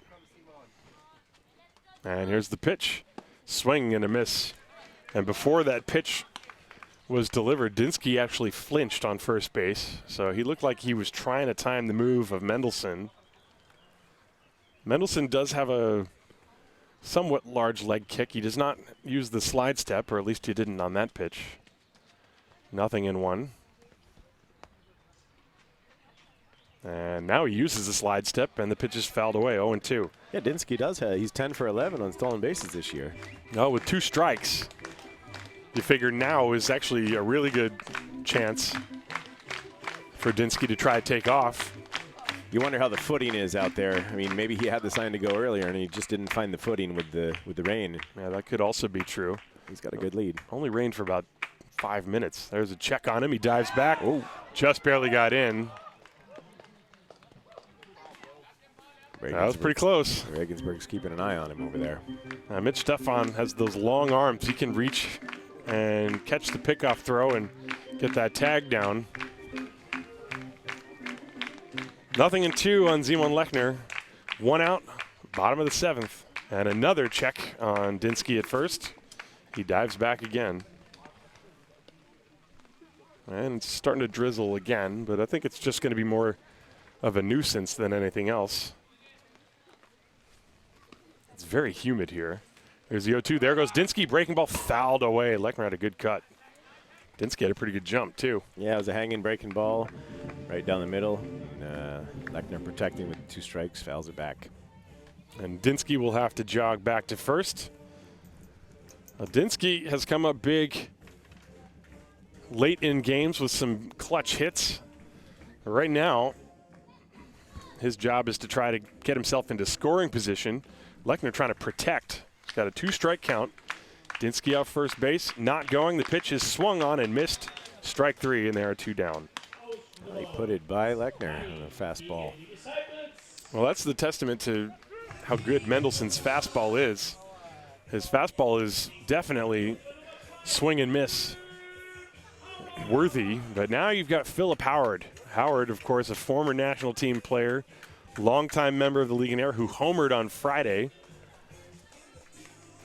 And here's the pitch. Swing and a miss. And before that pitch was delivered, Dinsky actually flinched on first base. So he looked like he was trying to time the move of Mendelsohn. Mendelsohn does have a somewhat large leg kick. He does not use the slide step, or at least he didn't on that pitch. 0-1. And now he uses the slide step, and the pitch is fouled away, 0-2. Yeah, Dinsky does have. He's 10 for 11 on stolen bases this year. No, with 2 strikes. You figure now is actually a really good chance for Dinsky to try to take off. You wonder how the footing is out there. I mean, maybe he had the sign to go earlier, and he just didn't find the footing with the rain. Yeah, that could also be true. He's got a good lead. Only rained for about 5 minutes. There's a check on him. He dives back. Oh, just barely got in. That was pretty close. Regensburg's keeping an eye on him over there. Mitch Stefan has those long arms. He can reach and catch the pickoff throw and get that tag down. 0-2 on Simon Lechner. 1 out, bottom of the 7th. And another check on Dinsky at first. He dives back again. And it's starting to drizzle again, but I think it's just going to be more of a nuisance than anything else. It's very humid here. There's the 0-2. There goes Dinsky. Breaking ball fouled away. Lechner had a good cut. Dinsky had a pretty good jump, too. Yeah, it was a hanging breaking ball right down the middle. Lechner protecting with 2 strikes, fouls it back. And Dinsky will have to jog back to first. Dinsky has come up big late in games with some clutch hits. Right now, his job is to try to get himself into scoring position. Lechner trying to protect. He's got a 2-strike count. Dinsky out first base, not going. The pitch is swung on and missed. Strike 3, and there are 2 down. They put it by Lechner on a fastball. Well, that's the testament to how good Mendelsohn's fastball is. His fastball is definitely swing and miss worthy, but now you've got Philip Howard. Howard, of course, a former national team player, longtime member of the Legionnaire who homered on Friday.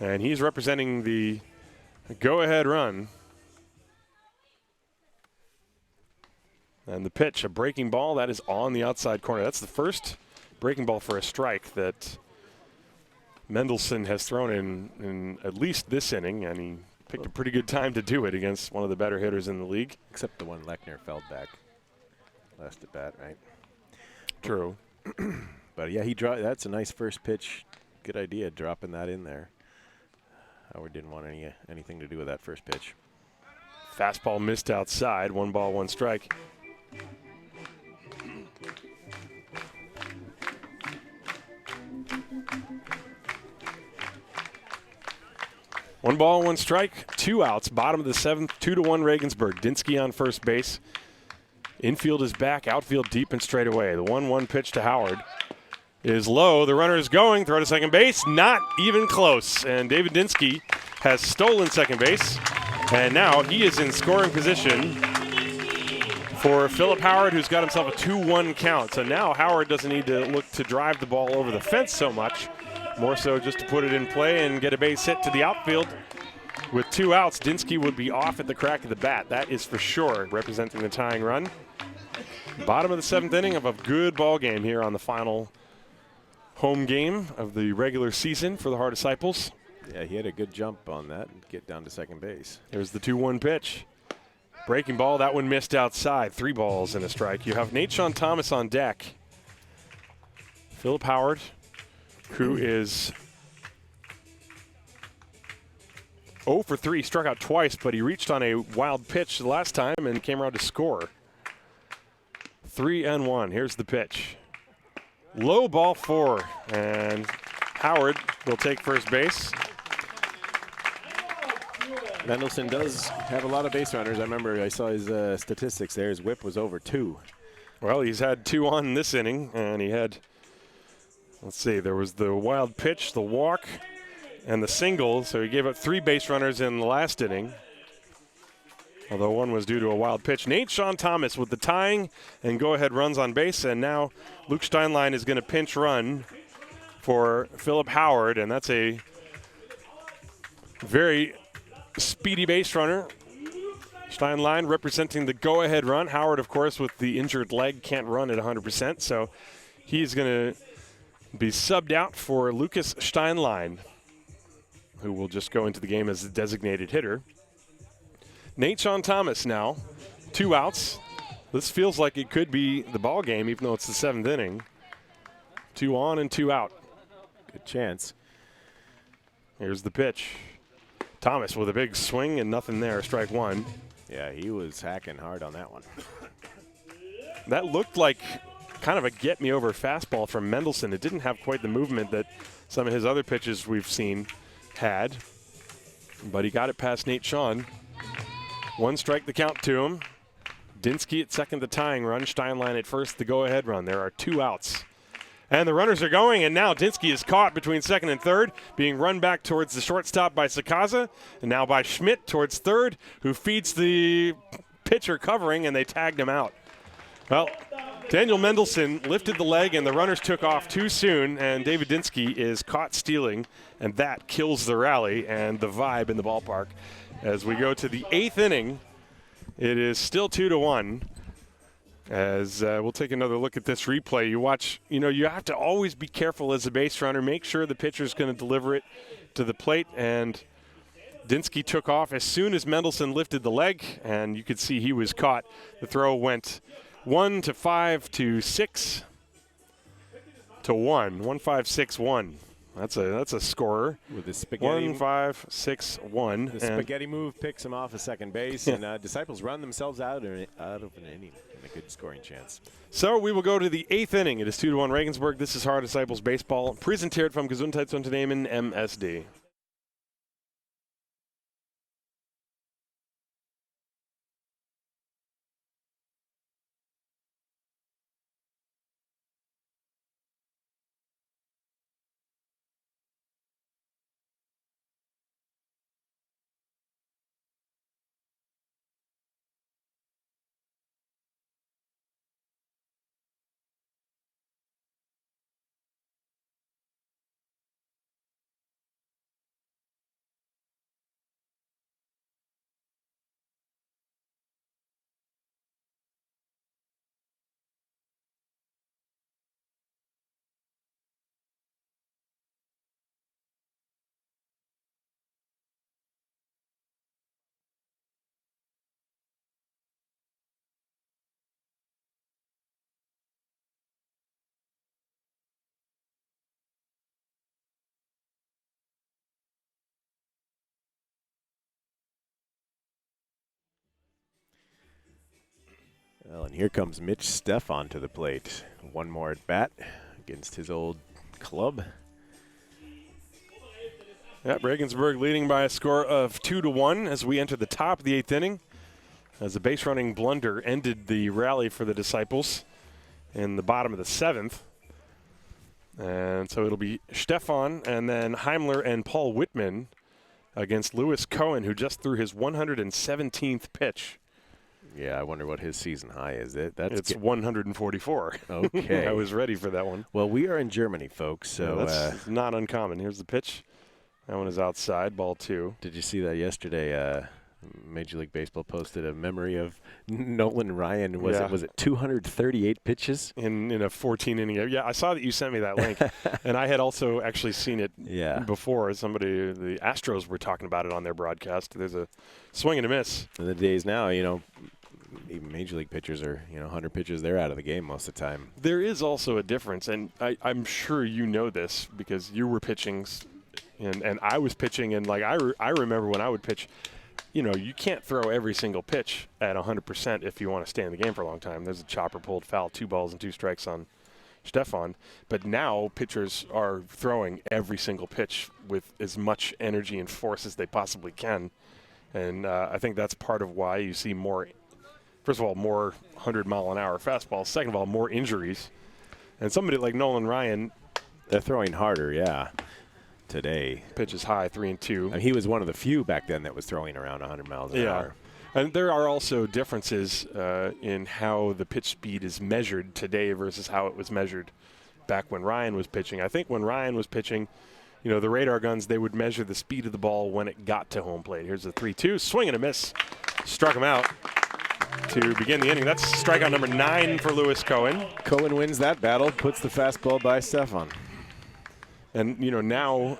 And he's representing the go-ahead run. And the pitch, a breaking ball, that is on the outside corner. That's the first breaking ball for a strike that Mendelsohn has thrown in at least this inning, and he picked a pretty good time to do it against one of the better hitters in the league. Except the one Lechner fouled back last at bat, right? True. But yeah, that's a nice first pitch good idea dropping that in there. Howard didn't want anything to do with that first pitch. Fastball missed outside. 1 ball, 1 strike. One ball, 1 strike, 2 outs. Bottom of the 7th, 2-1 Regensburg. Dinsky on first base. Infield is back, outfield deep and straight away. The 1-1 pitch to Howard is low. The runner is going. Throw to second base. Not even close. And David Dinsky has stolen second base. And now he is in scoring position for Philip Howard, who's got himself a 2-1 count. So now Howard doesn't need to look to drive the ball over the fence so much. More so just to put it in play and get a base hit to the outfield. With 2 outs, Dinsky would be off at the crack of the bat. That is for sure, representing the tying run. Bottom of the 7th inning of a good ball game here on the final home game of the regular season for the Har Disciples. Yeah, he had a good jump on that and get down to second base. There's the 2-1 pitch. Breaking ball, that one missed outside. 3 balls and a strike. You have Nate-Sean Thomas on deck. Philip Howard, who is 0 for 3, struck out twice, but he reached on a wild pitch the last time and came around to score. 3-1. Here's the pitch. Low ball 4, and Howard will take first base. Mendelsohn does have a lot of base runners. I remember I saw his statistics there. His whip was over 2. Well, he's had 2 on in this inning, and he had, let's see, there was the wild pitch, the walk, and the single. So he gave up 3 base runners in the last inning, although 1 was due to a wild pitch. Nate-Sean Thomas with the tying and go-ahead runs on base, and now Luke Steinlein is going to pinch run for Philip Howard, and that's a very speedy base runner. Steinlein representing the go-ahead run. Howard, of course, with the injured leg, can't run at 100%, so he's going to be subbed out for Lucas Steinlein, who will just go into the game as the designated hitter. Nate-Sean Thomas now, 2 outs. This feels like it could be the ball game, even though it's the 7th inning. 2 on and 2 out. Good chance. Here's the pitch. Thomas with a big swing and nothing there, strike 1. Yeah, he was hacking hard on that one. That looked like kind of a get-me-over fastball from Mendelsohn. It didn't have quite the movement that some of his other pitches we've seen had, but he got it past Nate-Sean. 1 strike the count to him. Dinsky at second, the tying run. Steinlein at first, the go-ahead run. There are 2 outs. And the runners are going, and now Dinsky is caught between second and third, being run back towards the shortstop by Sakaza, and now by Schmidt towards third, who feeds the pitcher covering, and they tagged him out. Well, Daniel Mendelsohn lifted the leg, and the runners took off too soon, and David Dinsky is caught stealing, and that kills the rally and the vibe in the ballpark. As we go to the 8th inning, it is still 2-1. As we'll take another look at this replay. You watch, you have to always be careful as a base runner. Make sure the pitcher's going to deliver it to the plate. And Dinsky took off as soon as Mendelsohn lifted the leg, and you could see he was caught. The throw went 1 to 5 to 6 to 1. 1, 5, 6, 1. That's a scorer. With the spaghetti 1, 5, 6, 1. The spaghetti move picks him off at second base, and Disciples run themselves out of an inning and a good scoring chance. So we will go to the 8th inning. It is 2-1 Regensburg. This is Har Disciples Baseball. Präsentiert vom Gesundheitsunternehmen MSD. Well, and here comes Mitch Stefan to the plate. One more at bat against his old club. Yep, Regensburg leading by a score of 2-1 as we enter the top of the 8th inning. As a base running blunder ended the rally for the Disciples in the bottom of the 7th. And so it'll be Stefan and then Heimler and Paul Whitman against Lewis Cohen, who just threw his 117th pitch. Yeah, I wonder what his season high is. It's 144. Okay. I was ready for that one. Well, we are in Germany, folks, so that's not uncommon. Here's the pitch. That one is outside, ball 2. Did you see that yesterday? Major League Baseball posted a memory of Nolan Ryan. Was it 238 pitches in a 14-inning? Yeah, I saw that you sent me that link, and I had also actually seen it before. Somebody, the Astros, were talking about it on their broadcast. There's a swing and a miss. In the days now, even Major League pitchers are, 100 pitches, they're out of the game most of the time. There is also a difference, and I'm sure you know this because you were pitching, and I was pitching, and I remember when I would pitch. You can't throw every single pitch at 100% if you want to stay in the game for a long time. There's a chopper pulled foul, 2 balls and 2 strikes on Stefan. But now pitchers are throwing every single pitch with as much energy and force as they possibly can. And I think that's part of why you see more, first of all, more 100-mile-an-hour fastballs. Second of all, more injuries. And somebody like Nolan Ryan. They're throwing harder, yeah. Today. Pitches high, 3-2. And he was one of the few back then that was throwing around 100 miles an hour. And there are also differences in how the pitch speed is measured today versus how it was measured back when Ryan was pitching. I think when Ryan was pitching, the radar guns, they would measure the speed of the ball when it got to home plate. Here's a 3-2, swing and a miss. Struck him out to begin the inning. That's strikeout number 9 for Lewis Cohen. Cohen wins that battle, puts the fastball by Stefan. And, now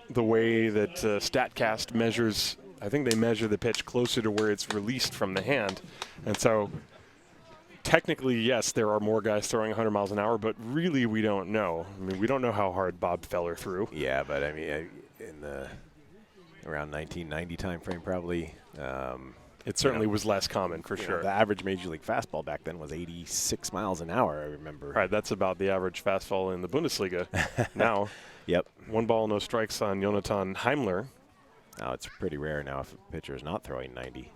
the way that StatCast measures, I think they measure the pitch closer to where it's released from the hand. And so technically, yes, there are more guys throwing 100 miles an hour, but really we don't know. I mean, we don't know how hard Bob Feller threw. Yeah, but I mean, in the around 1990 time frame probably. It certainly was less common, for sure. The average Major League fastball back then was 86 miles an hour, I remember. Right, that's about the average fastball in the Bundesliga now. Yep. 1 ball, no strikes on Jonathan Heimler. Now it's pretty rare now if a pitcher is not throwing 90.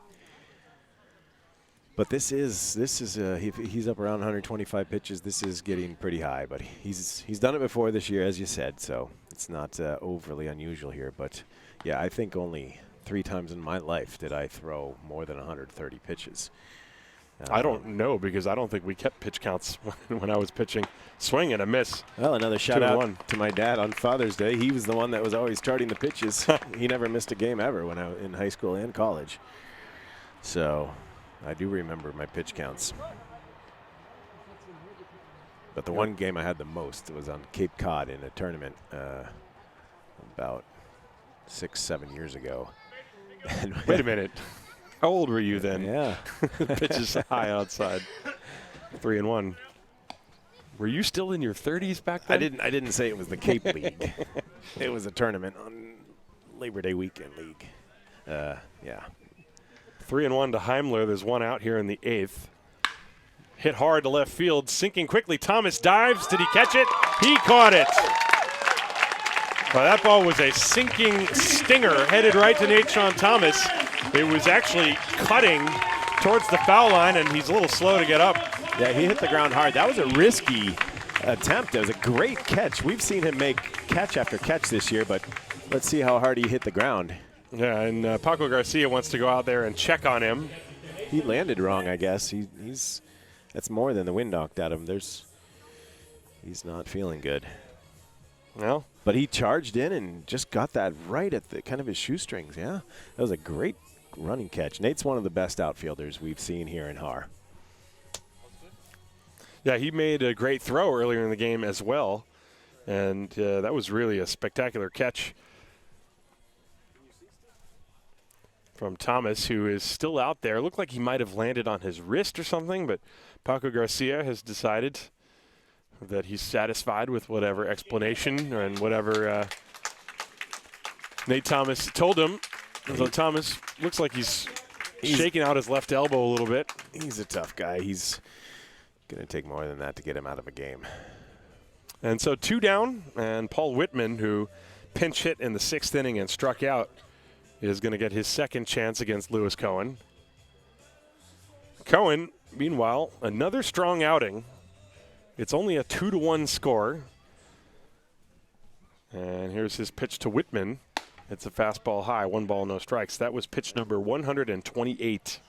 But this is he's up around 125 pitches. This is getting pretty high, but he's done it before this year, as you said, so it's not overly unusual here. But yeah, I think only 3 times in my life did I throw more than 130 pitches. I don't know because I don't think we kept pitch counts when I was pitching. Swing and a miss. Well, another shout out to my dad on Father's Day. He was the one that was always charting the pitches. He never missed a game ever when I was in high school and college. So I do remember my pitch counts. But the one game I had the most was on Cape Cod in a tournament about 6-7 years ago. Wait a minute. How old were you then? Yeah. Pitch is high outside. 3-1. Were you still in your 30s back then? I didn't say it was the Cape League. It was a tournament on Labor Day weekend league. Yeah. 3-1 to Heimler. There's 1 out here in the 8th. Hit hard to left field, sinking quickly. Thomas dives. Did he catch it? He caught it. Well, that ball was a sinking stinger headed right to Nathan Thomas. It was actually cutting towards the foul line, and he's a little slow to get up. Yeah, he hit the ground hard. That was a risky attempt. It was a great catch. We've seen him make catch after catch this year, but let's see how hard he hit the ground. Yeah, and Paco Garcia wants to go out there and check on him. He landed wrong, I guess. That's more than the wind knocked at him. He's not feeling good. Well, but he charged in and just got that right at the kind of his shoestrings. Yeah, that was a great running catch. Nate's one of the best outfielders we've seen here in Haar. Yeah, he made a great throw earlier in the game as well, and that was really a spectacular catch from Thomas, who is still out there. Looked like he might have landed on his wrist or something, but Paco Garcia has decided that he's satisfied with whatever explanation and whatever Nate Thomas told him. So Thomas looks like he's shaking out his left elbow a little bit. He's a tough guy. He's going to take more than that to get him out of a game. And so 2 down, and Paul Whitman, who pinch hit in the 6th inning and struck out, is going to get his second chance against Lewis Cohen. Cohen, meanwhile, another strong outing. It's only a 2-1 score. And here's his pitch to Whitman. It's a fastball high, 1 ball, no strikes. That was pitch number 128.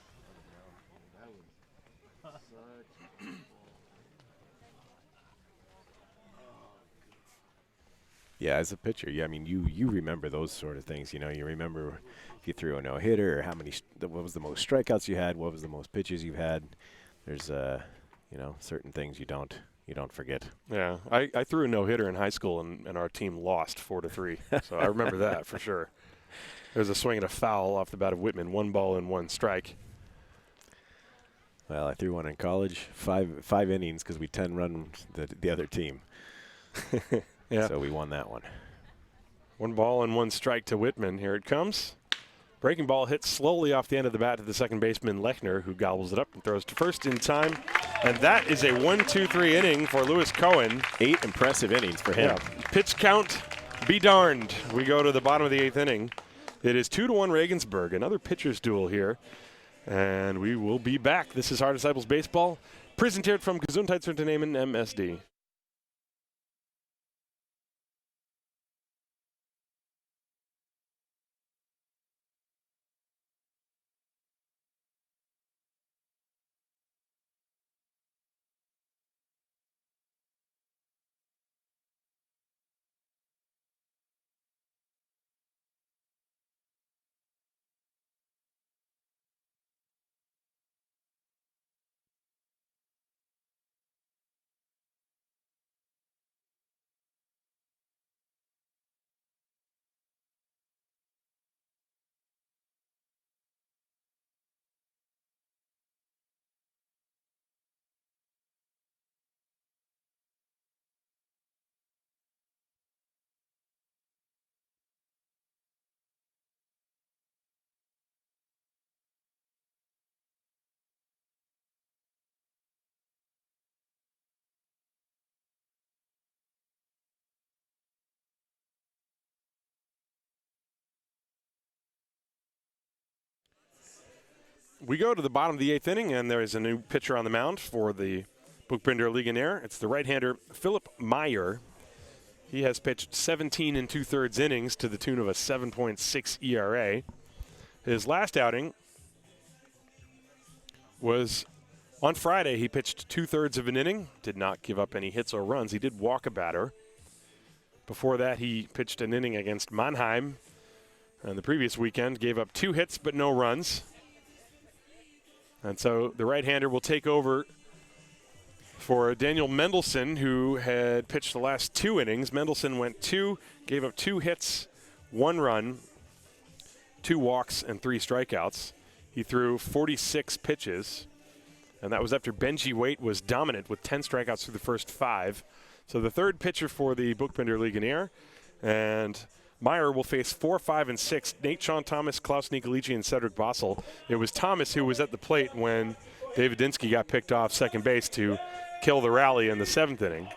Yeah, as a pitcher, I mean, you remember those sort of things. You remember if you threw a no-hitter or what was the most strikeouts you had, what was the most pitches you've had. There's, certain things you don't forget. Yeah, I threw a no-hitter in high school, and our team lost 4-3. So I remember that for sure. There was a swing and a foul off the bat of Whitman, 1 ball and 1 strike. Well, I threw one in college, five innings because we 10-run the other team. Yeah. So we won that one. 1 ball and 1 strike to Whitman. Here it comes. Breaking ball hits slowly off the end of the bat to the second baseman, Lechner, who gobbles it up and throws to first in time. And that is a 1-2-3 inning for Lewis Cohen. 8 impressive innings for him. Yeah. Pitch count, be darned. We go to the bottom of the 8th inning. It is 2-1 Regensburg, another pitcher's duel here. And we will be back. This is Hard Disciples Baseball, presented from Gesundheitsunternehmen MSD. We go to the bottom of the 8th inning, and there is a new pitcher on the mound for the Buchbinder Legionäre. It's the right-hander Philip Meyer. He has pitched 17 2/3 innings to the tune of a 7.6 ERA. His last outing was on Friday. He pitched 2/3 of an inning, did not give up any hits or runs. He did walk a batter. Before that, he pitched an inning against Mannheim. And the previous weekend, gave up 2 hits but no runs. And so the right-hander will take over for Daniel Mendelsohn, who had pitched the last 2 innings. Mendelsohn went 2, gave up 2 hits, 1 run, 2 walks, and 3 strikeouts. He threw 46 pitches, and that was after Benjy was dominant with 10 strikeouts through the first 5. So the third pitcher for the Buchbinder Legionäre, and Meyer will face 4, 5, and 6. Nate Sean Thomas, Klaus Nikolici, and Cedric Bassel. It was Thomas who was at the plate when David Dinsky got picked off second base to kill the rally in the 7th inning.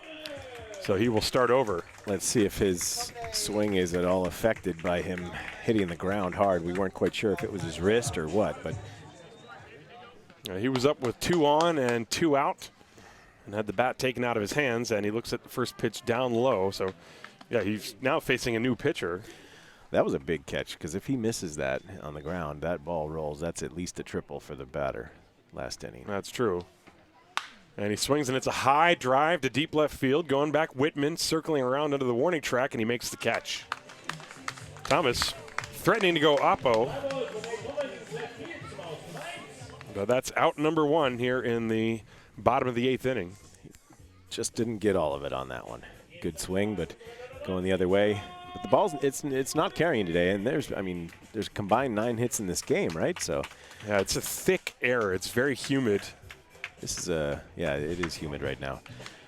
So he will start over. Let's see if his swing is at all affected by him hitting the ground hard. We weren't quite sure if it was his wrist or what, but he was up with 2 on and 2 out and had the bat taken out of his hands, and he looks at the first pitch down low. So yeah, he's now facing a new pitcher. That was a big catch, because if he misses that on the ground, that ball rolls. That's at least a triple for the batter last inning. That's true. And he swings, and it's a high drive to deep left field. Going back, Whitman circling around under the warning track, and he makes the catch. Thomas threatening to go oppo. But that's out number 1 here in the bottom of the 8th inning. Just didn't get all of it on that one. Good swing, but going the other way. But the ball's it's not carrying today, and there's combined 9 hits in this game, right? So yeah, it's a thick air. It's very humid. This is it is humid right now.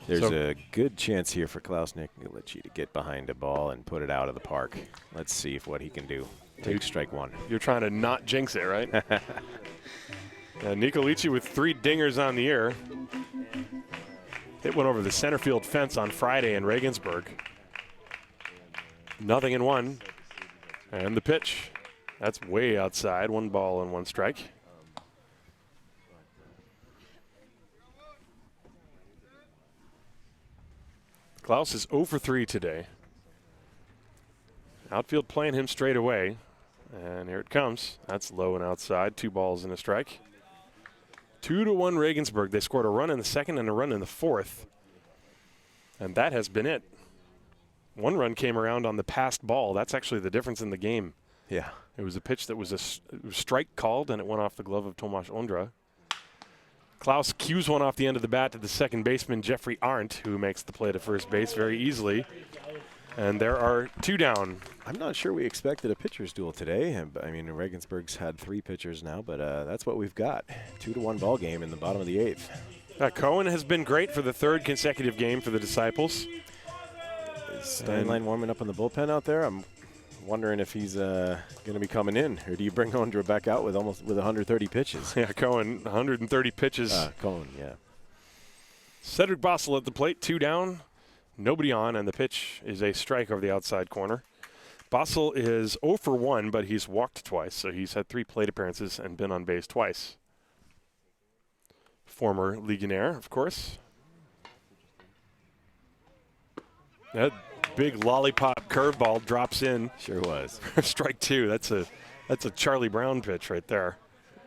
There's a good chance here for Klaus Nikolici to get behind a ball and put it out of the park. Let's see what he can do. Take strike one. You're trying to not jinx it, right? Nico Lici with 3 dingers on the year. Hit one over the center field fence on Friday in Regensburg. 0-1. And the pitch. That's way outside. 1 ball and 1 strike. Klaus is 0 for 3 today. Outfield playing him straight away. And here it comes. That's low and outside. 2 balls and a strike. 2-1 Regensburg. They scored a run in the second and a run in the fourth. And that has been it. 1 run came around on the passed ball. That's actually the difference in the game. Yeah. It was a pitch that was a strike called, and it went off the glove of Tomas Aundre. Klaus cues one off the end of the bat to the second baseman, Jeffrey Arendt, who makes the play to first base very easily. And there are 2 down. I'm not sure we expected a pitcher's duel today. I mean, Regensburg's had 3 pitchers now, but that's what we've got. 2-1 ball game in the bottom of the 8th. Cohen has been great for the 3rd consecutive game for the Disciples. Is Steinlein warming up in the bullpen out there? I'm wondering if he's going to be coming in, or do you bring Aundre back out with 130 pitches? Yeah, Cohen, 130 pitches. Cohen, yeah. Cedric Bassel at the plate, 2 down. Nobody on, and the pitch is a strike over the outside corner. Bassel is 0 for 1, but he's walked twice, so he's had 3 plate appearances and been on base twice. Former Legionnaire, of course. That big lollipop curveball drops in. Sure was. Strike 2. That's a Charlie Brown pitch right there.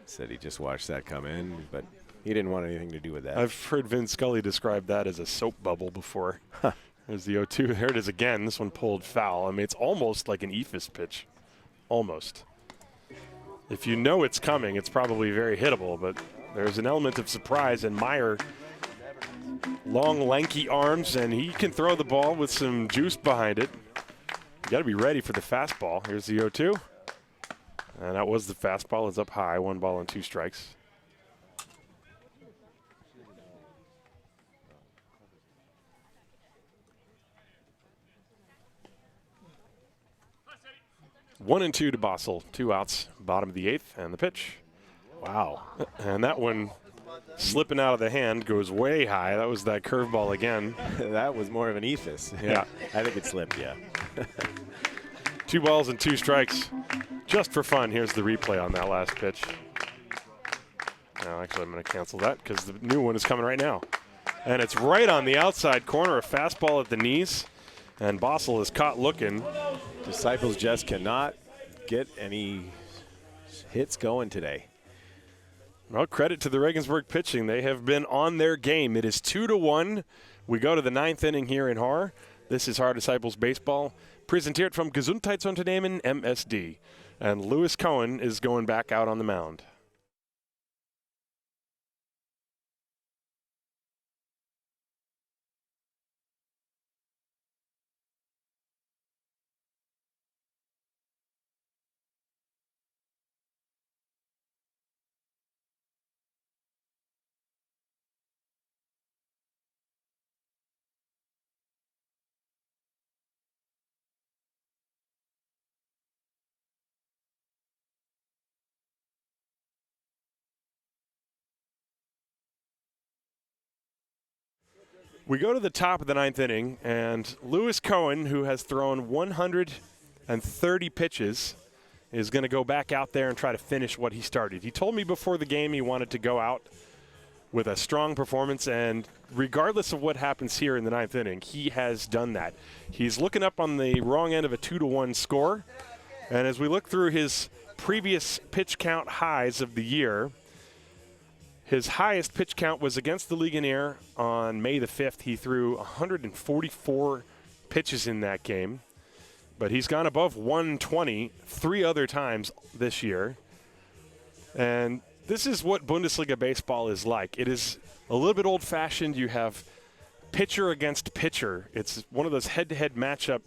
Said he just watched that come in, but he didn't want anything to do with that. I've heard Vin Scully describe that as a soap bubble before. Huh. There's the 0-2. There it is again. This one pulled foul. I mean, it's almost like an ephus pitch. Almost. If you know it's coming, it's probably very hittable, but there's an element of surprise, and Meyer, long, lanky arms, and he can throw the ball with some juice behind it. You got to be ready for the fastball. Here's the 0-2. And that was the fastball. It's up high. 1 ball and 2 strikes. One and 2 to Bassel. 2 outs, bottom of the 8th, and the pitch. Wow. And that one slipping out of the hand goes way high. That was that curveball again. That was more of an ephus. Yeah. I think it slipped, yeah. 2 balls and 2 strikes. Just for fun, here's the replay on that last pitch. No, actually, I'm going to cancel that because the new one is coming right now. And it's right on the outside corner, a fastball at the knees. And Bassel is caught looking. Disciples just cannot get any hits going today. Well, credit to the Regensburg pitching. They have been on their game. It is 2-1. We go to the 9th inning here in Haar. This is Haar Disciples Baseball, präsentiert from Gesundheitsunternehmen MSD. And Lewis Cohen is going back out on the mound. We go to the top of the 9th inning, and Lewis Cohen, who has thrown 130 pitches, is going to go back out there and try to finish what he started. He told me before the game he wanted to go out with a strong performance, and regardless of what happens here in the 9th inning, he has done that. He's looking up on the wrong end of a 2-1 score, and as we look through his previous pitch count highs of the year, his highest pitch count was against the Legionnaire on May the 5th. He threw 144 pitches in that game, but he's gone above 120 3 other times this year. And this is what Bundesliga baseball is like. It is a little bit old-fashioned. You have pitcher against pitcher. It's one of those head-to-head matchup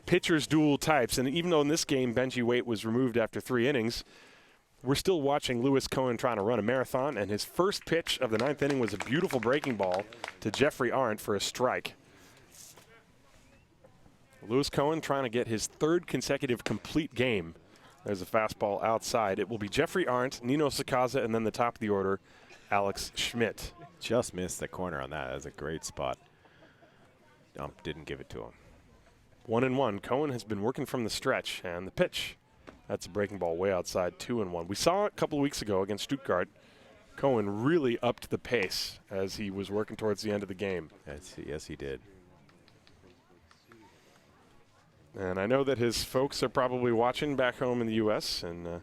pitchers duel types. And even though in this game Benjy Waite was removed after 3 innings, we're still watching Lewis Cohen trying to run a marathon, and his first pitch of the 9th inning was a beautiful breaking ball to Jeffrey Arendt for a strike. Lewis Cohen trying to get his 3rd consecutive complete game There's a fastball outside. It will be Jeffrey Arendt, Nino Sakaza, and then the top of the order, Alex Schmidt. Just missed the corner on that. That was a great spot. Didn't give it to him. 1-1. Cohen has been working from the stretch, and the pitch. That's a breaking ball way outside, 2-1. We saw a couple of weeks ago against Stuttgart. Cohen really upped the pace as he was working towards the end of the game. Yes, he did. And I know that his folks are probably watching back home in the U.S., and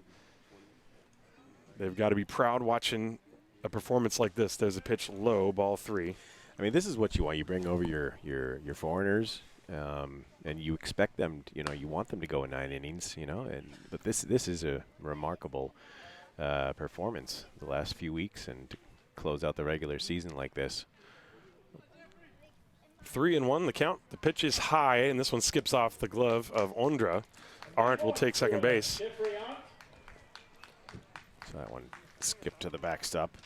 they've got to be proud watching a performance like this. There's a pitch low, ball 3. I mean, this is what you want. You bring over your foreigners, and you expect them, you want them to go in 9 innings, but this is a remarkable performance the last few weeks, and to close out the regular season like this. 3-1 the count. The pitch is high, and this one skips off the glove of Aundre. Arendt will take second base. So that one skipped to the backstop.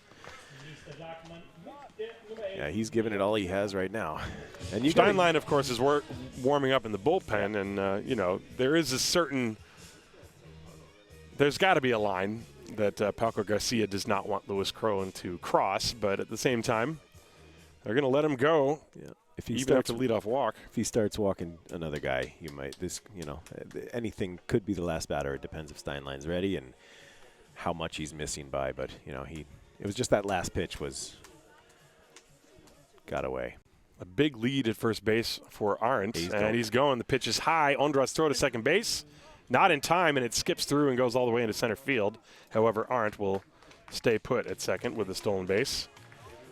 Yeah, he's giving it all he has right now. And Steinlein, of course, is warming up in the bullpen, and there is a certain. There's got to be a line that Paco Garcia does not want Lewis Crowan to cross, but at the same time, they're going to let him go. Yeah. If he even starts after leadoff walk. If he starts walking another guy, you might. Anything could be the last batter. It depends if Steinlein's ready and how much he's missing by. But it was just that last pitch got away. A big lead at first base for Arendt, he's going. The pitch is high. Ondras throw to second base, not in time, and it skips through and goes all the way into center field. However, Arendt will stay put at second with the stolen base.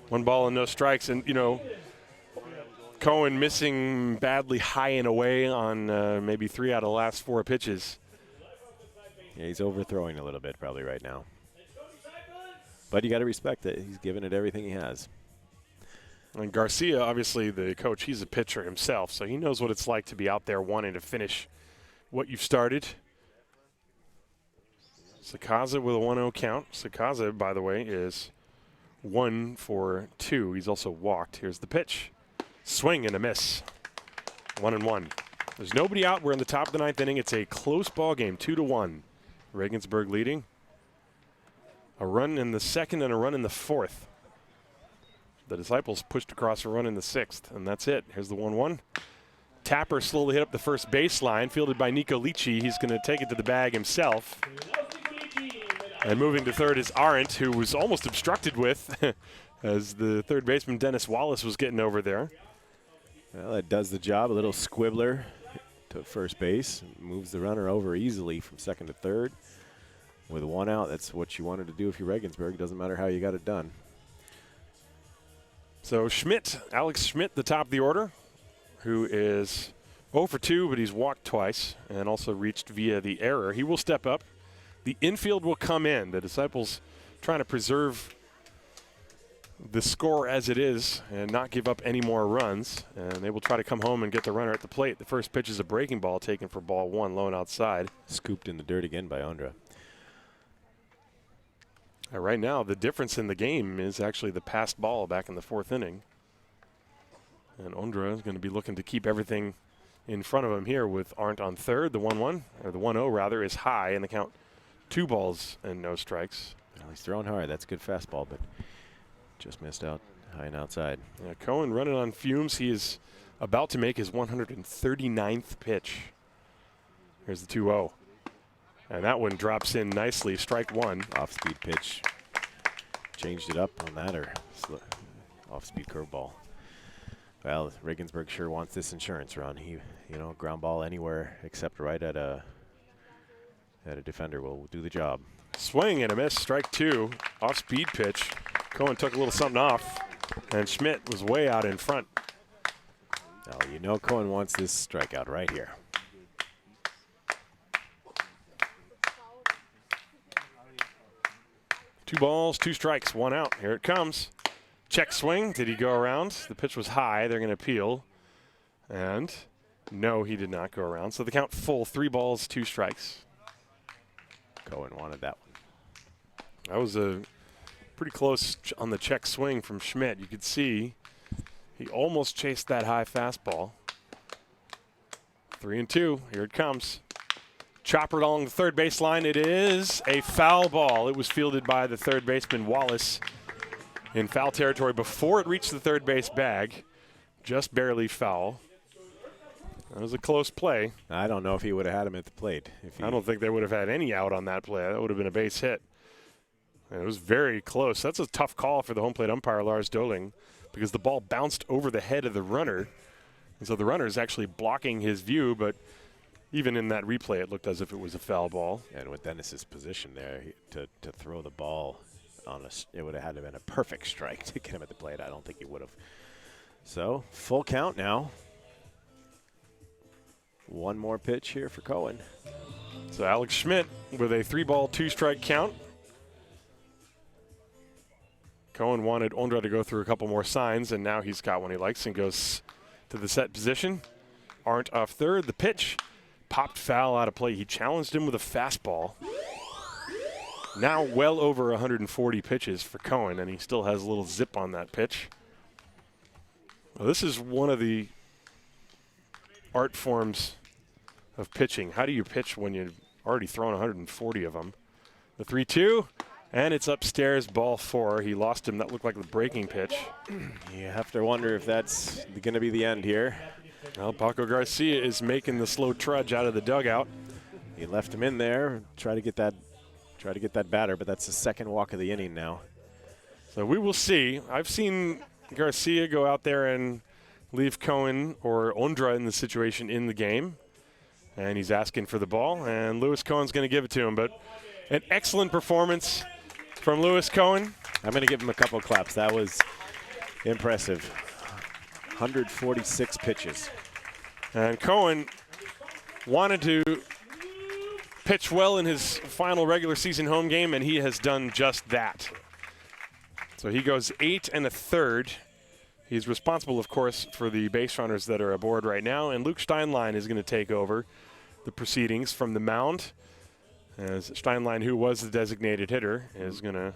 1 ball and no strikes, and Cohen missing badly high and away on maybe 3 out of the last 4 pitches. Yeah, he's overthrowing a little bit probably right now. But you got to respect that he's given it everything he has. And Garcia, obviously the coach, he's a pitcher himself, so he knows what it's like to be out there wanting to finish what you've started. Sakaza with a 1-0 count. Sakaza, by the way, is 1 for 2. He's also walked. Here's the pitch. Swing and a miss. 1-1. There's nobody out. We're in the top of the 9th inning. It's a close ball game, 2-1. Regensburg leading. A run in the 2nd and a run in the 4th. The Disciples pushed across a run in the 6th, and that's it. Here's the 1-1. Tapper slowly hit up the first baseline, fielded by Nico Lici. He's going to take it to the bag himself. And moving to third is Arendt, who was almost obstructed with as the third baseman Dennis Wallace was getting over there. Well, that does the job. A little squibbler to first base. Moves the runner over easily from second to third. With 1 out, that's what you wanted to do if you're Regensburg. Doesn't matter how you got it done. So Schmidt, Alex Schmidt, the top of the order, who is 0 for 2, but he's walked twice and also reached via the error. He will step up. The infield will come in. The Disciples trying to preserve the score as it is and not give up any more runs. And they will try to come home and get the runner at the plate. The first pitch is a breaking ball taken for ball 1, low and outside. Scooped in the dirt again by Aundre. Right now, the difference in the game is actually the passed ball back in the 4th inning. And Aundre is going to be looking to keep everything in front of him here with Arendt on third. The 1-1, or the 1-0 rather, is high, and the count 2 balls and no strikes. Well, he's throwing hard. That's a good fastball, but just missed out high and outside. Yeah, Cohen running on fumes. He is about to make his 139th pitch. Here's the 2-0. And that one drops in nicely. Strike 1. Off-speed pitch. Changed it up on that, or off-speed curveball. Well, Regensburg sure wants this insurance run. He, ground ball anywhere except right at a defender will do the job. Swing and a miss. Strike 2. Off-speed pitch. Cohen took a little something off, and Schmidt was way out in front. Well, Cohen wants this strikeout right here. Two balls, 2 strikes, 1 out. Here it comes. Check swing. Did he go around? The pitch was high. They're going to appeal. And no, he did not go around. So the count full, 3 balls, 2 strikes. Cohen wanted that one. That was a pretty close on the check swing from Schmidt. You could see he almost chased that high fastball. 3-2. Here it comes. Chopper along the third baseline. It is a foul ball. It was fielded by the third baseman, Wallace, in foul territory before it reached the third base bag. Just barely foul. That was a close play. I don't know if he would have had him at the plate. I don't think they would have had any out on that play. That would have been a base hit. And it was very close. That's a tough call for the home plate umpire, Lars Doling, because the ball bounced over the head of the runner. And so the runner is actually blocking his view, but even in that replay, it looked as if it was a foul ball. And with Dennis's position there, to throw the ball on it would have had to have been a perfect strike to get him at the plate. I don't think he would have. So, full count now. One more pitch here for Cohen. So Alex Schmidt with a 3-ball, 2-strike count. Cohen wanted Aundre to go through a couple more signs, and now he's got one he likes and goes to the set position. Arendt off third. The pitch popped foul out of play. He challenged him with a fastball. Now well over 140 pitches for Cohen, and he still has a little zip on that pitch. Well, this is one of the art forms of pitching. How do you pitch when you've already thrown 140 of them? The 3-2, and it's upstairs, ball 4. He lost him. That looked like the breaking pitch. You have to wonder if that's going to be the end here. Well, Paco Garcia is making the slow trudge out of the dugout. He left him in there, try to get that batter, but that's the second walk of the inning now. So we will see. I've seen Garcia go out there and leave Cohen or Aundre in the situation in the game. And he's asking for the ball, and Lewis Cohen's going to give it to him. But an excellent performance from Lewis Cohen. I'm going to give him a couple claps. That was impressive. 146 pitches. And Cohen wanted to pitch well in his final regular season home game, and he has done just that. So he goes 8 1/3. He's responsible, of course, for the base runners that are aboard right now, and Luke Steinlein is going to take over the proceedings from the mound, as Steinlein, who was the designated hitter, is going to.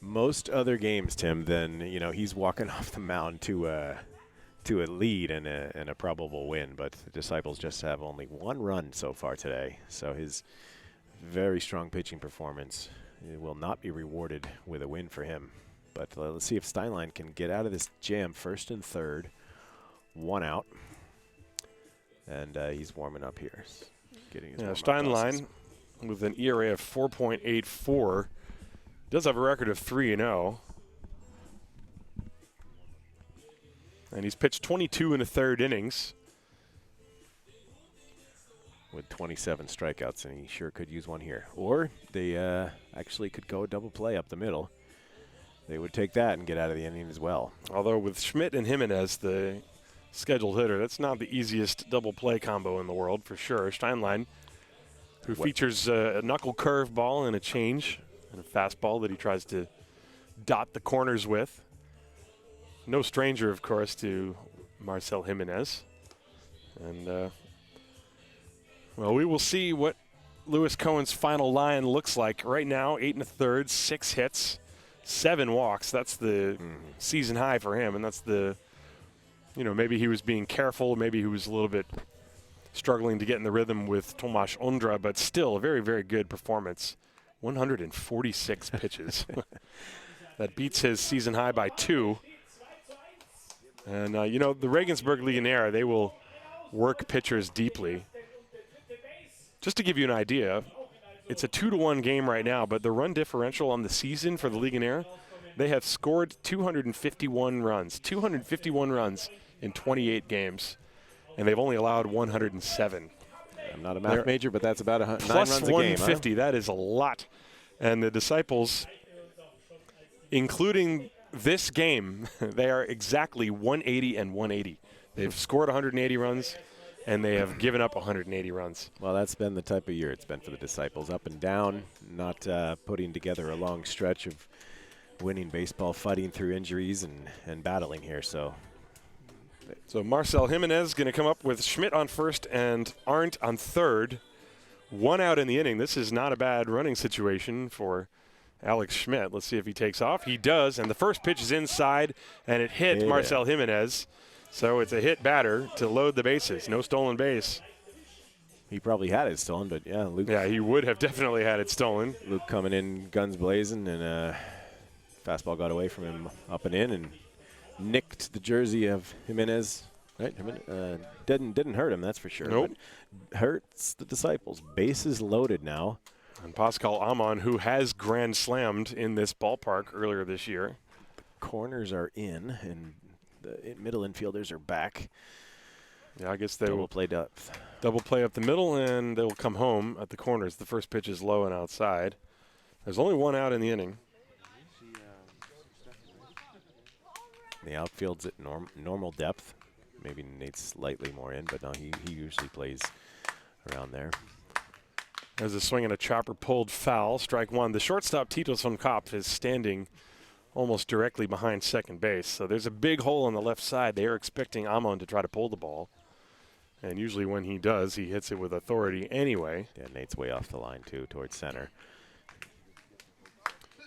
Most other games, Tim, then he's walking off the mound to a lead and a probable win. But the Disciples just have only one run so far today, so his very strong pitching performance will not be rewarded with a win for him. But let's see if Steinlein can get out of this jam. 1st and 3rd, 1 out. And he's warming up here. Getting his Steinlein with an ERA of 4.84 does have a record of 3-0. And he's pitched 22 1/3 innings. With 27 strikeouts, and he sure could use one here. Or they actually could go a double play up the middle. They would take that and get out of the inning as well. Although with Schmidt and Jimenez, the scheduled hitter, that's not the easiest double play combo in the world for sure. Steinlein, who features a knuckle curve ball and a change and a fastball that he tries to dot the corners with. No stranger, of course, to Marcel Jimenez. And, well, we will see what Lewis Cohen's final line looks like. Right now, 8 1/3, 6 hits. 7 walks. That's the season high for him, and that's the, maybe he was being careful, maybe he was a little bit struggling to get in the rhythm with Tomas Aundre, but still a very, very good performance. 146 pitches. That beats his season high by 2. And, the Regensburg Legionäre, they will work pitchers deeply. Just to give you an idea, it's a 2-1 game right now, but the run differential on the season for the Legionnaire, they have scored 251 runs. 251 runs in 28 games, and they've only allowed 107. I'm not a math major, but that's about 9 runs a game. Plus 150, huh? That is a lot. And the Disciples, including this game, they are exactly 180 and 180. They've scored 180 runs, and they have given up 180 runs. Well, that's been the type of year it's been for the Disciples. Up and down, not putting together a long stretch of winning baseball, fighting through injuries and battling here. So Marcel Jimenez going to come up with Schmidt on first and Arendt on third. 1 out in the inning. This is not a bad running situation for Alex Schmidt. Let's see if he takes off. He does, and the first pitch is inside, and it hit Marcel Jimenez. So it's a hit batter to load the bases. No stolen base. He probably had it stolen, but yeah, Luke. Yeah, he would have definitely had it stolen. Luke coming in, guns blazing, and fastball got away from him up and in and nicked the jersey of Jimenez. Right, didn't hurt him, that's for sure. Nope. But hurts the Disciples. Bases loaded now. And Pascal Amon, who has grand slammed in this ballpark earlier this year. The corners are in, and the middle infielders are back. Yeah, I guess they Double will play depth. double play up the middle, and they will come home at the corners. The first pitch is low and outside. There's only one out in the inning. The outfield's at normal depth. Maybe Nate's slightly more in, but no, he usually plays around there. There's a swing and a chopper pulled foul. Strike one. The shortstop, Titos von Kopf, is standing almost directly behind second base. So there's a big hole on the left side. They are expecting Amon to try to pull the ball. And usually when he does, he hits it with authority anyway. Yeah, Nate's way off the line, too, towards center.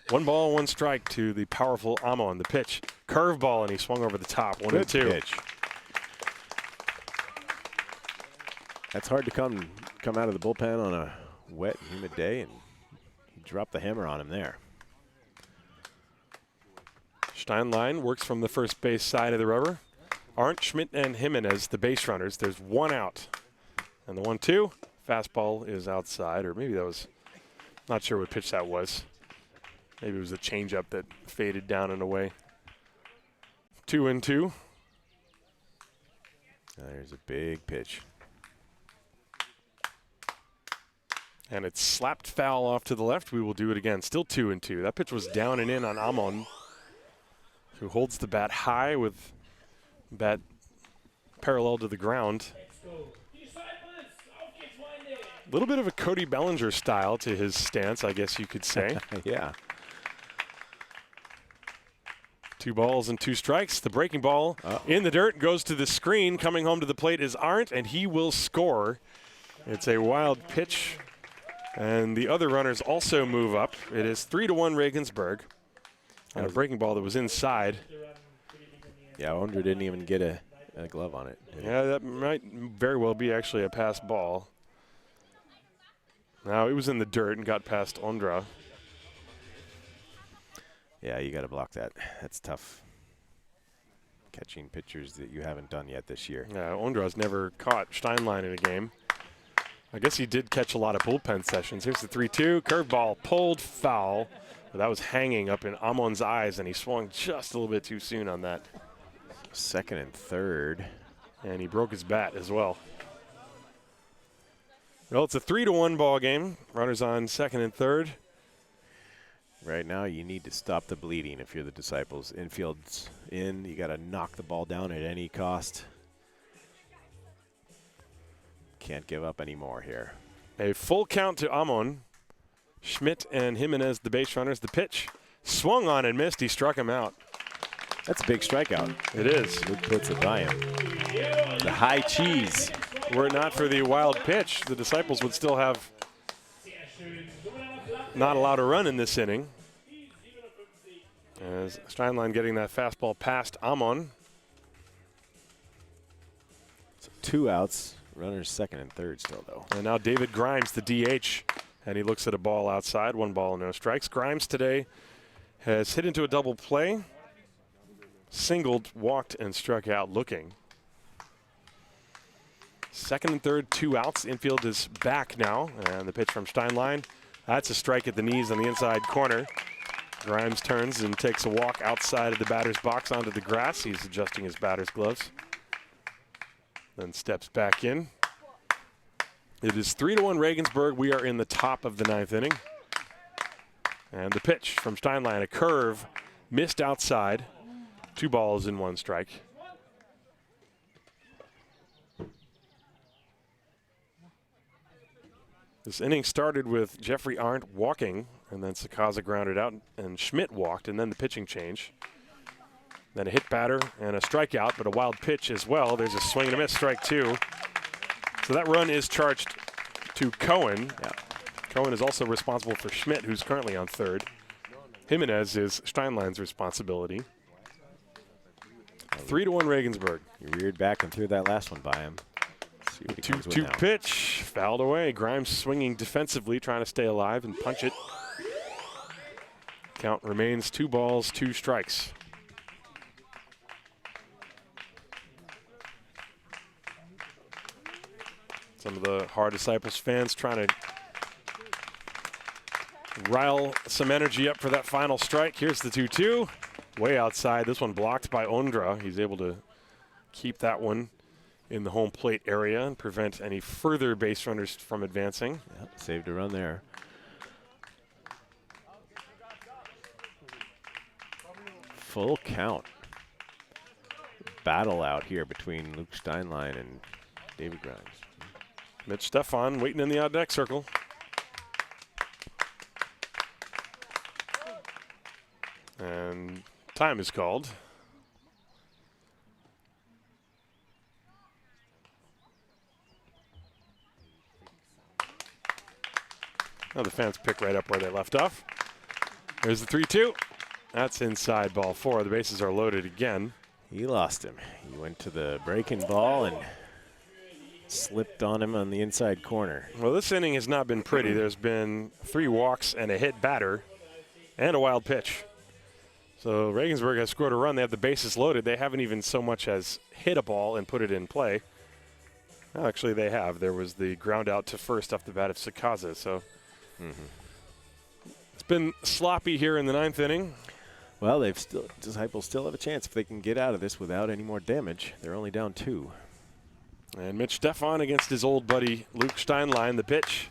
1 ball, 1 strike to the powerful Amon. The pitch, curveball, and he swung over the top. 1 and 2. Pitch. That's hard to come out of the bullpen on a wet, humid day, and he dropped the hammer on him there. Steinlein works from the first base side of the rubber. Arendt, Schmidt, and Jimenez, the base runners. There's 1 out. And the 1-2, fastball is outside, or maybe that was, not sure what pitch that was. Maybe it was a changeup that faded down and away. 2-2. There's a big pitch. And it's slapped foul off to the left. We will do it again. Still 2-2. That pitch was down and in on Amon, who holds the bat high with bat parallel to the ground. A little bit of a Cody Bellinger style to his stance, I guess you could say. Yeah. 2 balls and 2 strikes. The breaking ball in the dirt goes to the screen. Coming home to the plate is Arendt, and he will score. It's a wild pitch, and the other runners also move up. It is 3-1 Regensburg. And a breaking ball that was inside. Yeah, Aundre didn't even get a glove on it. Yeah, that might very well be actually a pass ball. Now, it was in the dirt and got past Aundre. Yeah, you got to block that. That's tough. Catching pitchers that you haven't done yet this year. Yeah, Aundre's never caught Steinlein in a game. I guess he did catch a lot of bullpen sessions. Here's the 3-2. Curveball pulled foul. That was hanging up in Amon's eyes, and he swung just a little bit too soon on that. Second and third. And he broke his bat as well. Well, it's a 3-1 ball game. Runners on second and third. Right now, you need to stop the bleeding if you're the Disciples. Infield's in. You got to knock the ball down at any cost. Can't give up any more here. A full count to Amon. Schmidt and Jimenez, the base runners. The pitch swung on and missed. He struck him out. That's a big strikeout. It is. Luke puts it by him. The high cheese. Were it not for the wild pitch, the Disciples would still have not allowed a run in this inning. As Steinlein getting that fastball past Amon. So 2 outs. Runners second and third still, though. And now David Grimes, the DH, and he looks at a ball outside. 1 ball, no strikes. Grimes today has hit into a double play, singled, walked, and struck out looking. Second and third, 2 outs. Infield is back now, and the pitch from Steinlein. That's a strike at the knees on the inside corner. Grimes turns and takes a walk outside of the batter's box onto the grass. He's adjusting his batter's gloves. Then steps back in. It is 3-1 Regensburg. We are in the top of the 9th inning. And the pitch from Steinlein, a curve, missed outside. 2 balls and 1 strike. This inning started with Jeffrey Arendt walking, and then Sakaza grounded out, and Schmidt walked, and then the pitching change. Then a hit batter and a strikeout, but a wild pitch as well. There's a swing and a miss, strike 2. So that run is charged to Cohen. Yeah. Cohen is also responsible for Schmidt, who's currently on third. Jimenez is Steinlein's responsibility. 3-1 Regensburg. He reared back and threw that last one by him. See what he comes with 2-2 now. pitch, fouled away. Grimes swinging defensively, trying to stay alive and punch it. Count remains 2 balls, 2 strikes. Some of the Haar Disciples fans trying to rile some energy up for that final strike. Here's the 2-2. Way outside. This one blocked by Aundre. He's able to keep that one in the home plate area and prevent any further base runners from advancing. Yep, saved a run there. Full count. Battle out here between Luke Steinlein and David Grimes. Mitch Stefan waiting in the odd deck circle. And time is called. Now the fans pick right up where they left off. There's the 3-2. That's inside ball 4. The bases are loaded again. He lost him. He went to the breaking ball and slipped on him on the inside corner. Well, this inning has not been pretty. There's been 3 walks and a hit batter and a wild pitch. So Regensburg has scored a run. They have the bases loaded. They haven't even so much as hit a ball and put it in play. Well, actually, they have. There was the ground out to first off the bat of Sakaza. So it's been sloppy here in the 9th inning. Well, Disciples still have a chance if they can get out of this without any more damage. They're only down 2. And Mitch Stefan against his old buddy Luke Steinlein. The pitch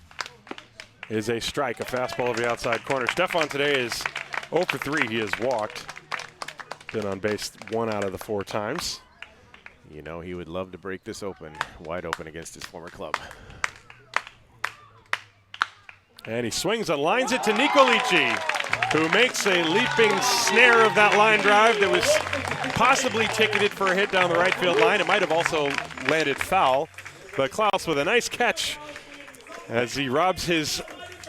is a strike, a fastball over the outside corner. Stefan today is 0 for 3. He has walked. Been on base 1 out of the 4 times. You know, he would love to break this open, wide open against his former club. And he swings and lines it to Nicolici, who makes a leaping snare of that line drive that was possibly ticketed for a hit down the right field line. It might have also landed foul, but Klaus with a nice catch as he robs his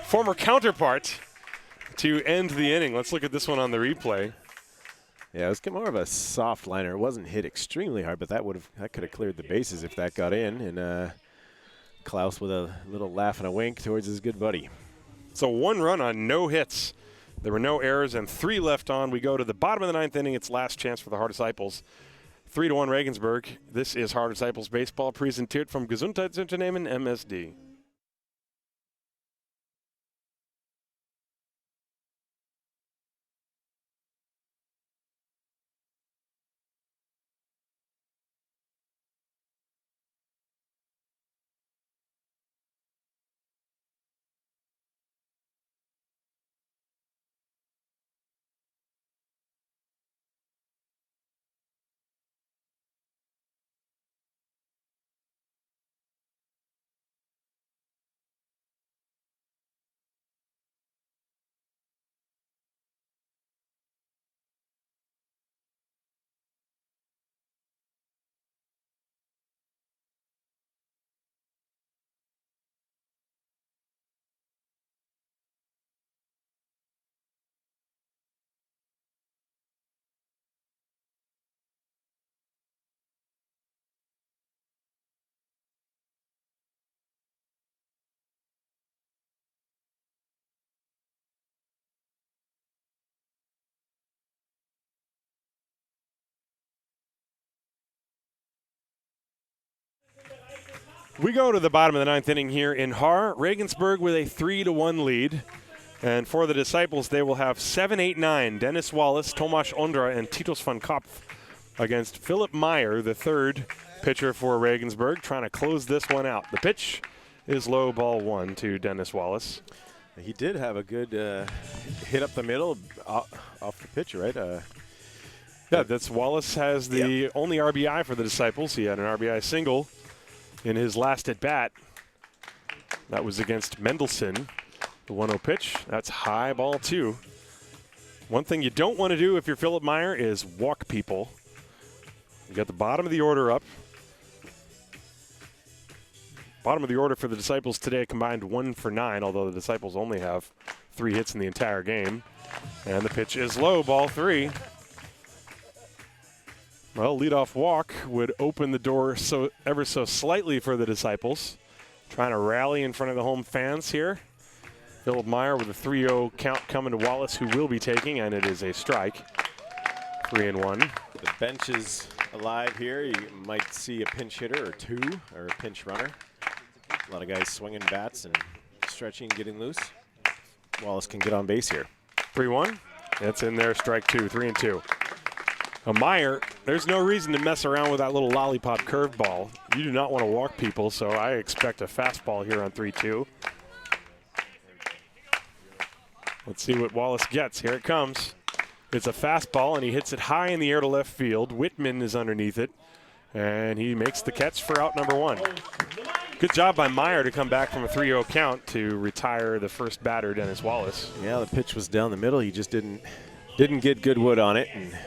former counterpart to end the inning. Let's look at this one on the replay. Yeah, it was more of a soft liner. It wasn't hit extremely hard, but that could have cleared the bases if that got in. And Klaus with a little laugh and a wink towards his good buddy. So 1 run on no hits. There were no errors and 3 left on. We go to the bottom of the 9th inning. It's last chance for the Haar Disciples. 3-1 Regensburg. This is Haar Disciples baseball, präsentiert vom Gesundheitsunternehmen MSD. We go to the bottom of the 9th inning here in Haar. Regensburg with a 3-1 lead. And for the Disciples, they will have 7, 8, 9. Dennis Wallace, Tomas Aundre, and Titus van Kopf against Philip Meyer, the 3rd pitcher for Regensburg, trying to close this one out. The pitch is low, ball 1 to Dennis Wallace. He did have a good hit up the middle off the pitch, right? Yeah, that's Wallace has the only RBI for the Disciples. He had an RBI single in his last at-bat. That was against Mendelsohn, the 1-0 pitch. That's high, ball 2. One thing you don't want to do if you're Philip Meyer is walk people. You got the bottom of the order up. Bottom of the order for the Disciples today combined 1 for 9, although the Disciples only have 3 hits in the entire game. And the pitch is low, ball 3. Well, leadoff walk would open the door ever so slightly for the Disciples. trying to rally in front of the home fans here. Philip Meyer with a 3-0 count coming to Wallace, who will be taking, and it is a strike. 3-1. The bench is alive here. You might see a pinch hitter or two, or a pinch runner. A lot of guys swinging bats and stretching, getting loose. Wallace can get on base here. 3-1. That's in there, strike 2, 3-2. Meyer, there's no reason to mess around with that little lollipop curveball. You do not want to walk people, so I expect a fastball here on 3-2. Let's see what Wallace gets. Here it comes. It's a fastball, and he hits it high in the air to left field. Whitman is underneath it, and he makes the catch for out number 1. Good job by Meyer to come back from a 3-0 count to retire the first batter, Dennis Wallace. Yeah, the pitch was down the middle. He just didn't get good wood on it, and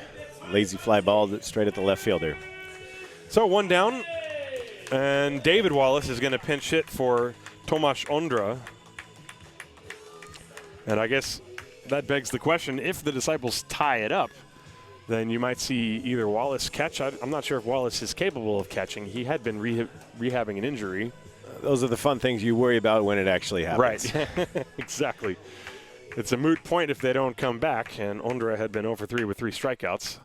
lazy fly ball straight at the left fielder. So 1 down, and David Wallace is going to pinch hit for Tomas Aundre. And I guess that begs the question, if the Disciples tie it up, then you might see either Wallace catch. I'm not sure if Wallace is capable of catching. He had been rehabbing an injury. Those are the fun things you worry about when it actually happens. Right, exactly. It's a moot point if they don't come back, and Aundre had been 0 for 3 with 3 strikeouts.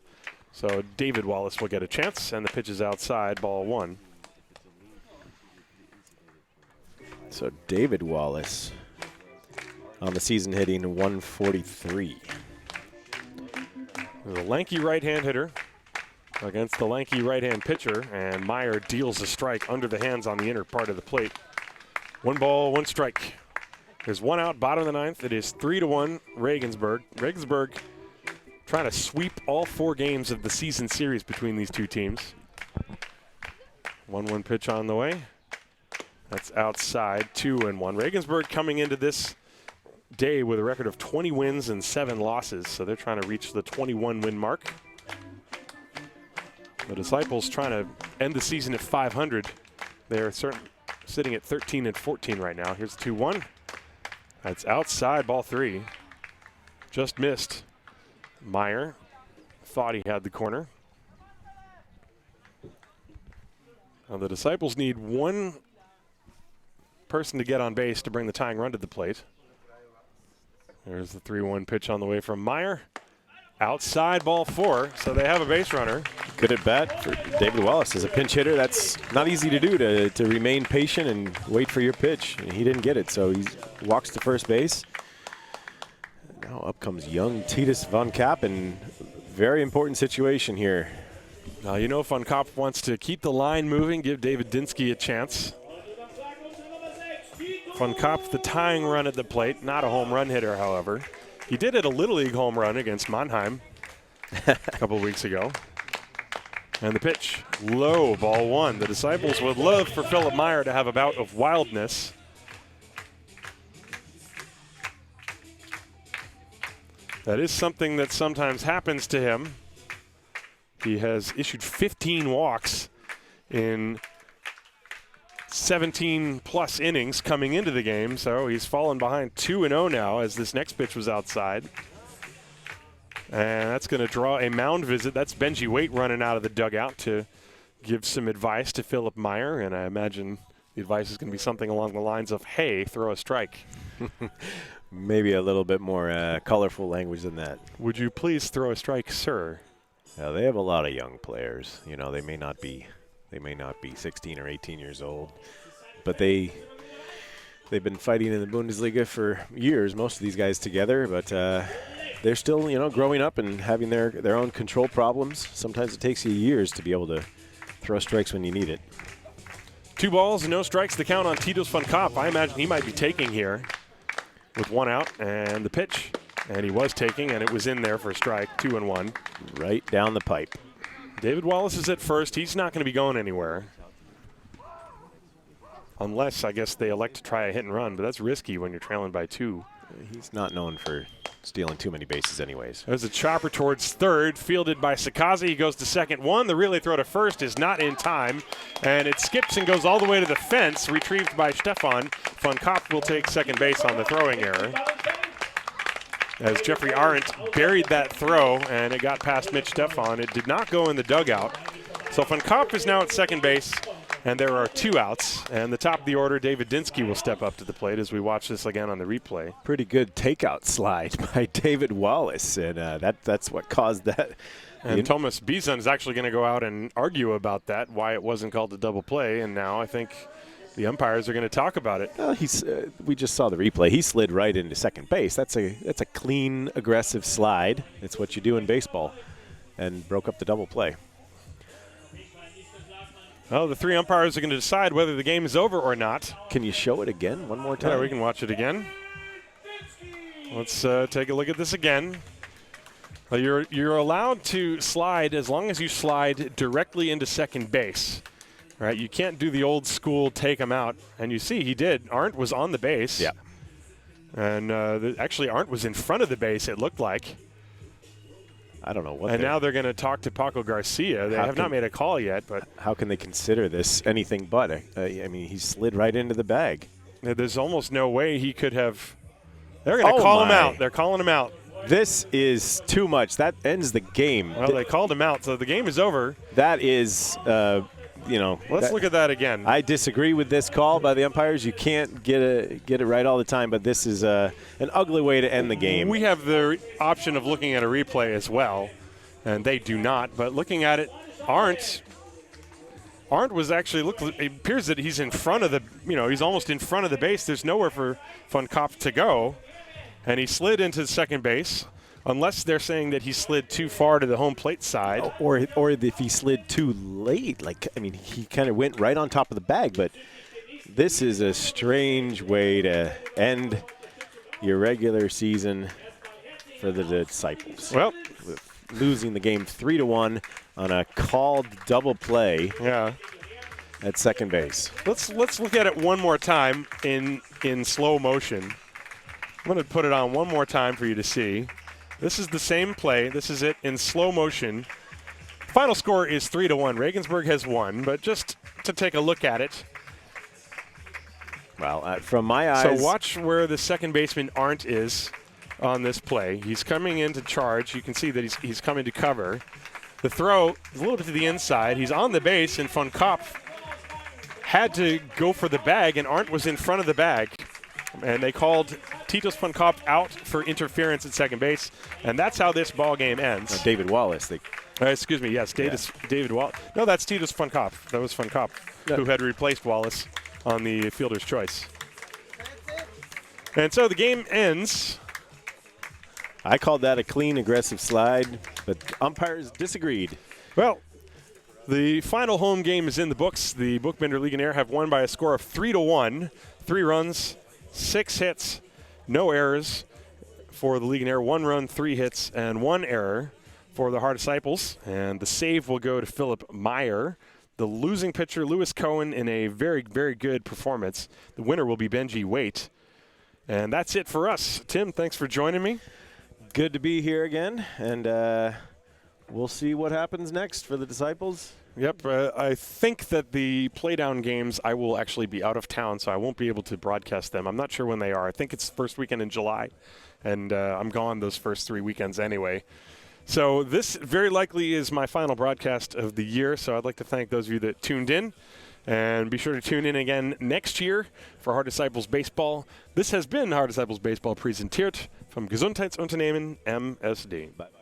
So David Wallace will get a chance, and the pitch is outside, ball 1. So David Wallace on the season hitting 143. The lanky right-hand hitter against the lanky right-hand pitcher, and Meyer deals a strike under the hands on the inner part of the plate. 1 ball, 1 strike. There's 1 out, bottom of the 9th. It is 3-1 Regensburg. Regensburg trying to sweep all 4 games of the season series between these two teams. 1-1 pitch on the way. That's outside, 2-1. Regensburg coming into this day with a record of 20 wins and 7 losses, so they're trying to reach the 21 win mark. The Disciples trying to end the season at 500. They're sitting at 13-14 right now. Here's 2-1. That's outside, ball 3. Just missed. Meyer thought he had the corner. Now the Disciples need 1 person to get on base to bring the tying run to the plate. There's the 3-1 pitch on the way from Meyer. Outside, ball 4, so they have a base runner. Good at bat for David Wallace. As a pinch hitter, that's not easy to do, to remain patient and wait for your pitch. And he didn't get it, so he walks to first base. Now up comes young Titus von Kappen. Very important situation here. Now, you know, Von Kapp wants to keep the line moving, give David Dinsky a chance. Von Kapp, the tying run at the plate, not a home run hitter, however. He did hit a Little League home run against Mannheim a couple weeks ago. And the pitch, low, ball 1. The Disciples would love for Philip Meyer to have a bout of wildness. That is something that sometimes happens to him. He has issued 15 walks in 17-plus innings coming into the game, so he's fallen behind 2-0 now as this next pitch was outside. And that's going to draw a mound visit. That's Benjy Waite running out of the dugout to give some advice to Philip Meyer, and I imagine the advice is going to be something along the lines of, hey, throw a strike. Maybe a little bit more colorful language than that. Would you please throw a strike, sir? Now, they have a lot of young players. You know, they may not be 16 or 18 years old, but they've been fighting in the Bundesliga for years, most of these guys together, but they're still, you know, growing up and having their own control problems. Sometimes it takes you years to be able to throw strikes when you need it. 2 balls and no strikes, the count on Titus von Kapp. I imagine he might be taking here with 1 out and the pitch, and he was taking, and it was in there for a strike, 2-1. Right down the pipe. David Wallace is at first. He's not going to be going anywhere. Unless, I guess, they elect to try a hit and run, but that's risky when you're trailing by 2. He's not known for stealing too many bases anyways. There's a chopper towards third, fielded by Sakazi. He goes to second. 1. The relay throw to first is not in time, and it skips and goes all the way to the fence, retrieved by Stefan. Von Kapp will take second base on the throwing error, as Jeffrey Arendt buried that throw, and it got past Mitch Stefan. It did not go in the dugout. So Von Kapp is now at second base, and there are 2 outs. And the top of the order, David Dinsky will step up to the plate as we watch this again on the replay. Pretty good takeout slide by David Wallace, and that's what caused that. And Tomas Bizon is actually going to go out and argue about that, why it wasn't called a double play. And now I think the umpires are going to talk about it. Well, we just saw the replay. He slid right into second base. That's a clean, aggressive slide. It's what you do in baseball, and broke up the double play. Well, the 3 umpires are going to decide whether the game is over or not. Can you show it again one more time? Yeah, we can watch it again. Let's take a look at this again. Well, you're allowed to slide as long as you slide directly into second base. Right? You can't do the old school take him out. And you see he did. Arendt was on the base. Yeah. And actually Arendt was in front of the base, it looked like. I don't know what. And now they're going to talk to Paco Garcia. They have not made a call yet, but how can they consider this anything but? I mean, he slid right into the bag. There's almost no way he could have. They're going to call him out. They're calling him out. This is too much. That ends the game. Well, they called him out, so the game is over. That is, Let's look at that again. I disagree with this call by the umpires. You can't get it right all the time, but this is an ugly way to end the game. We have the option of looking at a replay as well, and they do not. But looking at it, Arendt was actually it appears that he's in front of he's almost in front of the base. There's nowhere for Van Kopf to go, and he slid into second base. Unless they're saying that he slid too far to the home plate side. Or if he slid too late. He kind of went right on top of the bag. But this is a strange way to end your regular season for the Disciples. Well, losing the game 3-1 on a called double play. Yeah. At second base. Let's look at it one more time in slow motion. I'm going to put it on one more time for you to see. This is the same play. This is it in slow motion. Final score is 3-1. Regensburg has won, but just to take a look at it. Well, from my eyes. So watch where the second baseman Arendt is on this play. He's coming in to charge. You can see that he's coming to cover. The throw is a little bit to the inside. He's on the base, and Van Kopf had to go for the bag, and Arendt was in front of the bag. And they called Titus Van Kopf out for interference at second base, and that's how this ball game ends. David Wallace. Excuse me, yes, David Wallace. No, that's Titus Van Kopf. That was Van Kopf, who had replaced Wallace on the fielder's choice. And so the game ends. I called that a clean, aggressive slide, but umpires disagreed. Well, the final home game is in the books. The Buchbinder Legionäre have won by a score of 3-1. 3 runs, 6 hits, no errors for the Legionnaire. 1 run, 3 hits, and 1 error for the Haar Disciples. And the save will go to Philip Meyer. The losing pitcher, Lewis Cohen, in a very, very good performance. The winner will be Benjy Waite. And that's it for us. Tim, thanks for joining me. Good to be here again, and we'll see what happens next for the Disciples. Yep, I think that the playdown games, I will actually be out of town, so I won't be able to broadcast them. I'm not sure when they are. I think it's first weekend in July, and I'm gone those first 3 weekends anyway. So this very likely is my final broadcast of the year, so I'd like to thank those of you that tuned in. And be sure to tune in again next year for Haar Disciples Baseball. This has been Haar Disciples Baseball präsentiert vom Gesundheitsunternehmen MSD. Bye-bye.